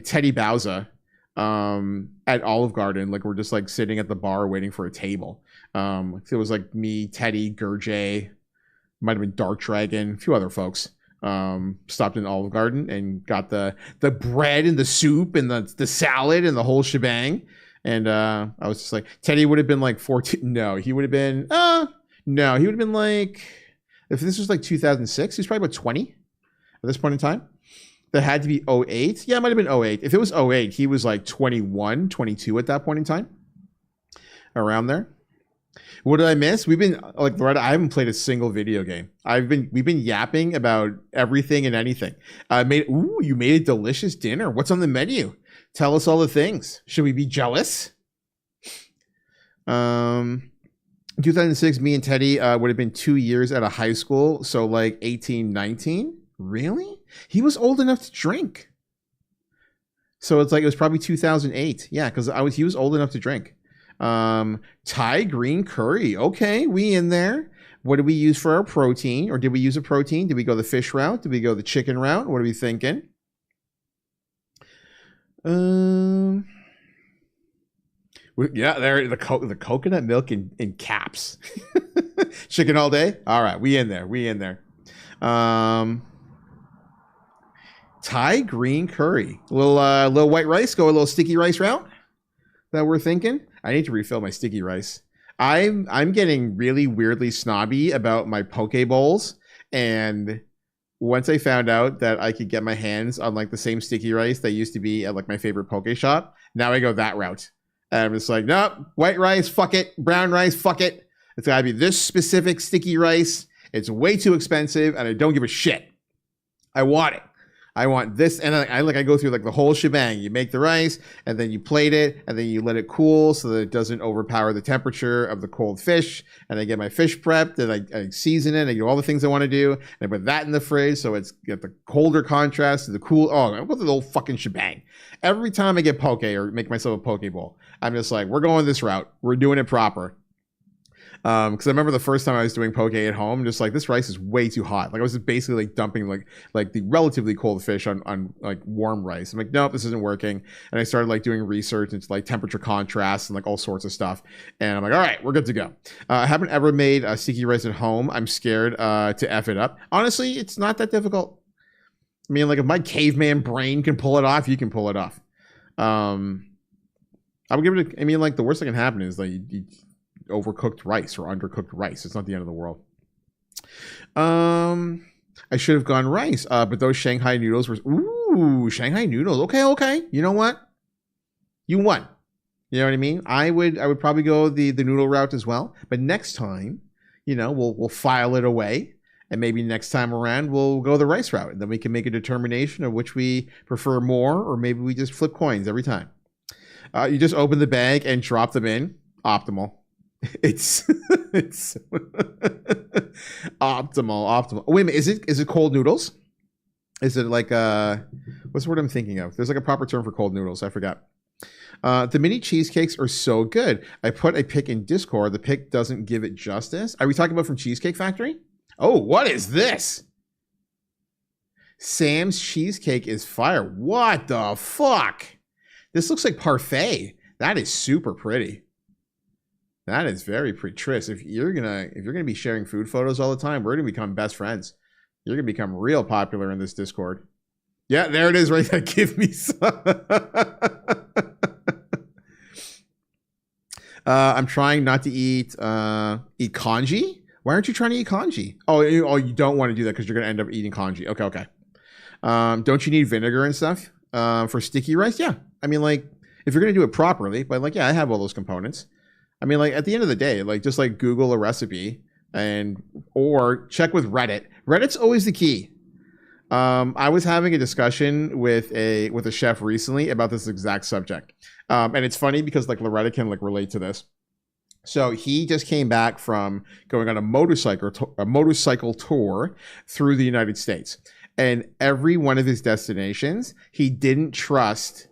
Teddy Bowser at Olive Garden. Like we're just like sitting at the bar waiting for a table. It was like me, Teddy, Gurjay, might have been Dark Dragon, a few other folks. Stopped in Olive Garden and got the bread and the soup and the salad and the whole shebang. And I was just like, Teddy would have been like 14. No, he would have been no, he would have been like, if this was like 2006, he was probably about 20 at this point in time. That had to be 08. Yeah, it might have been 08. If it was 08, he was like 21, 22 at that point in time. Around there. What did I miss? We've been, like, Loretta, I haven't played a single video game. We've been yapping about everything and anything. You made a delicious dinner. What's on the menu? Tell us all the things. Should we be jealous? 2006, me and Teddy would have been 2 years out of high school. So like 18, 19. Really? He was old enough to drink. So it's like, it was probably 2008. Yeah, because he was old enough to drink. Thai green curry. Okay, we in there. What did we use for our protein? Or did we use a protein? Did we go the fish route? Did we go the chicken route? What are we thinking? Yeah, there the coconut milk in caps. Chicken all day. All right, we in there. Thai green curry. A little white rice. Go a little sticky rice route. that we're thinking. I need to refill my sticky rice. I'm getting really weirdly snobby about my poke bowls, and once I found out that I could get my hands on like the same sticky rice that used to be at like my favorite poke shop, now I go that route. And I'm just like, nope, white rice, fuck it. Brown rice, fuck it. It's gotta be this specific sticky rice. It's way too expensive, and I don't give a shit. I want it. I want this, and I go through like the whole shebang. You make the rice, and then you plate it, and then you let it cool so that it doesn't overpower the temperature of the cold fish. And I get my fish prepped, and I season it. I do all the things I want to do, and I put that in the fridge so it's got the colder contrast to the cool. Oh, I go through the whole fucking shebang. Every time I get poke or make myself a poke bowl, I'm just like, we're going this route. We're doing it proper. Because I remember the first time I was doing poke at home, just like this rice is way too hot. Like I was just basically like dumping like the relatively cold fish on like warm rice. I'm like, nope, this isn't working. And I started like doing research into like temperature contrast and like all sorts of stuff. And I'm like, all right, we're good to go. I haven't ever made a sticky rice at home. I'm scared to F it up. Honestly, it's not that difficult. I mean, like if my caveman brain can pull it off, you can pull it off. I would give it. I mean, like the worst that can happen is like you overcooked rice or undercooked rice. It's not the end of the world. I should have gone rice, but those Shanghai noodles were Shanghai noodles. Okay. You know what? You won. You know what I mean? I would probably go the noodle route as well. But next time, you know, we'll file it away, and maybe next time around we'll go the rice route, and then we can make a determination of which we prefer more, or maybe we just flip coins every time. You just open the bag and drop them in. Optimal. It's optimal. Wait a minute, is it cold noodles? Is it like what's the word I'm thinking of? There's like a proper term for cold noodles. I forgot. The mini cheesecakes are so good. I put a pic in Discord. The pic doesn't give it justice. Are we talking about from Cheesecake Factory? Oh, what is this? Sam's cheesecake is fire. What the fuck? This looks like parfait. That is super pretty. That is very pretty. Tris, if you're gonna be sharing food photos all the time, we're gonna become best friends. You're gonna become real popular in this Discord. Yeah, there it is right there. Give me some. I'm trying not to eat congee. Why aren't you trying to eat congee? Oh, you don't want to do that because you're gonna end up eating congee. Okay. Don't you need vinegar and stuff for sticky rice? Yeah. I mean, like if you're gonna do it properly, but like, yeah, I have all those components. I mean, like at the end of the day, like just like Google a recipe or check with Reddit. Reddit's always the key. I was having a discussion with a chef recently about this exact subject. And it's funny because like Loretta can like relate to this. So he just came back from going on a motorcycle tour through the United States. And every one of his destinations, he didn't trust,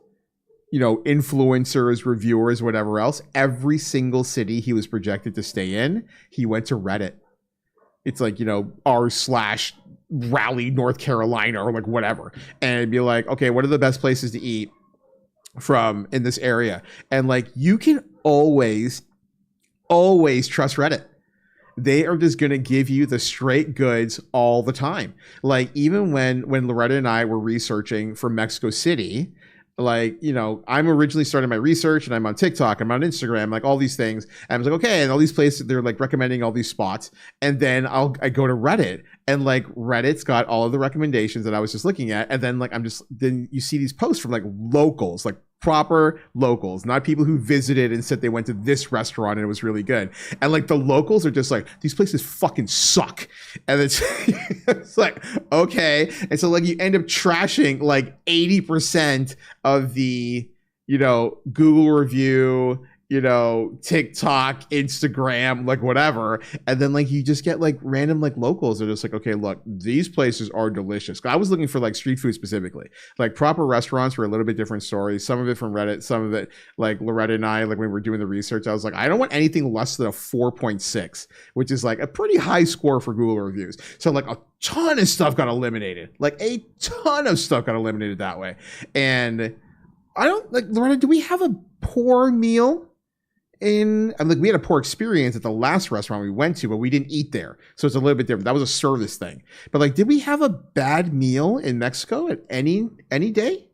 you know, influencers, reviewers, whatever else. Every single city he was projected to stay in, he went to Reddit. It's like, you know, r/Raleigh, North Carolina, or like whatever. And it'd be like, okay, what are the best places to eat from in this area? And like, you can always trust Reddit. They are just going to give you the straight goods all the time. Like even when Loretta and I were researching for Mexico City, like, you know, I'm originally starting my research and I'm on TikTok, I'm on Instagram, like all these things. And I was like, okay, and all these places, they're like recommending all these spots. And then I go to Reddit, and like Reddit's got all of the recommendations that I was just looking at. And then like, then you see these posts from like locals, like proper locals, not people who visited and said they went to this restaurant and it was really good. And like the locals are just like, these places fucking suck. And it's, it's like, okay. And so like you end up trashing like 80% of the, you know, Google review, you know, TikTok, Instagram, like whatever. And then like you just get like random like locals that are just like, okay, look, these places are delicious. I was looking for like street food specifically. Like proper restaurants were a little bit different stories. Some of it from Reddit, some of it like Loretta and I, like when we were doing the research, I was like, I don't want anything less than a 4.6, which is like a pretty high score for Google reviews. So like a ton of stuff got eliminated. Like a ton of stuff got eliminated that way. And I don't like, Loretta, do we have a poor meal? I'm like, we had a poor experience at the last restaurant we went to, but we didn't eat there. So it's a little bit different. That was a service thing. But like, did we have a bad meal in Mexico at any day?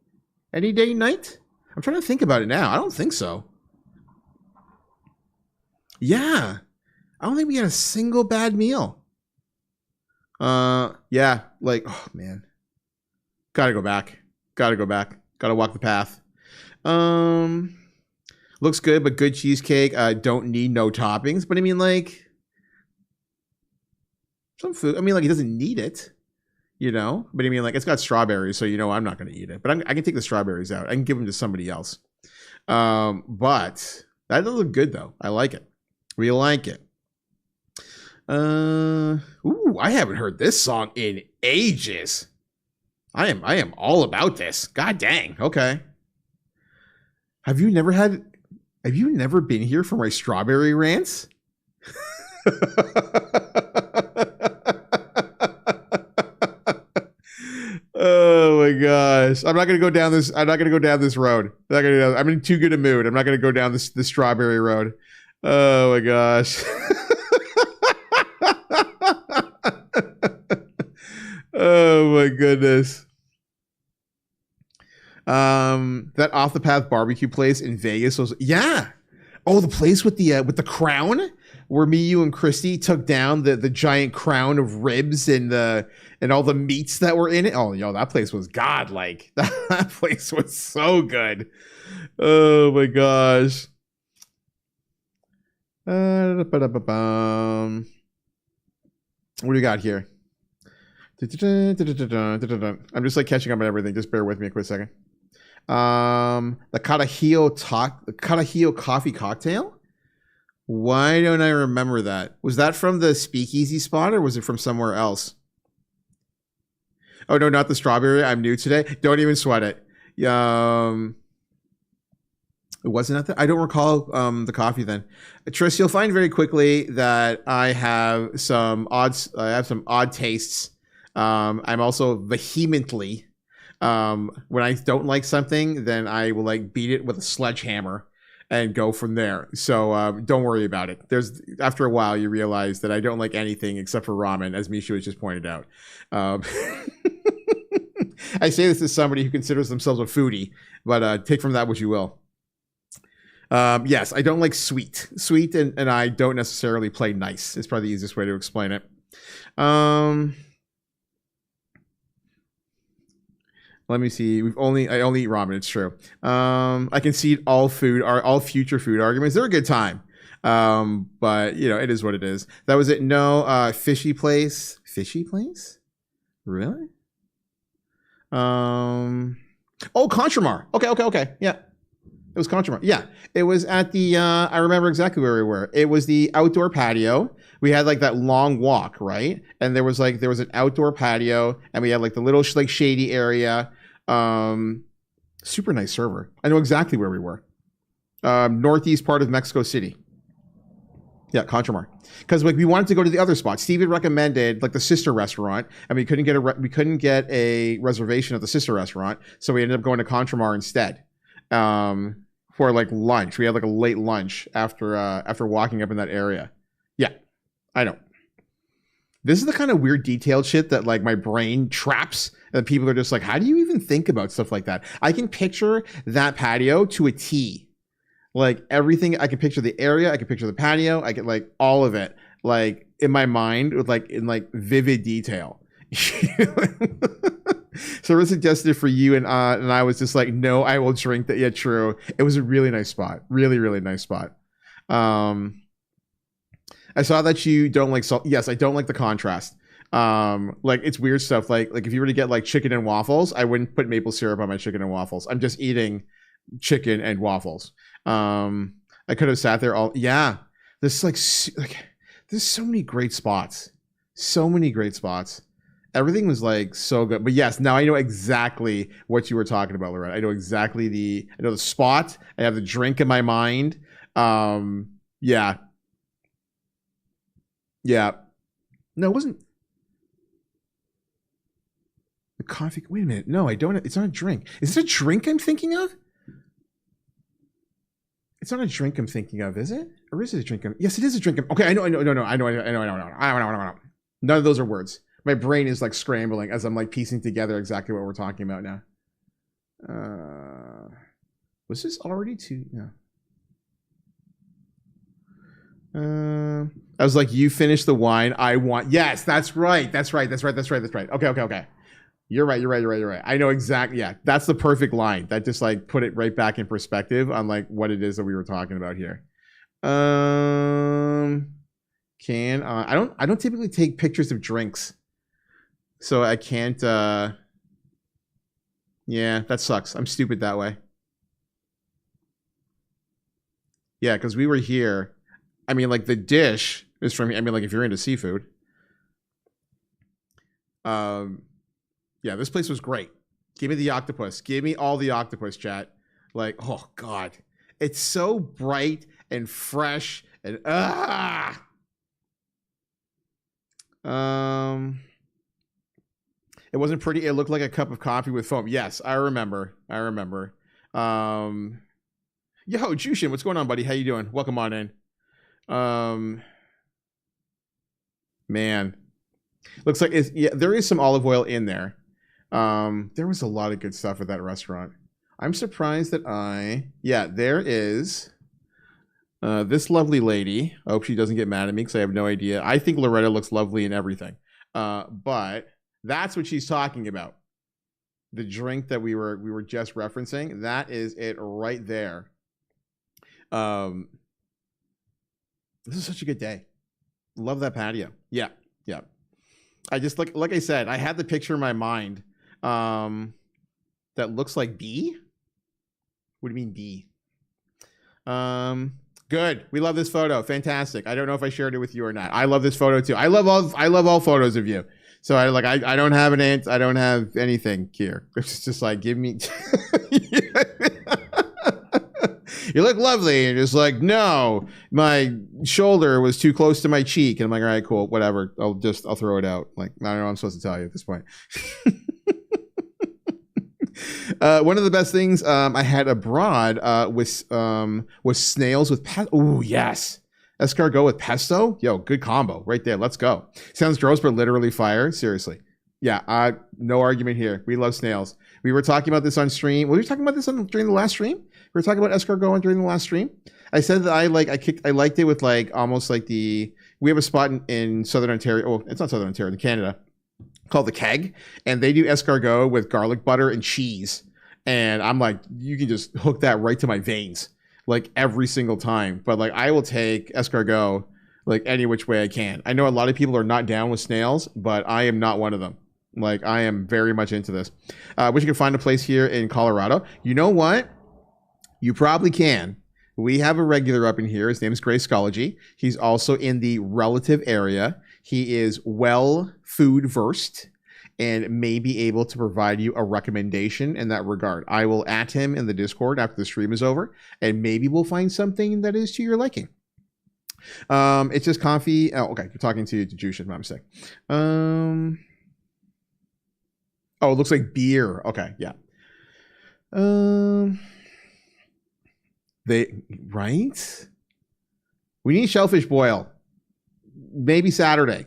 Any day, night? I'm trying to think about it now. I don't think so. Yeah. I don't think we had a single bad meal. Yeah, like, oh man. Gotta go back. Gotta go back. Gotta walk the path. Um, Looks good, but good cheesecake. Don't need no toppings. But I mean, like, some food. I mean, like, he doesn't need it, you know. But I mean, like, it's got strawberries, so you know I'm not gonna eat it. But I can take the strawberries out. I can give them to somebody else. But that does look good though. I like it. We like it. Ooh, I haven't heard this song in ages. I am all about this. God dang. Okay. Have you never been here for my strawberry rants? Oh my gosh. I'm not gonna go down this road. I'm in too good a mood. I'm not gonna go down this strawberry road. Oh my gosh. Oh my goodness. That off the path barbecue place in Vegas was, yeah. Oh, the place with the crown where me, you, and Christy took down the giant crown of ribs and all the meats that were in it. Oh, yo, that place was godlike. That place was so good. Oh my gosh. What do we got here? I'm just like catching up on everything. Just bear with me a quick second. The Carajillo coffee cocktail. Why don't I remember that? Was that from the Speakeasy spot or was it from somewhere else? Oh no, not the strawberry. I'm new today. Don't even sweat it. It wasn't at the, I don't recall the coffee then. Tris, you'll find very quickly that I have some odd tastes. I'm also vehemently, when I don't like something, then I will like beat it with a sledgehammer and go from there. So don't worry about it. After a while, you realize that I don't like anything except for ramen, as Misha has just pointed out. I say this as somebody who considers themselves a foodie, but take from that what you will. Yes, I don't like sweet. Sweet and I don't necessarily play nice. It's probably the easiest way to explain it. Let me see. I only eat ramen. It's true. I concede all future food arguments. They're a good time. But you know, it is what it is. That was it. No, fishy place. Fishy place? Really? Oh, Contramar. Okay. Yeah. It was Contramar. Yeah. It was at the, I remember exactly where we were. It was the outdoor patio. We had like that long walk, right? And there was an outdoor patio and we had like the little like shady area. Super nice server. I know exactly where we were. Northeast part of Mexico City. Yeah, Contramar. Because like we wanted to go to the other spot. Steve had recommended like the sister restaurant, and we couldn't get a reservation at the sister restaurant, so we ended up going to Contramar instead. For like lunch. We had like a late lunch after walking up in that area. Yeah, I know. This is the kind of weird detailed shit that like my brain traps, and people are just like, how do you even think about stuff like that? I can picture that patio to a T. Like everything, I can picture the area, I can picture the patio, I can like all of it, like in my mind with like in like vivid detail. So it was suggested for you and I was just like, no, I will drink that. Yeah, true. It was a really nice spot. Really, really nice spot. I saw that you don't like salt. Yes, I don't like the contrast. Like it's weird stuff. Like if you were to get like chicken and waffles, I wouldn't put maple syrup on my chicken and waffles. I'm just eating chicken and waffles. I could have sat there all. Yeah, there's there's so many great spots. So many great spots. Everything was like so good. But yes, now I know exactly what you were talking about, Loretta. I know exactly I know the spot. I have the drink in my mind. Yeah. Yeah. No, it wasn't. The coffee. Wait a minute. No, I don't. It's not a drink. Is it a drink I'm thinking of? It's not a drink I'm thinking of, is it? Or is it a drink? Yes, it is a drink. Okay, I know. I know. None of those are words. My brain is like scrambling as I'm like piecing together exactly what we're talking about now. Was this already too? No. I was like, you finish the wine. I want. Yes, that's right. That's right. Okay. You're right. I know exactly. Yeah, that's the perfect line. That just like put it right back in perspective on like what it is that we were talking about here. I don't typically take pictures of drinks, so I can't. Yeah, that sucks. I'm stupid that way. Yeah, because we were here. I mean, like the dish is from. I mean, like if you're into seafood. Yeah, this place was great. Give me the octopus. Give me all the octopus, chat. Like, oh god, it's so bright and fresh and It wasn't pretty. It looked like a cup of coffee with foam. Yes, I remember. Yo, Jushin, what's going on, buddy? How you doing? Welcome on in. Man, looks like there is some olive oil in there. There was a lot of good stuff at that restaurant. I'm surprised that there is this lovely lady. I hope she doesn't get mad at me because I have no idea. I think Loretta looks lovely in everything. But that's what she's talking about. The drink that we were just referencing, that is it right there. This is such a good day. Love that patio. Yeah. I just like I said, I had the picture in my mind that looks like B. What do you mean B? Good. We love this photo. Fantastic. I don't know if I shared it with you or not. I love this photo too. I love all photos of you. So I don't have I don't have anything here. It's just like, give me you look lovely. And just like, no, my shoulder was too close to my cheek. And I'm like, all right, cool, whatever. I'll throw it out. Like, I don't know what I'm supposed to tell you at this point. One of the best things I had abroad was snails with pesto. Oh, yes. Escargot with pesto. Yo, good combo right there. Let's go. Sounds gross, but literally fire. Seriously. Yeah, no argument here. We love snails. We were talking about this on stream. We were talking about this during the last stream. We were talking about escargot during the last stream. I said that I liked it with like almost like we have a spot in Southern Ontario. Oh, it's not Southern Ontario, in Canada, called the Keg, and they do escargot with garlic butter and cheese. And I'm like, you can just hook that right to my veins, like every single time. But like, I will take escargot like any which way I can. I know a lot of people are not down with snails, but I am not one of them. Like, I am very much into this. Wish you could find a place here in Colorado. You know what? You probably can. We have a regular up in here. His name is Gray Scology. He's also in the relative area. He is well food versed and may be able to provide you a recommendation in that regard. I will at him in the Discord after the stream is over, and maybe we'll find something that is to your liking. It's just coffee. Oh, okay. You're talking to Jushin, my mistake. Oh, it looks like beer. Okay, yeah. Right? We need shellfish boil. Maybe Saturday.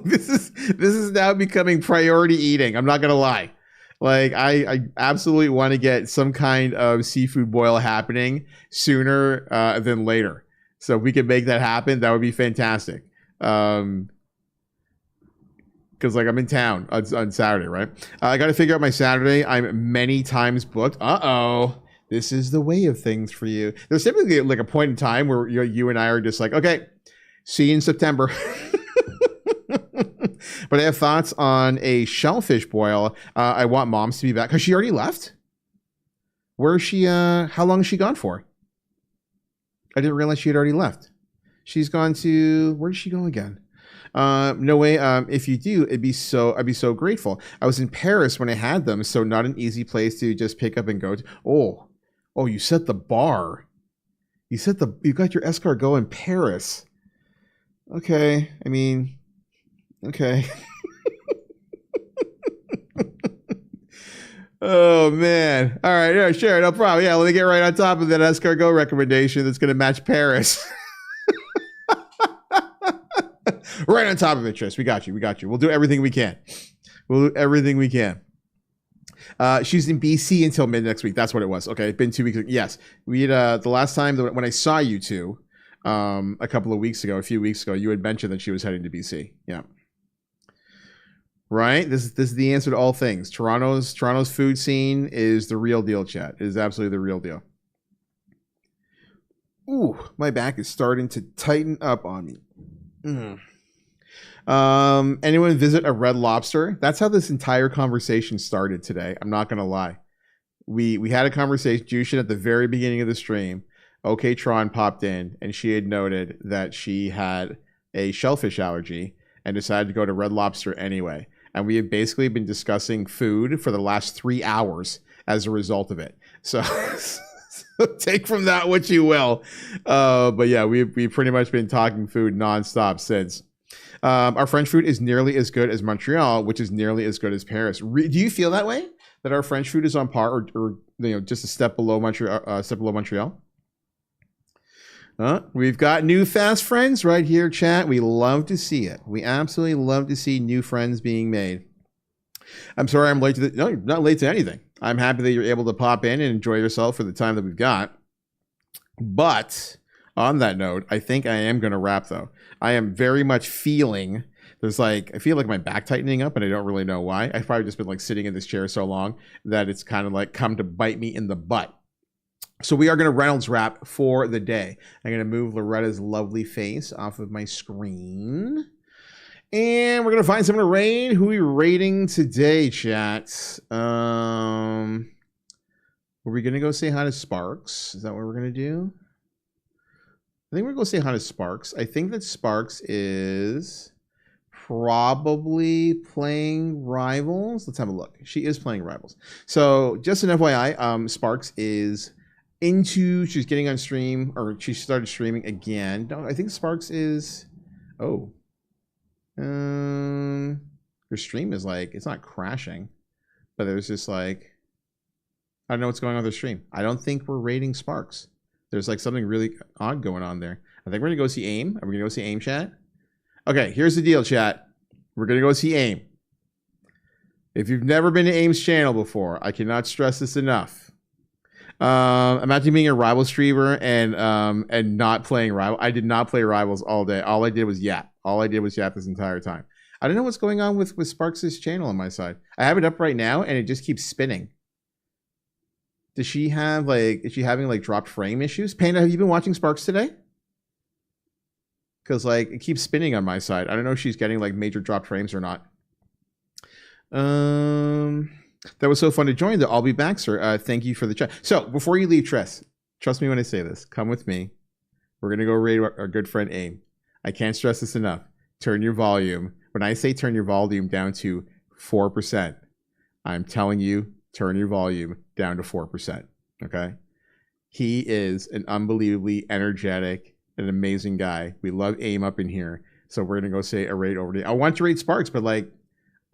This is now becoming priority eating. I'm not gonna lie. Like, I absolutely want to get some kind of seafood boil happening sooner than later. So if we could make that happen, that would be fantastic. Because like I'm in town on Saturday, right? I got to figure out my Saturday. I'm many times booked. This is the way of things for you. There's typically like a point in time where you and I are just like, okay, see you in September. But I have thoughts on a shellfish boil. I want Moms to be back. Has she already left? Where is she? How long is she gone for? I didn't realize she had already left. She's gone to, where did she go again? No way. If you do, I'd be so grateful. I was in Paris when I had them, so not an easy place to just pick up and go to. Oh, you set the bar. You got your escargot in Paris. Okay. I mean, okay. Oh man. All right. Yeah, sure. No problem. Yeah. Let me get right on top of that escargot recommendation that's going to match Paris. Right on top of it, Tris. We got you. We'll do everything we can. She's in BC until mid next week. That's what it was. Okay, it's been 2 weeks. Yes, we had the last time when I saw you two. a few weeks ago. You had mentioned that she was heading to BC. Yeah. Right? This is the answer to all things. Toronto's food scene is the real deal, chat. It is absolutely the real deal. Ooh, my back is starting to tighten up on me. Anyone visit a Red Lobster? That's how this entire conversation started today. I'm not gonna lie. We had a conversation, Jushin, at the very beginning of the stream. OK Tron popped in and she had noted that she had a shellfish allergy and decided to go to Red Lobster anyway. And we have basically been discussing food for the last 3 hours as a result of it. So take from that what you will. But yeah, we've pretty much been talking food nonstop since. Our French food is nearly as good as Montreal, which is nearly as good as Paris. Do you feel that way? That our French food is on par, or just a step below Montreal? We've got new fast friends right here, chat. We love to see it. We absolutely love to see new friends being made. I'm sorry I'm late to no, you're not late to anything. I'm happy that you're able to pop in and enjoy yourself for the time that we've got. But on that note, I think I am going to wrap, though. I am very much feeling, I feel like my back tightening up, and I don't really know why. I've probably just been sitting in this chair so long that it's kind of come to bite me in the butt. So we are going to Reynolds wrap for the day. I'm going to move Loretta's lovely face off of my screen. And we're going to find someone to raid. Who are we raiding today, chat? Were we going to go say hi to Sparks? Is that what we're going to do? I think we're going to go say hi to Sparks. I think that Sparks is probably playing Rivals. Let's have a look. She is playing Rivals. So just an FYI, Sparks is she's getting on stream, or she started streaming again. No, I think Sparks is, her stream is it's not crashing, but there's just I don't know what's going on with the stream. I don't think we're raiding Sparks. There's something really odd going on there. I think we're gonna go see AIM. Are we gonna go see AIM, chat? Okay, here's the deal, chat. We're gonna go see AIM. If you've never been to AIM's channel before, I cannot stress this enough. Imagine being a Rival streamer and not playing Rival. I did not play Rivals all day. All I did was yap. This entire time. I don't know what's going on with Sparks' channel on my side. I have it up right now and it just keeps spinning. Does she have is she having dropped frame issues? Panda, have you been watching Sparks today? Because it keeps spinning on my side. I don't know if she's getting major dropped frames or not. That was so fun to join. I'll be back, sir. Thank you for the chat. So before you leave, trust me when I say this. Come with me. We're gonna go raid our good friend AIM. I can't stress this enough. Turn your volume. When I say turn your volume down to 4%, I'm telling you, turn your volume down to 4%. Okay? He is an unbelievably energetic and amazing guy. We love AIM up in here. So we're gonna go say a raid over to. I want to raid Sparks, but I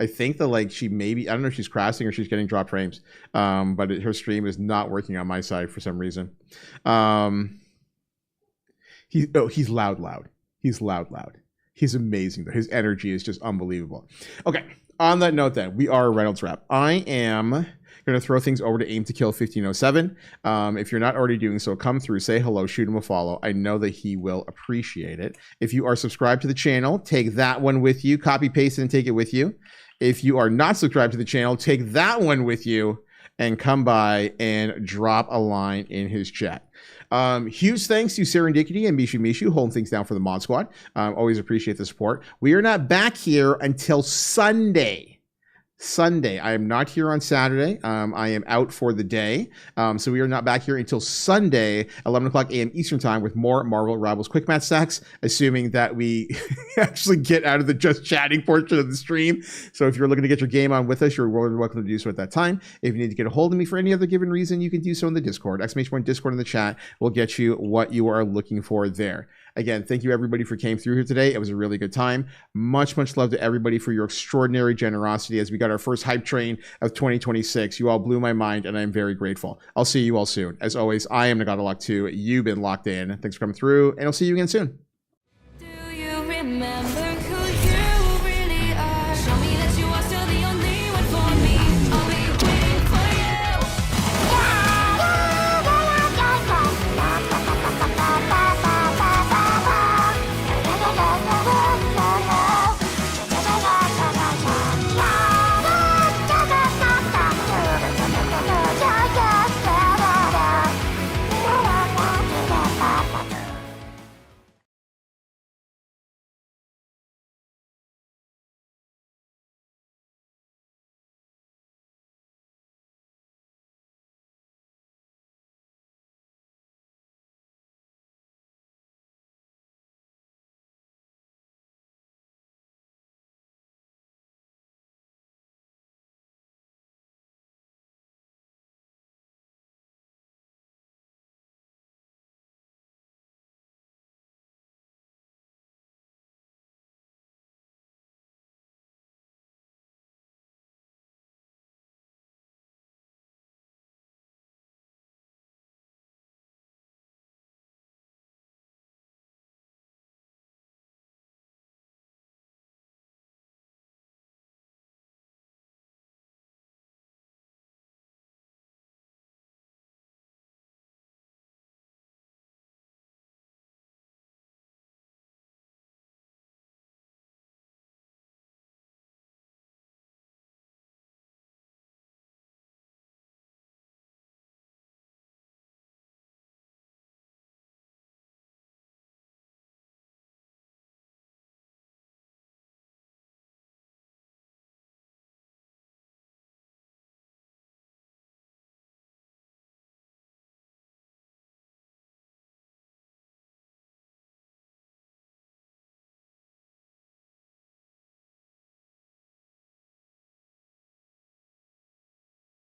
think that she maybe, I don't know if she's crashing or she's getting dropped frames, but her stream is not working on my side for some reason. He's loud. He's loud. He's amazing though. His energy is just unbelievable. Okay, on that note then, we are Reynolds Wrap. I am going to throw things over to Aim to Kill 1507. If you're not already doing so, come through, say hello, shoot him a follow. I know that he will appreciate it. If you are subscribed to the channel, take that one with you. Copy, paste, and take it with you. If you are not subscribed to the channel, take that one with you and come by and drop a line in his chat. Huge thanks to Serendipity and Mishu holding things down for the Mod Squad. Always appreciate the support. We are not back here until Sunday. I am not here on Saturday. I am out for the day. So we are not back here until Sunday, 11 o'clock a.m. Eastern time with more Marvel Rivals Quick Match stacks, assuming that we actually get out of the just chatting portion of the stream. So if you're looking to get your game on with us, you're welcome to do so at that time. If you need to get a hold of me for any other given reason, you can do so in the Discord. !Discord in the chat will get you what you are looking for there. Again, thank you everybody for came through here today. It was a really good time. Much love to everybody for your extraordinary generosity as we got our first hype train of 2026. You all blew my mind and I'm very grateful. I'll see you all soon. As always, I am Nagata Lock 2. You've been locked in. Thanks for coming through and I'll see you again soon.